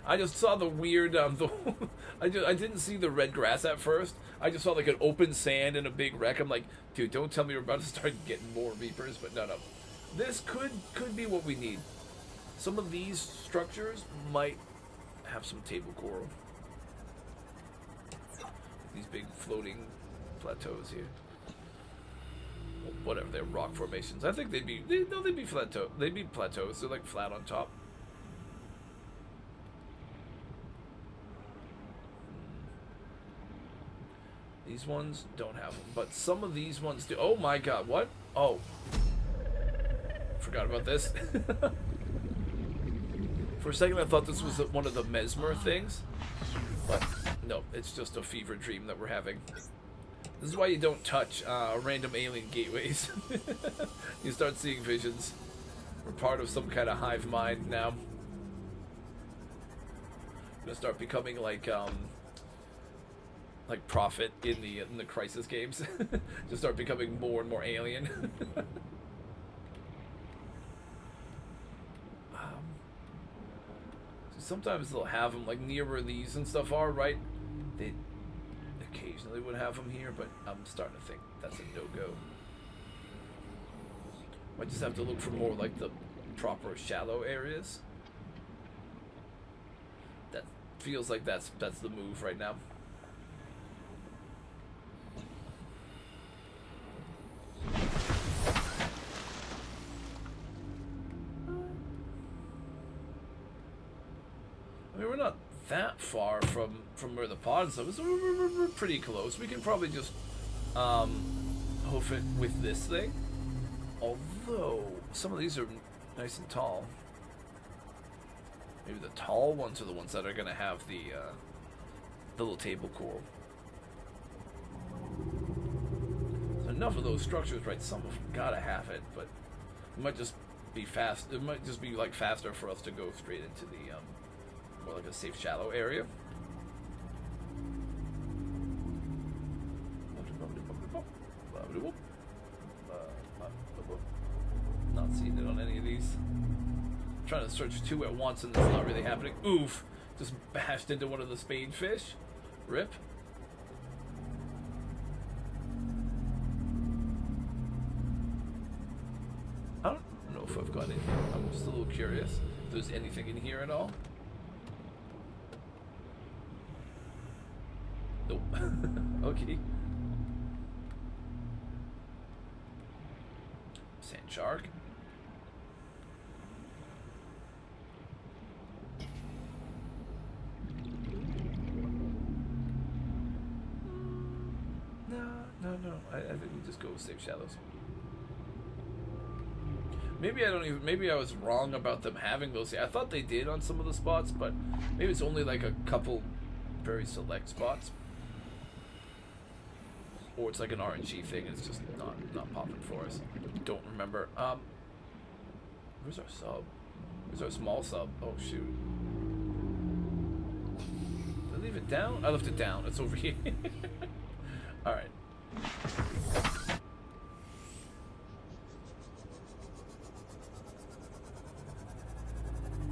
I just saw the weird I didn't see the red grass at first. I just saw like an open sand and a big wreck. I'm like, dude, don't tell me we're about to start getting more reapers, but no. This could be what we need. Some of these structures might have some table coral. These big floating plateaus here. Well, whatever, they're rock formations. I think they'd be plateaus. They're like flat on top. These ones don't have them, but some of these ones do. Oh my god, what? Oh. Forgot about this. For a second I thought this was one of the mesmer things, but no, it's just a fever dream that we're having. This is why you don't touch random alien gateways. You start seeing visions. We're part of some kind of hive mind now. I'm gonna start becoming like Prophet in the Crisis games. Just start becoming more and more alien. Sometimes they'll have them like near where these and stuff are, right? They occasionally would have them here, but I'm starting to think that's a no-go. Might just have to look for more like the proper shallow areas. That feels like that's the move right now. I mean, we're not that far from where the pod and stuff is, so we're pretty close. We can probably just hoof it with this thing. Although some of these are nice and tall. Maybe the tall ones are the ones that are gonna have the little table coral. So enough of those structures, right? Some of them gotta have it, but it might just be fast. It might just be like faster for us to go straight into the more like a safe shallow area. Not seeing it on any of these. I'm trying to search two at once and it's not really happening. Oof! Just bashed into one of the spadefish. Rip. I don't know if I've got anything. I'm just a little curious if there's anything in here at all. Nope. Okay. Sand shark. No. I think we just go with safe shallows. Maybe I was wrong about them having those. I thought they did on some of the spots, but maybe it's only like a couple very select spots. Or it's like an RNG thing, it's just not popping for us. Don't remember. Where's our sub? Where's our small sub? Oh shoot. Did I leave it down? I left it down. It's over here. Alright.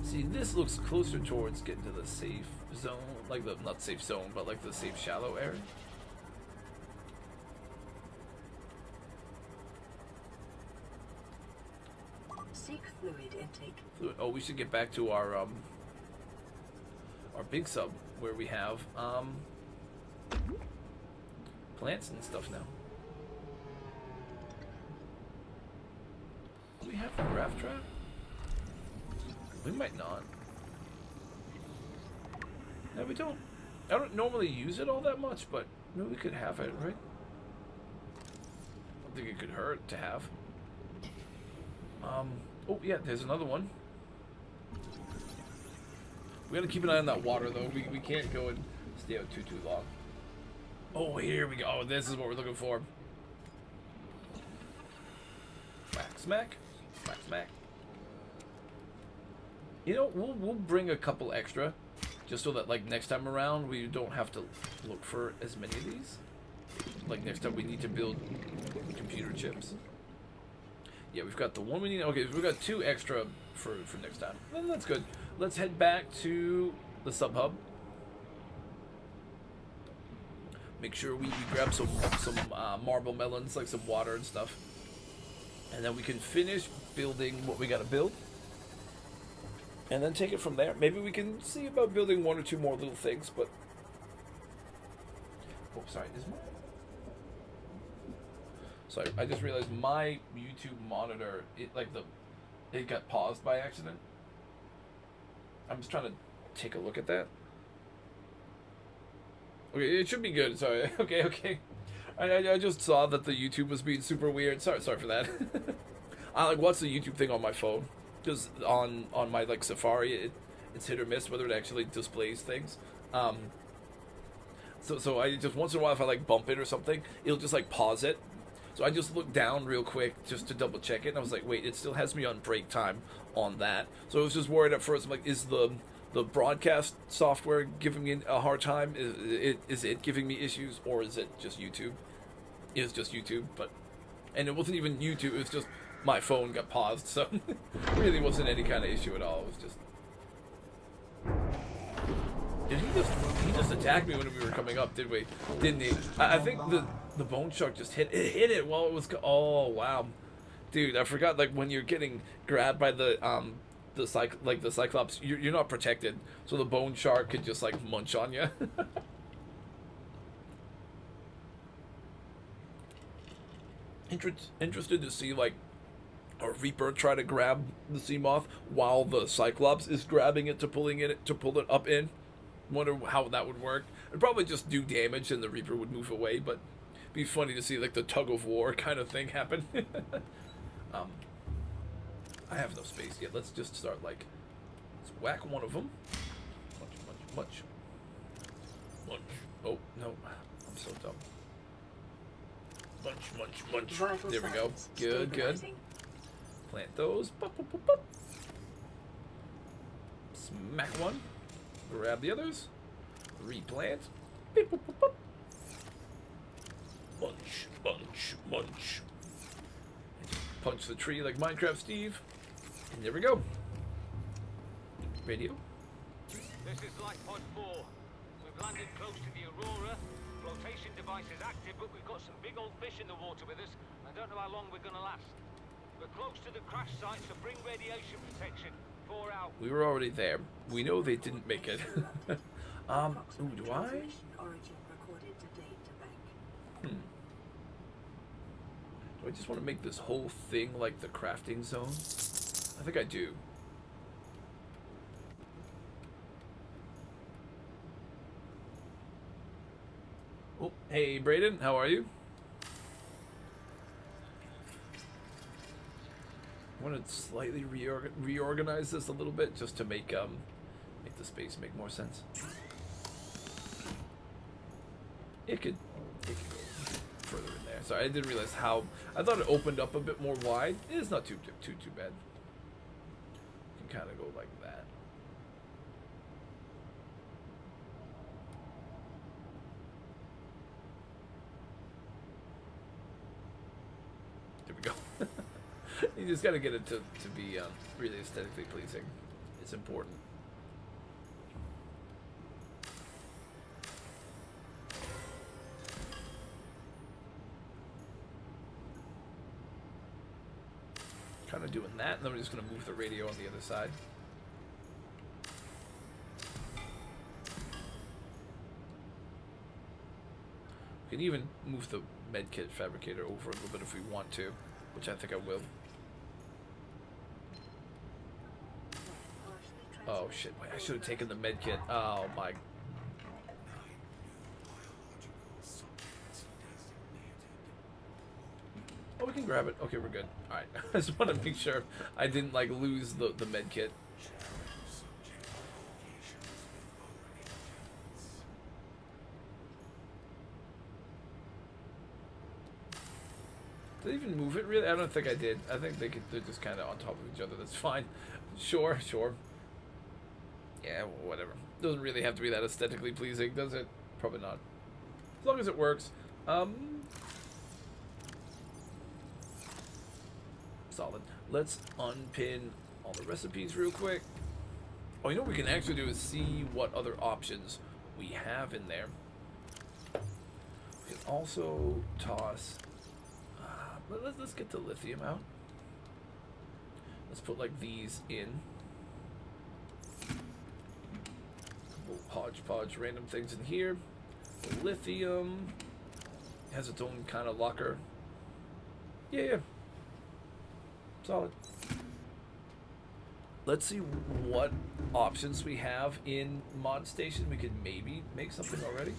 See, this looks closer towards getting to the safe zone, like the not safe zone, but like the safe shallow area.
Seek fluid intake.
Fluid. Oh, we should get back to our big sub where we have plants and stuff now. Do we have a raft trap? We might not. No, we don't. I don't normally use it all that much, but maybe we could have it, right? I don't think it could hurt to have. Oh yeah, there's another one. We gotta keep an eye on that water though. We can't go and stay out too long. Oh, here we go. Oh, this is what we're looking for. Whack smack. Whack smack. You know, we'll bring a couple extra, just so that like next time around we don't have to look for as many of these. Like next time we need to build computer chips. Yeah, we've got the one we need. Okay, we've got 2 extra for next time. Well, that's good. Let's head back to the sub hub. Make sure we grab some marble melons, like some water and stuff, and then we can finish building what we got to build, and then take it from there. Maybe we can see about building 1 or 2 more little things. But oh, sorry, sorry, I just realized my YouTube monitor, it got paused by accident. I'm just trying to take a look at that. Okay, it should be good. Sorry. Okay. I just saw that the YouTube was being super weird. Sorry for that. I like watch the YouTube thing on my phone, because on my like Safari, it's hit or miss whether it actually displays things. So I just once in a while, if I like bump it or something, it'll just like pause it. So I just looked down real quick just to double check it, and I was like, wait, it still has me on break time on that. So I was just worried at first. I'm like, is the broadcast software giving me a hard time? Is it giving me issues, or is it just YouTube? It's just YouTube, and it wasn't even YouTube. It was just my phone got paused, so it really wasn't any kind of issue at all. It was just. Did he just attacked me when we were coming up? Didn't he? I think the bone shark just hit it while it was. Oh wow, dude! I forgot. Like when you're getting grabbed by the Cyclops, you're not protected, so the bone shark could just like munch on you. Interested to see like a Reaper try to grab the sea moth while the Cyclops is grabbing it to pull it up in. Wonder how that would work. It'd probably just do damage and the Reaper would move away, but it'd be funny to see like the tug of war kind of thing happen. I have no space yet. Let's just start let's whack one of them. Munch. Oh no, I'm so dumb. Munch. There we go. Good. Plant those. Smack one. Grab the others. Replant. Munch. Punch the tree like Minecraft Steve. And there we go. Radio.
This is Light Pod 4. We've landed close to the Aurora. Flotation device is active, but we've got some big old fish in the water with us. I don't know how long we're going to last. We're close to the crash site, so bring radiation protection. 4 out.
We were already there. We know they didn't make it. Do I?
Origin recorded to date to bank.
Do I just want to make this whole thing like the crafting zone? I think I do. Oh, hey Brayden, how are you? I want to slightly reorganize this a little bit just to make the space make more sense. It could go further in there. Sorry, I didn't realize how. I thought it opened up a bit more wide. It's not too bad. You can kind of go like that. There we go. You just got to get it to be really aesthetically pleasing. It's important. kind of doing that, and then we're just going to move the radio on the other side. We can even move the medkit fabricator over a little bit if we want to, which I think I will. Oh shit, wait, I should have taken the medkit. Oh my. Oh, we can grab it. Okay, we're good. Alright, I just want to make sure I didn't like lose the medkit. Did I even move it really? I don't think I did. I think they're just kind of on top of each other. That's fine. Sure, sure. Yeah, whatever. Doesn't really have to be that aesthetically pleasing, does it? Probably not. As long as it works. Solid. Let's unpin all the recipes real quick. Oh, you know what we can actually do is see what other options we have in there. We can also toss... let's get the lithium out. Let's put like these in. Hodgepodge random things in here. The lithium has its own kind of locker. Yeah. Solid. Let's see what options we have in Mod Station. We could maybe make something already.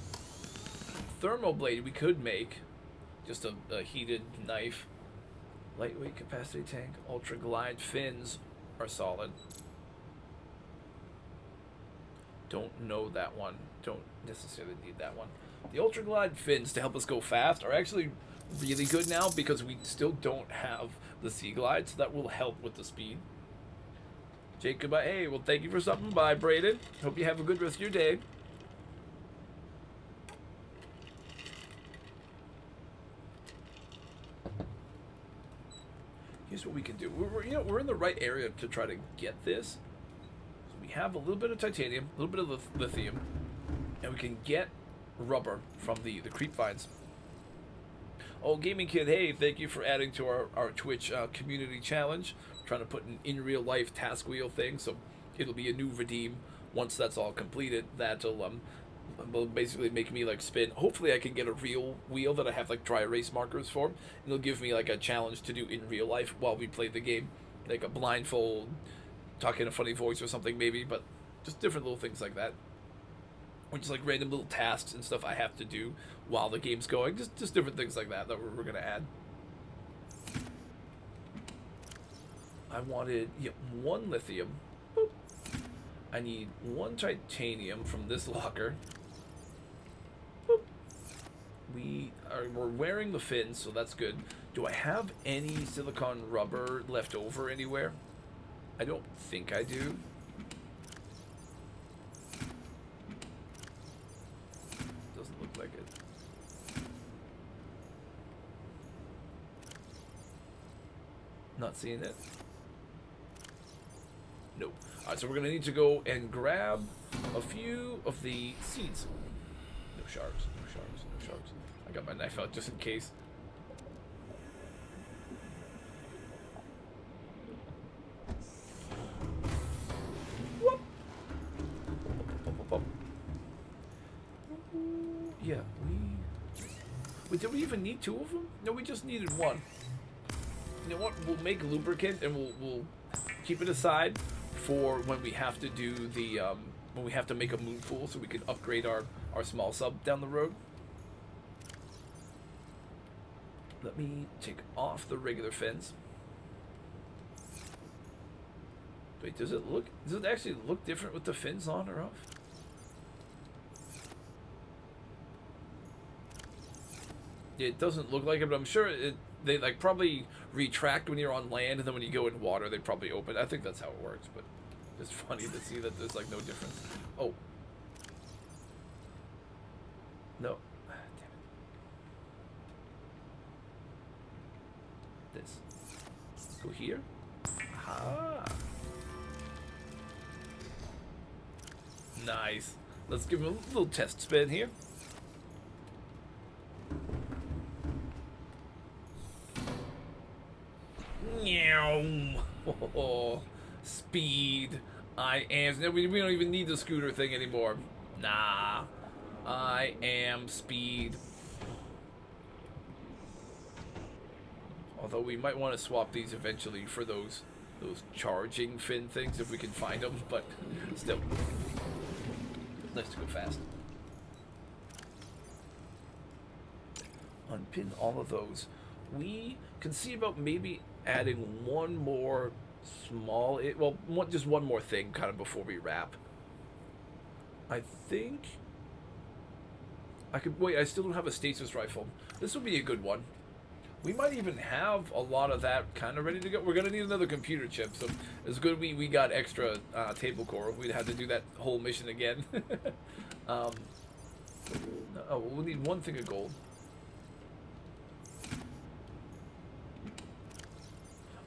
Thermoblade we could make. Just a heated knife. Lightweight capacity tank. Ultra glide fins are solid. Don't know that one. Don't necessarily need that one. The Ultra Glide fins to help us go fast are actually really good now because we still don't have the Sea Glide, so that will help with the speed. Jake, goodbye. Hey, well, thank you for stopping by, Brayden. Hope you have a good rest of your day. Here's what we can do. We're in the right area to try to get this. We have a little bit of titanium, a little bit of lithium, and we can get rubber from the creep vines. Oh, Gaming Kid, hey, thank you for adding to our Twitch community challenge. I'm trying to put an in real life task wheel thing, so it'll be a new redeem once that's all completed. That'll will basically make me like spin. Hopefully I can get a real wheel that I have like dry erase markers for, and it'll give me like a challenge to do in real life while we play the game, like a blindfold, talk in a funny voice or something maybe, but just different little things like that. Or just like random little tasks and stuff I have to do while the game's going. Just different things like that we're going to add. I wanted one lithium. Boop. I need one titanium from this locker. Boop. We're wearing the fins, so that's good. Do I have any silicone rubber left over anywhere? I don't think I do. Doesn't look like it. Not seeing it. Nope. Alright, so we're gonna need to go and grab a few of the seeds. No sharks, no sharks, no sharks. I got my knife out just in case. Yeah, wait, did we even need two of them? No, we just needed one. You know what? We'll make lubricant and we'll keep it aside for when we have to do the when we have to make a moon pool, so we can upgrade our small sub down the road. Let me take off the regular fins. Wait, does it actually look different with the fins on or off? It doesn't look like it, but I'm sure they like probably retract when you're on land, and then when you go in water, they probably open. I think that's how it works, but it's funny to see that there's like no difference. Oh. No. Ah, damn it. This. Go here. Ah. Nice. Let's give him a little test spin here. Oh, speed. I am. We don't even need the scooter thing anymore. Nah. I am speed. Although we might want to swap these eventually for those charging fin things if we can find them, but still. Nice to go fast. Unpin all of those. We can see about maybe adding one more small, just one more thing kind of before we wrap. I think I could wait. I still don't have a stasis rifle. This would be a good one. We might even have a lot of that kind of ready to go. We're gonna need another computer chip, so it's good we got extra table core. We'd have to do that whole mission again. Oh, we'll need one thing of gold.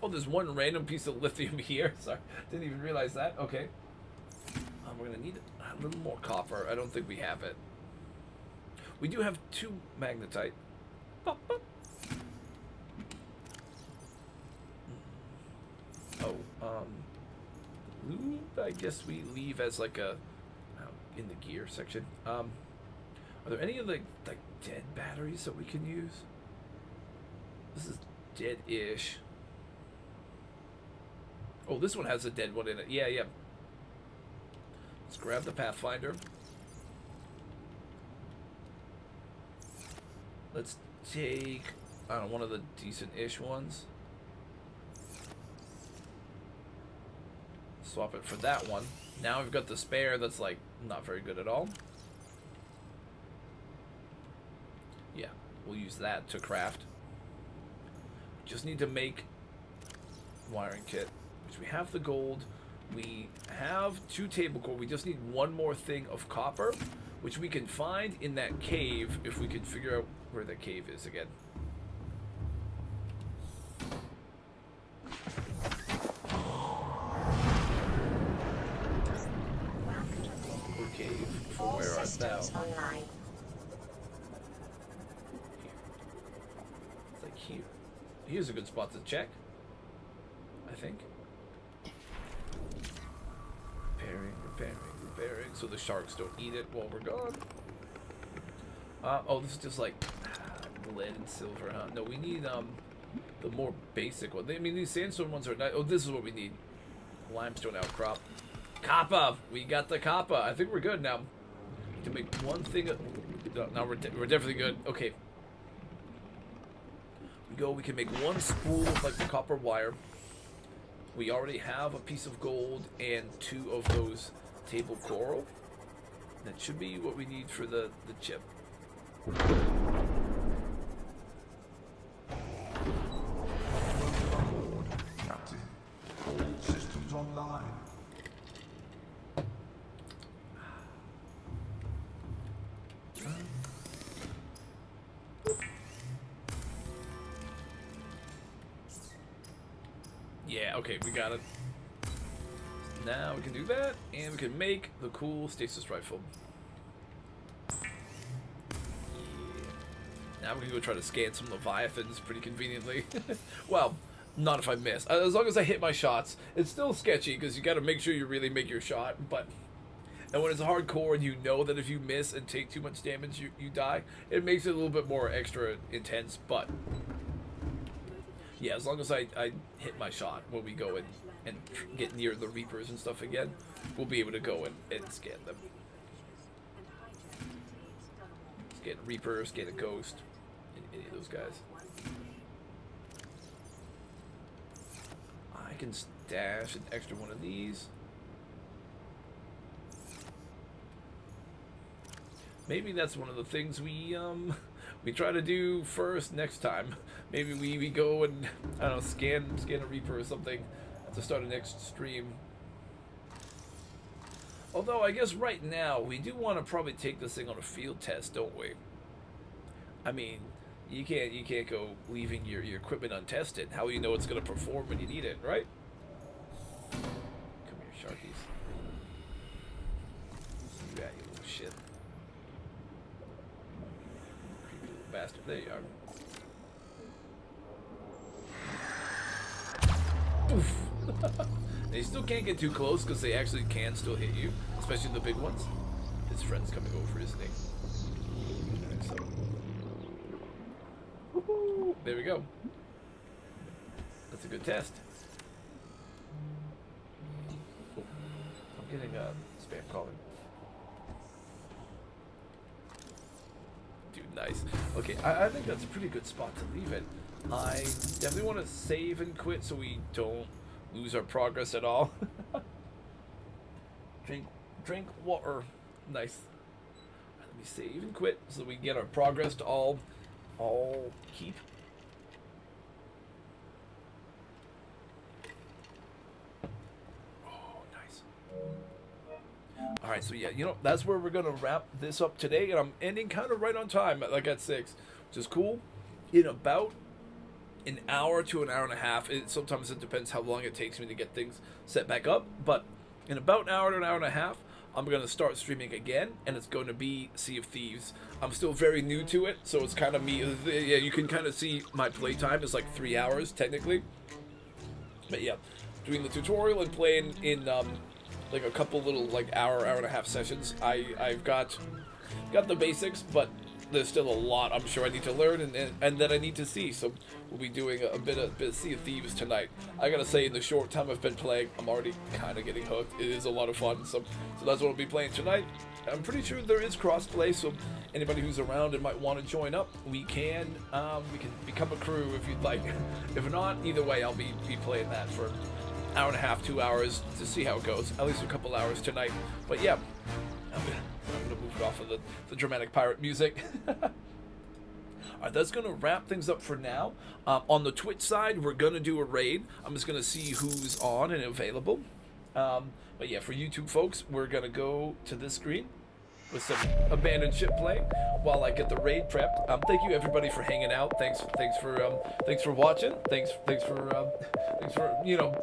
Oh, there's one random piece of lithium here. Sorry, didn't even realize that. Okay. We're gonna need a little more copper. I don't think we have it. We do have 2 magnetite. Pop, pop. Oh, lube, I guess we leave as like a in the gear section. Are there any of the like dead batteries that we can use? This is dead-ish. Oh, this one has a dead one in it. Yeah, yeah. Let's grab the Pathfinder. Let's take, I don't know, one of the decent-ish ones. Swap it for that one. Now we've got the spare that's like not very good at all. Yeah, we'll use that to craft. Just need to make wiring kit, which we have the gold. We have 2 table core. We just need one more thing of copper, which we can find in that cave if we can figure out where the cave is again. Cave. Where art thou? It's like here. Here's a good spot to check, I think. Repairing, so the sharks don't eat it while we're gone. Oh, this is just like lead and silver, huh? No, we need the more basic one. I mean, these sandstone ones are nice. Oh, this is what we need. Limestone outcrop. Copper! We got the copper. I think we're good now. To make one thing. No, we're definitely good. Okay. We can make one spool of like the copper wire. We already have a piece of gold and 2 of those table coral. That should be what we need for the chip.
Captain, all systems online.
Yeah, okay, we got it. Now we can do that, and we can make the cool stasis rifle. Yeah. Now we can go try to scan some leviathans pretty conveniently. Well, not if I miss. As long as I hit my shots. It's still sketchy, because you got to make sure you really make your shot, but... And when it's hardcore and you know that if you miss and take too much damage, you die, it makes it a little bit more extra intense, but... Yeah, as long as I hit my shot when we go and get near the Reapers and stuff again, we'll be able to go and scan them. Scan a Reaper, scan a Ghost, any of those guys. I can stash an extra one of these. Maybe that's one of the things we try to do first next time. Maybe we go and, I don't know, scan a Reaper or something at the start of next stream. Although I guess right now we do want to probably take this thing on a field test, don't we? I mean, you can't go leaving your equipment untested. How will you know it's gonna perform when you need it, right? Come here, sharkies. You got you little shit. Creepy little bastard. There you are. poof. And you still can't get too close because they actually can still hit you, especially the big ones. His friend's coming over, isn't he? So, woohoo, there we go. That's a good test. Oh, I'm getting a spam calling. Dude, nice. Okay, I think that's a pretty good spot to leave it. I definitely want to save and quit so we don't lose our progress at all. drink water. Nice. Let me save and quit so we get our progress to all keep. Oh, nice. All right, so yeah, you know, that's where we're gonna wrap this up today, and I'm ending kind of right on time, like at 6, which is cool. In about an hour to an hour and a half. Sometimes it depends how long it takes me to get things set back up, but in about an hour to an hour and a half, I'm going to start streaming again, and it's going to be Sea of Thieves. I'm still very new to it, so it's kind of me. Yeah, you can kind of see my playtime is like 3 hours, technically. But yeah, doing the tutorial and playing in like a couple little like hour and a half sessions. I've got the basics, but there's still a lot I'm sure I need to learn and that I need to see. So we'll be doing a bit of Sea of Thieves tonight. I gotta say, in the short time I've been playing, I'm already kind of getting hooked. It is a lot of fun. So that's what we'll be playing tonight. I'm pretty sure there is crossplay, so anybody who's around and might want to join up, we can become a crew if you'd like. If not, either way, I'll be playing that for an hour and a half, 2 hours to see how it goes. At least a couple hours tonight. But yeah, I'm gonna move it off of the dramatic pirate music. Alright, that's gonna wrap things up for now. On the Twitch side, we're gonna do a raid. I'm just gonna see who's on and available. But yeah, for YouTube folks, we're gonna go to this screen with some abandoned ship playing while I get the raid prepped. Thank you everybody for hanging out. Thanks for watching. Thanks for you know,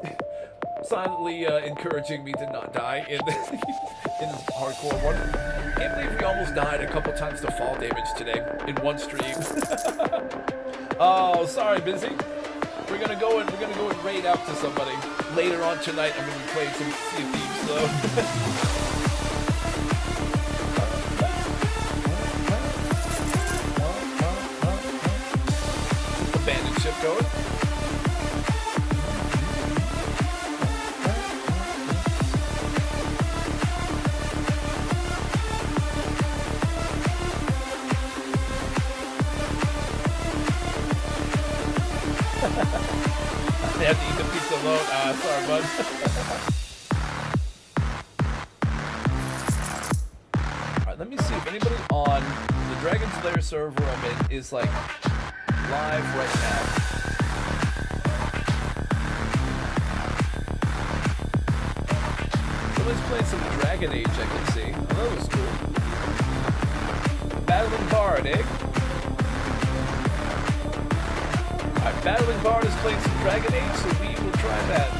silently encouraging me to not die in this hardcore one. Can't believe we almost died a couple times to fall damage today in one stream. Oh, sorry, busy. We're gonna go and raid out to somebody later on tonight. I'm gonna be playing some Sea of Thieves, so. Abandoned ship going. They have to eat the pizza alone. Sorry, bud. Alright, let me see if anybody on the Dragon's Lair server I'm in is like live right now. Somebody's playing some Dragon Age, I can see. Oh, that was cool. Battling Bard, eh? Alright, Battling Bard is playing some Dragon Age, so we will try that.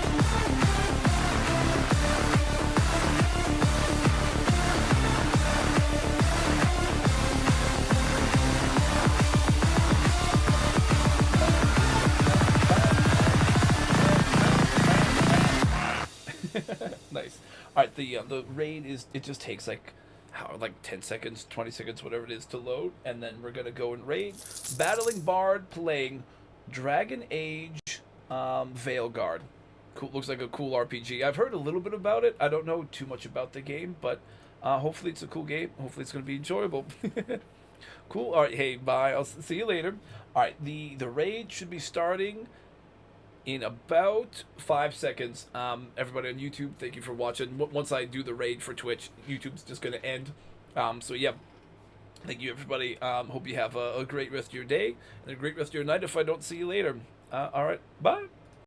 Nice. Alright, the raid it just takes like 10 seconds, 20 seconds, whatever it is to load, and then we're gonna go and raid. Battling Bard playing Dragon Age Veilguard. Cool, looks like a cool RPG. I've heard a little bit about it. I don't know too much about the game, but hopefully it's a cool game. Hopefully it's going to be enjoyable. Cool. All right, hey, bye. I'll see you later. All right, the raid should be starting in about 5 seconds. Everybody on YouTube, thank you for watching. Once I do the raid for Twitch, YouTube's just going to end. So yeah. Thank you, everybody. Hope you have a great rest of your day and a great rest of your night if I don't see you later. All right. Bye.